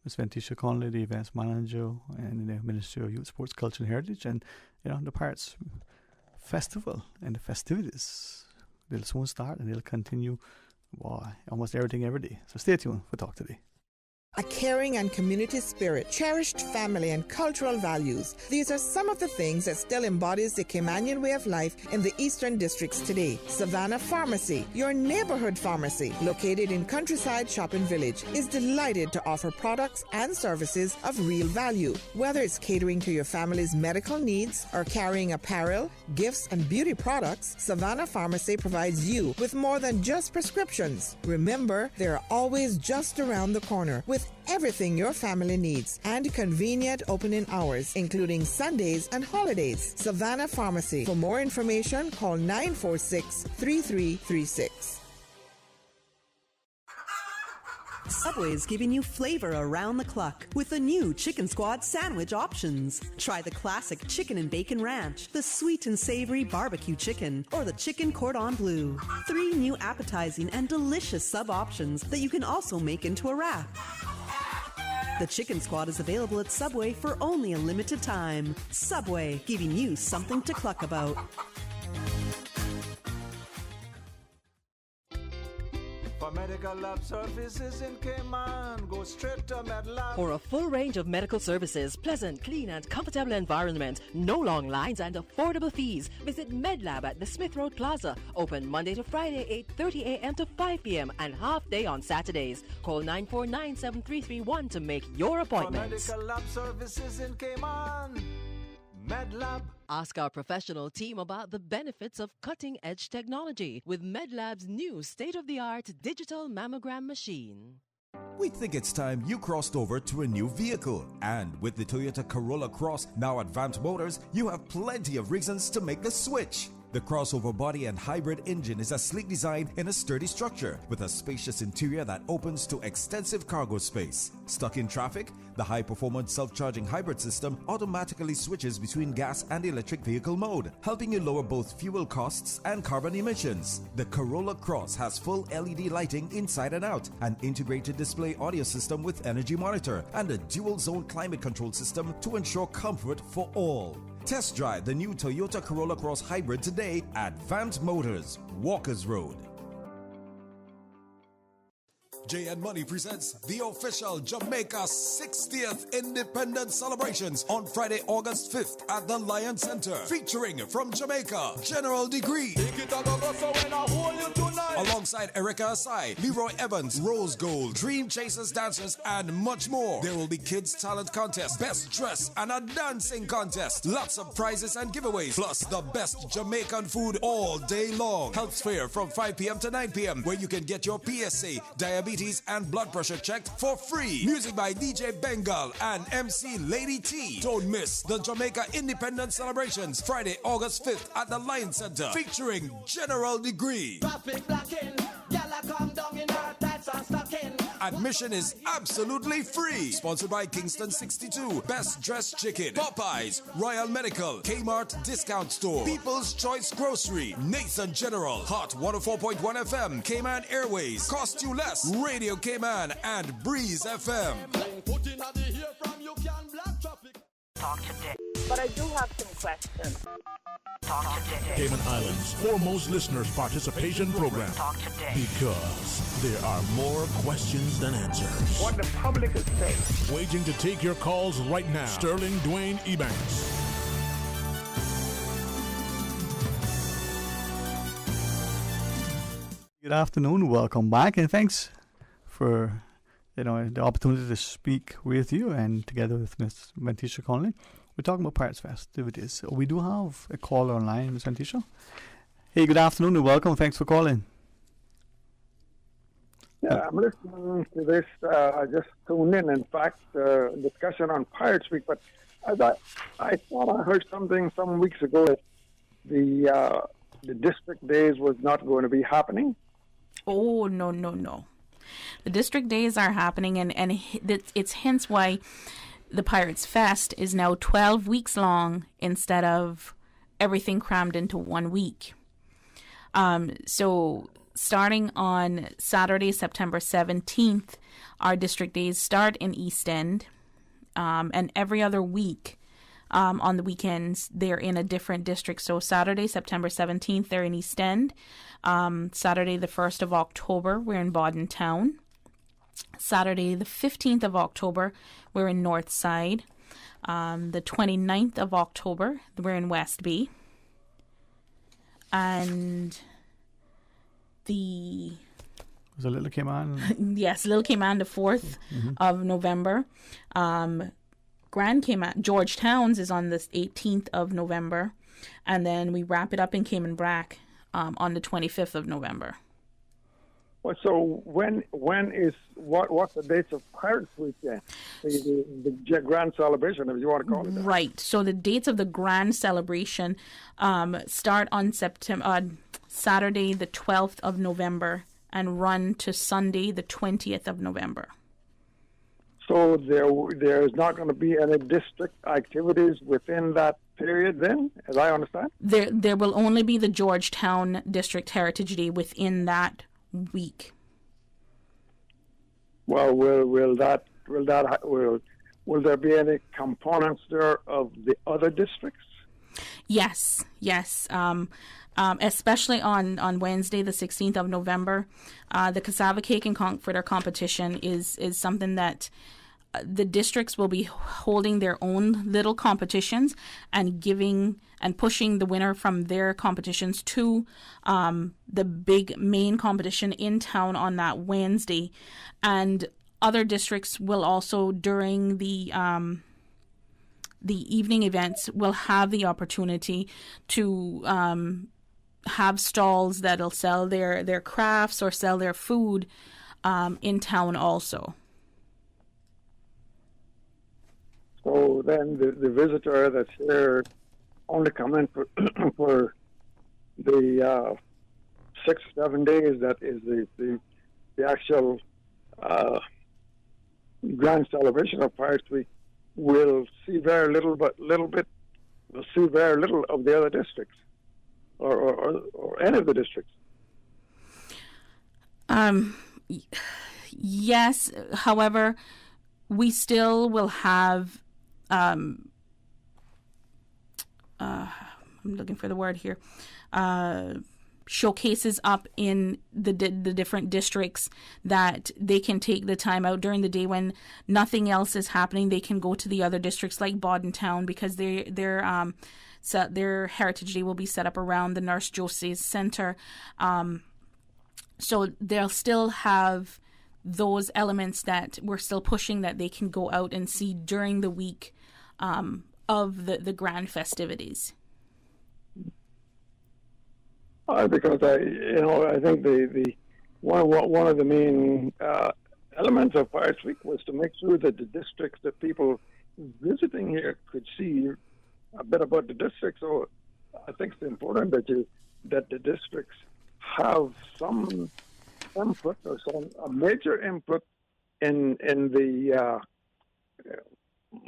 Ms. Ventisha Connolly, the events manager and the Ministry of Youth, Sports, Culture and Heritage, and the Pirates Festival and the festivities. They'll soon start and they'll continue almost everything every day. So stay tuned for Talk Today. A caring and community spirit, cherished family and cultural values. These are some of the things that still embodies the Caymanian way of life in the Eastern Districts today. Savannah Pharmacy, your neighborhood pharmacy, located in Countryside Shopping Village, is delighted to offer products and services of real value. Whether it's catering to your family's medical needs or carrying apparel, gifts, and beauty products, Savannah Pharmacy provides you with more than just prescriptions. Remember, they're always just around the corner with everything your family needs and convenient opening hours, including Sundays and holidays. Savannah Pharmacy. For more information, call 946-3336. Subway's giving you flavor around the clock with the new Chicken Squad sandwich options. Try the classic chicken and bacon ranch, the sweet and savory barbecue chicken, or the chicken cordon bleu. 3 new appetizing and delicious sub options that you can also make into a wrap. The Chicken Squad is available at Subway for only a limited time. Subway, giving you something to cluck about. For medical lab services in Cayman, go straight to MedLab. For a full range of medical services, pleasant, clean and comfortable environment, no long lines and affordable fees, visit MedLab at the Smith Road Plaza. Open Monday to Friday, 8:30 a.m. to 5 p.m. and half day on Saturdays. Call 949-7331 to make your appointment. For medical lab services in Cayman, MedLab. Ask our professional team about the benefits of cutting-edge technology with MedLab's new state-of-the-art digital mammogram machine. We think it's time you crossed over to a new vehicle. And with the Toyota Corolla Cross now at Vant Motors, you have plenty of reasons to make the switch. The crossover body and hybrid engine is a sleek design in a sturdy structure with a spacious interior that opens to extensive cargo space. Stuck in traffic? The high-performance self-charging hybrid system automatically switches between gas and electric vehicle mode, helping you lower both fuel costs and carbon emissions. The Corolla Cross has full LED lighting inside and out, an integrated display audio system with energy monitor, and a dual-zone climate control system to ensure comfort for all. Test drive the new Toyota Corolla Cross Hybrid today at Vant Motors, Walkers Road. JN Money presents the official Jamaica 60th Independence Celebrations on Friday, August 5th at the Lion Center. Featuring from Jamaica, General Degree. Alongside Erica Asai, Leroy Evans, Rose Gold, Dream Chasers dancers, and much more. There will be kids talent contest, best dress, and a dancing contest. Lots of prizes and giveaways, plus the best Jamaican food all day long. Health fair from 5 p.m. to 9 p.m. where you can get your PSA, diabetes, and blood pressure checked for free. Music by DJ Bengal and MC Lady T. Don't miss the Jamaica Independence Celebrations Friday, August 5th at the Lion Center, featuring General Degree. Admission is absolutely free. Sponsored by Kingston 62, Best Dressed Chicken, Popeyes, Royal Medical, Kmart Discount Store, People's Choice Grocery, Nathan General, Hot 104.1 FM, Cayman Airways, Cost You Less, Radio Cayman, and Breeze FM. Talk today. But I do have some questions. Talk today. Cayman Islands' foremost listeners participation program. Talk today. Because there are more questions than answers. What the public is saying. Waiting to take your calls right now. Sterling Dwayne Ebanks. Good afternoon, welcome back, and thanks for the opportunity to speak with you and together with Ms. Ventisha Connolly. We're talking about Pirates festivities. We do have a caller online, Ms. Ventisha. Hey, good afternoon and welcome. Thanks for calling. Yeah, I'm listening to this. I just tuned in fact, discussion on Pirates Week, but I thought I heard something some weeks ago that the district days was not going to be happening? Oh, no. The district days are happening, and it's hence why the Pirates Fest is now 12 weeks long instead of everything crammed into 1 week. So starting on Saturday, September 17th, our district days start in East End, and every other week on the weekends, they're in a different district. So Saturday, September 17th, they're in East End. Saturday, the 1st of October, we're in Bodden Town. Saturday, the 15th of October, we're in North Side. The 29th of October, we're in Westby. And was it Little Cayman? Yes, Little Cayman, the 4th of November. Grand Cayman, Georgetown's is on the 18th of November. And then we wrap it up in Cayman Brac on the 25th of November. Well, so what's the dates of Pirates Weekend? The grand celebration, if you want to call it that. Right. So the dates of the grand celebration start on Saturday, the 12th of November, and run to Sunday, the 20th of November. So there's not going to be any district activities within that period then, as I understand? There will only be the Georgetown District Heritage Day within that week. Well, will there be any components there of the other districts? Yes. Especially on Wednesday, the 16th of November, the Cassava Cake and Comforter competition is something that the districts will be holding their own little competitions and giving and pushing the winner from their competitions to the big main competition in town on that Wednesday. And other districts will also, during the evening events, will have the opportunity to have stalls that'll sell their crafts or sell their food in town also. So then the visitor that's here only come in for the 6-7 days that is the actual grand celebration of Pirates Week will see very little, will see very little of the other districts or any of the districts. Yes, however, we still will have I'm looking for the word here. Showcases up in the different districts that they can take the time out during the day when nothing else is happening. They can go to the other districts like Bodden Town because their Heritage Day will be set up around the Nurse Josie's Center. So they'll still have those elements that we're still pushing that they can go out and see during the week of the grand festivities. Because I think the one of the main elements of Pirates Week was to make sure that the districts that people visiting here could see a bit about the district. So I think it's important that the districts have some input or a major input in the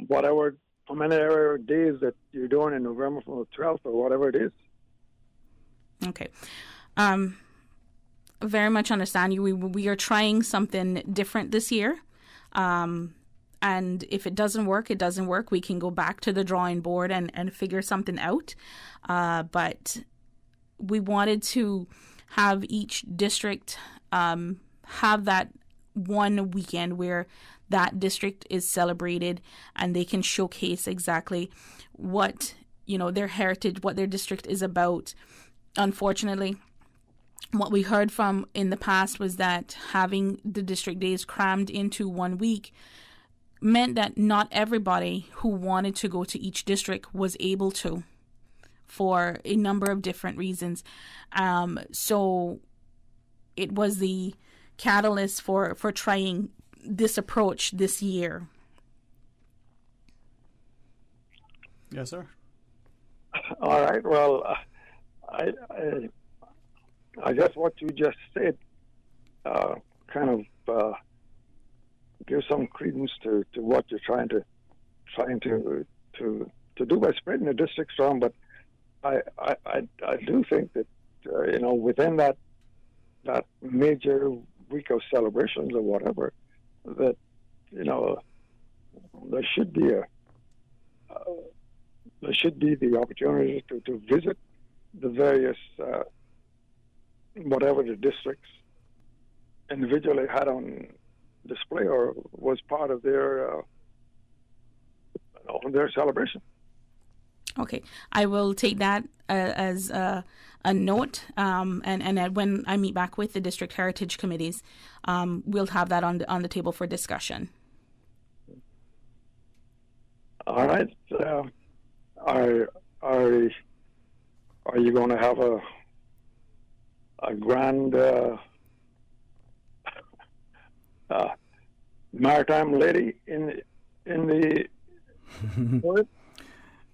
whatever how many days that you're doing in November from the 12th or whatever it is. Okay. Very much understand you. We are trying something different this year. And if it doesn't work, it doesn't work. We can go back to the drawing board and figure something out. But we wanted to have each district have that one weekend where that district is celebrated and they can showcase exactly what, their heritage, what their district is about. Unfortunately, what we heard from in the past was that having the district days crammed into 1 week meant that not everybody who wanted to go to each district was able to for a number of different reasons. So it was the catalyst for trying this approach this year. Yes, sir. All right. Well, I guess what you just said kind of gives some credence to what you're trying to do by spreading the districts around. But I do think that within that major week of celebrations or whatever, that there should be the opportunity to visit the various whatever the districts individually had on display or was part of their celebration. Okay, I will take that as a note, and when I meet back with the district heritage committees, we'll have that on the table for discussion. All right. Are you going to have a grand maritime lady in the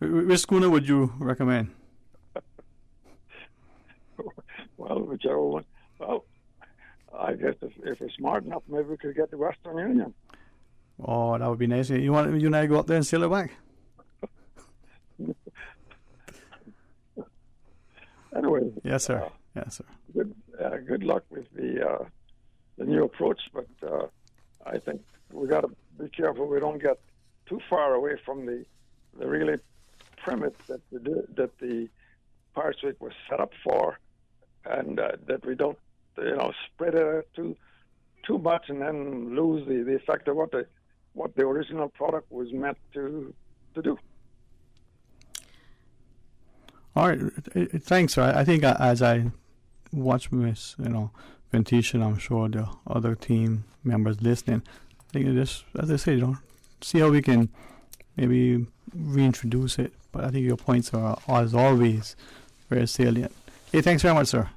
Which schooner would you recommend? Well, whichever one. Well, I guess if we're smart enough, maybe we could get the Western Union. Oh, that would be nice. You and I go up there and sail it back? Anyway. Yes, sir. Yes, sir. Good luck with the new approach, but I think we got to be careful we don't get too far away from the really premise that the Pirates Week was set up for, and that we don't spread it too much and then lose the effect of what the original product was meant to do. All right, thanks, sir. I think as I watch Miss, Venetian, I'm sure the other team members listening, I think just, as I say, see how we can maybe reintroduce it. But I think your points are, as always, very salient. Hey, thanks very much, sir.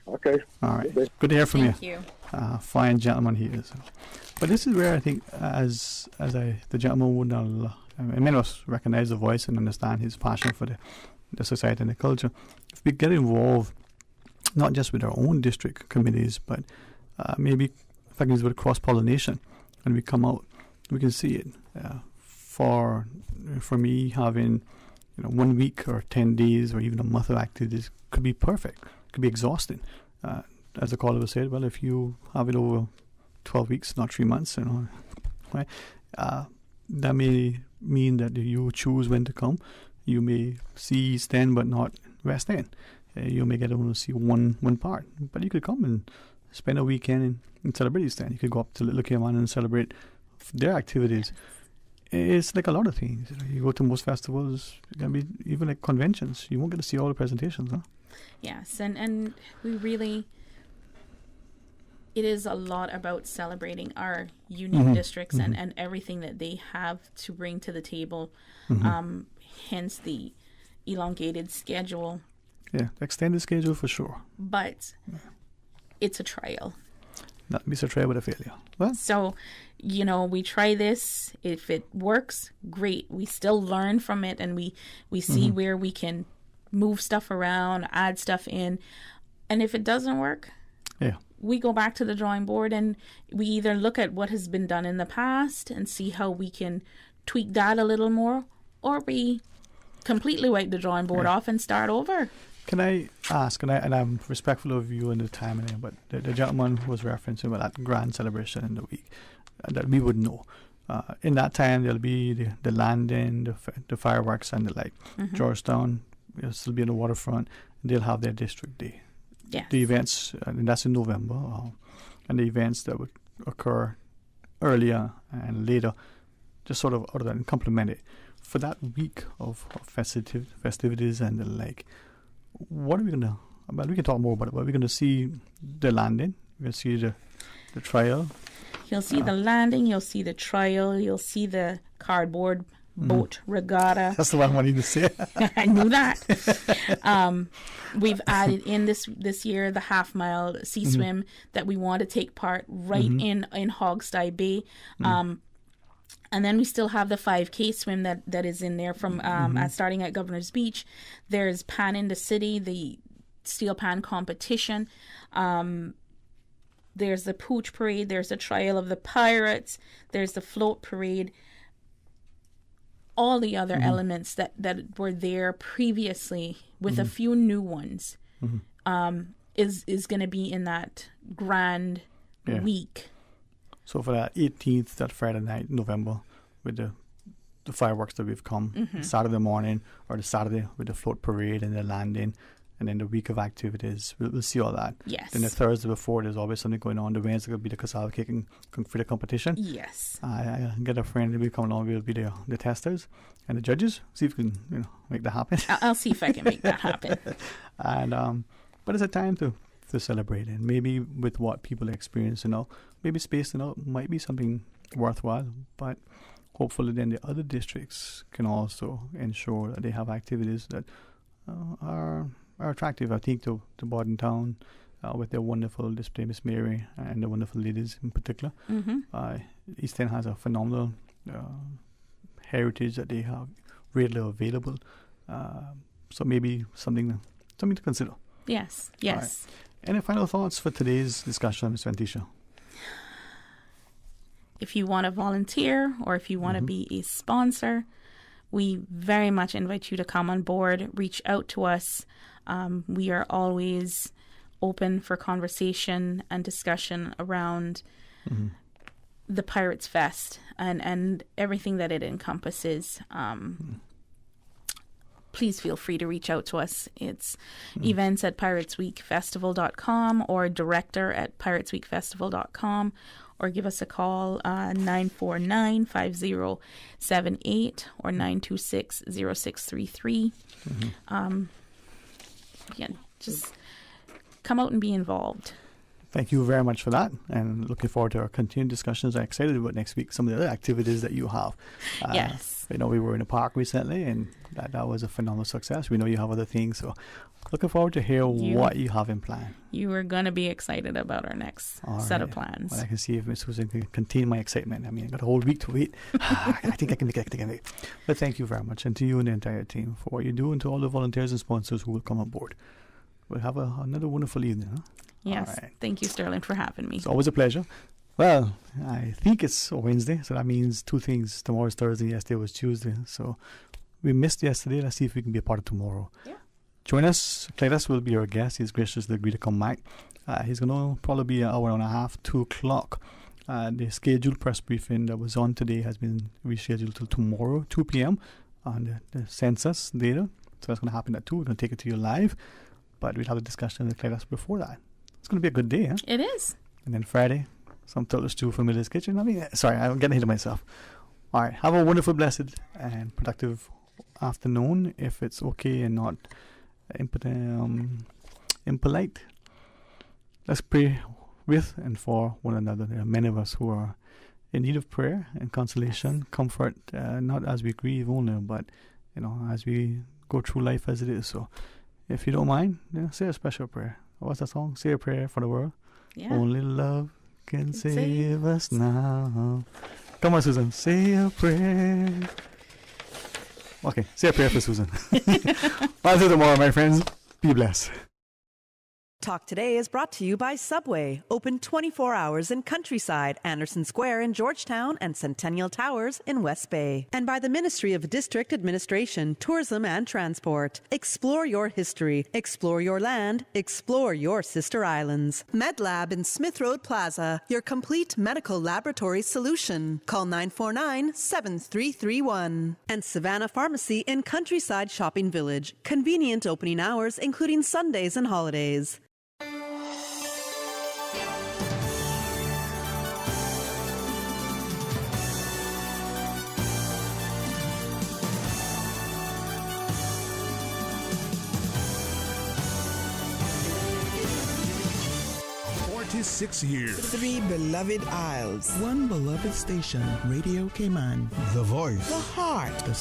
Okay. All right. Good to hear from Thank you. you. Fine gentleman he is. But this is where I think, the gentleman would not, many of us recognize the voice and understand his passion for the society and the culture. If we get involved, not just with our own district committees, but maybe if I can use the word cross-pollination, when we come out, we can see it. For me, having 1 week or 10 days or even a month of activities could be perfect, could be exhausting. As the caller said, well, if you have it over 12 weeks, not 3 months, right? That may mean that you choose when to come. You may see East End but not West End. You may get only see one part, but you could come and spend a weekend and celebrate East End. You could go up to Little Cayman and celebrate their activities. It's like a lot of things. You go to most festivals, it can be even like conventions. You won't get to see all the presentations, huh? Yes, and we really, it is a lot about celebrating our unique districts and everything that they have to bring to the table. Hence the elongated schedule. Yeah, extended schedule for sure. But it's a trial. Not a trial, but a failure. Well, so, we try this. If it works, great. We still learn from it, and we see where we can move stuff around, add stuff in. And if it doesn't work, we go back to the drawing board and we either look at what has been done in the past and see how we can tweak that a little more, or we completely wipe the drawing board off and start over. Can I ask, and I'm respectful of you and the time, but the gentleman was referencing that grand celebration in the week that we would know. In that time, there'll be the landing, the fireworks and the like. Georgetown will still be on the waterfront. They'll have their district day. Yes. The events, and that's in November, and the events that would occur earlier and later, just sort of other than complement it. For that week of festivities and the like, what are we going to, well, we can talk more about it, but we're going to see the landing, we're going to see the trial. You'll see the landing, you'll see the trial, you'll see the cardboard boat regatta. That's the one I wanted to say. I knew that. We've added in this year the half-mile sea swim that we want to take part right in Hogstye Bay. And then we still have the 5K swim that is in there from starting at Governor's Beach. There's Pan in the City, the steel pan competition. There's the Pooch Parade. There's the Trial of the Pirates. There's the Float Parade. All the other elements that were there previously, with a few new ones, is going to be in that grand week. So for that 18th, that Friday night, November, with the fireworks that we've come, Saturday morning or the Saturday with the float parade and the landing, and then the week of activities, we'll see all that. Yes. Then the Thursday before, there's always something going on. The Wednesday will be the Casal kicking for the competition. Yes. I get a friend to be coming along. We'll be the testers and the judges. See if we can make that happen. I'll see if I can make that happen. And but it's a time to celebrate, and maybe with what people experience, maybe spacing out might be something worthwhile, but hopefully then the other districts can also ensure that they have activities that are attractive, I think, to Bordentown, with their wonderful display, Miss Mary and the wonderful ladies in particular. East End has a phenomenal heritage that they have readily available, so maybe something to consider. Yes. Right. Any final thoughts for today's discussion, Ms. Ventisha? If you want to volunteer or if you want to be a sponsor, we very much invite you to come on board, reach out to us. We are always open for conversation and discussion around the Pirates Fest and everything that it encompasses. Please feel free to reach out to us. It's events at piratesweekfestival.com or director@piratesweekfestival.com, or give us a call 949-5078 or 926-0633. Just come out and be involved. Thank you very much for that, and looking forward to our continued discussions. I'm excited about next week, some of the other activities that you have. Yes. We were in a park recently, and that was a phenomenal success. We know you have other things, so looking forward to hear what you have in plan. You are going to be excited about our next set of plans. Well, I can see if Ms. Susan can contain my excitement. I mean, I got a whole week to wait. I think I can make it. But thank you very much, and to you and the entire team for what you do, and to all the volunteers and sponsors who will come on board. We'll have another wonderful evening, huh? Yes. All right. Thank you, Sterling, for having me. It's always a pleasure. Well, I think it's a Wednesday, so that means two things. Tomorrow's Thursday, yesterday was Tuesday. So we missed yesterday. Let's see if we can be a part of tomorrow. Yeah. Join us. Cletus will be our guest. He's graciously agreed to come back. He's going to probably be an hour and a half, 2 o'clock. The scheduled press briefing that was on today has been rescheduled till tomorrow, 2 p.m. on the census data. So that's going to happen at 2. We're going to take it to you live. But we'll have a discussion with Cletus before that. It's going to be a good day, huh? It is. And then Friday, some turtle stew from Miller's Kitchen. I'm getting ahead of myself. All right. Have a wonderful, blessed, and productive afternoon, if it's okay and not impolite. Let's pray with and for one another. There are many of us who are in need of prayer and consolation, comfort, not as we grieve only, but as we go through life as it is. So if you don't mind, say a special prayer. What's that song? Say a prayer for the world. Yeah. Only love can save us now. Come on, Susan. Say a prayer. Okay, say a prayer for Susan. Until tomorrow, my friends. Be blessed. Talk Today is brought to you by Subway, open 24 hours in Countryside, Anderson Square in Georgetown, and Centennial Towers in West Bay. And by the Ministry of District Administration, Tourism and Transport. Explore your history, explore your land, explore your sister islands. MedLab in Smith Road Plaza, your complete medical laboratory solution. Call 949-7331. And Savannah Pharmacy in Countryside Shopping Village, convenient opening hours including Sundays and holidays. Six years. 3 beloved isles. 1 beloved station, Radio Cayman. The voice. The heart. The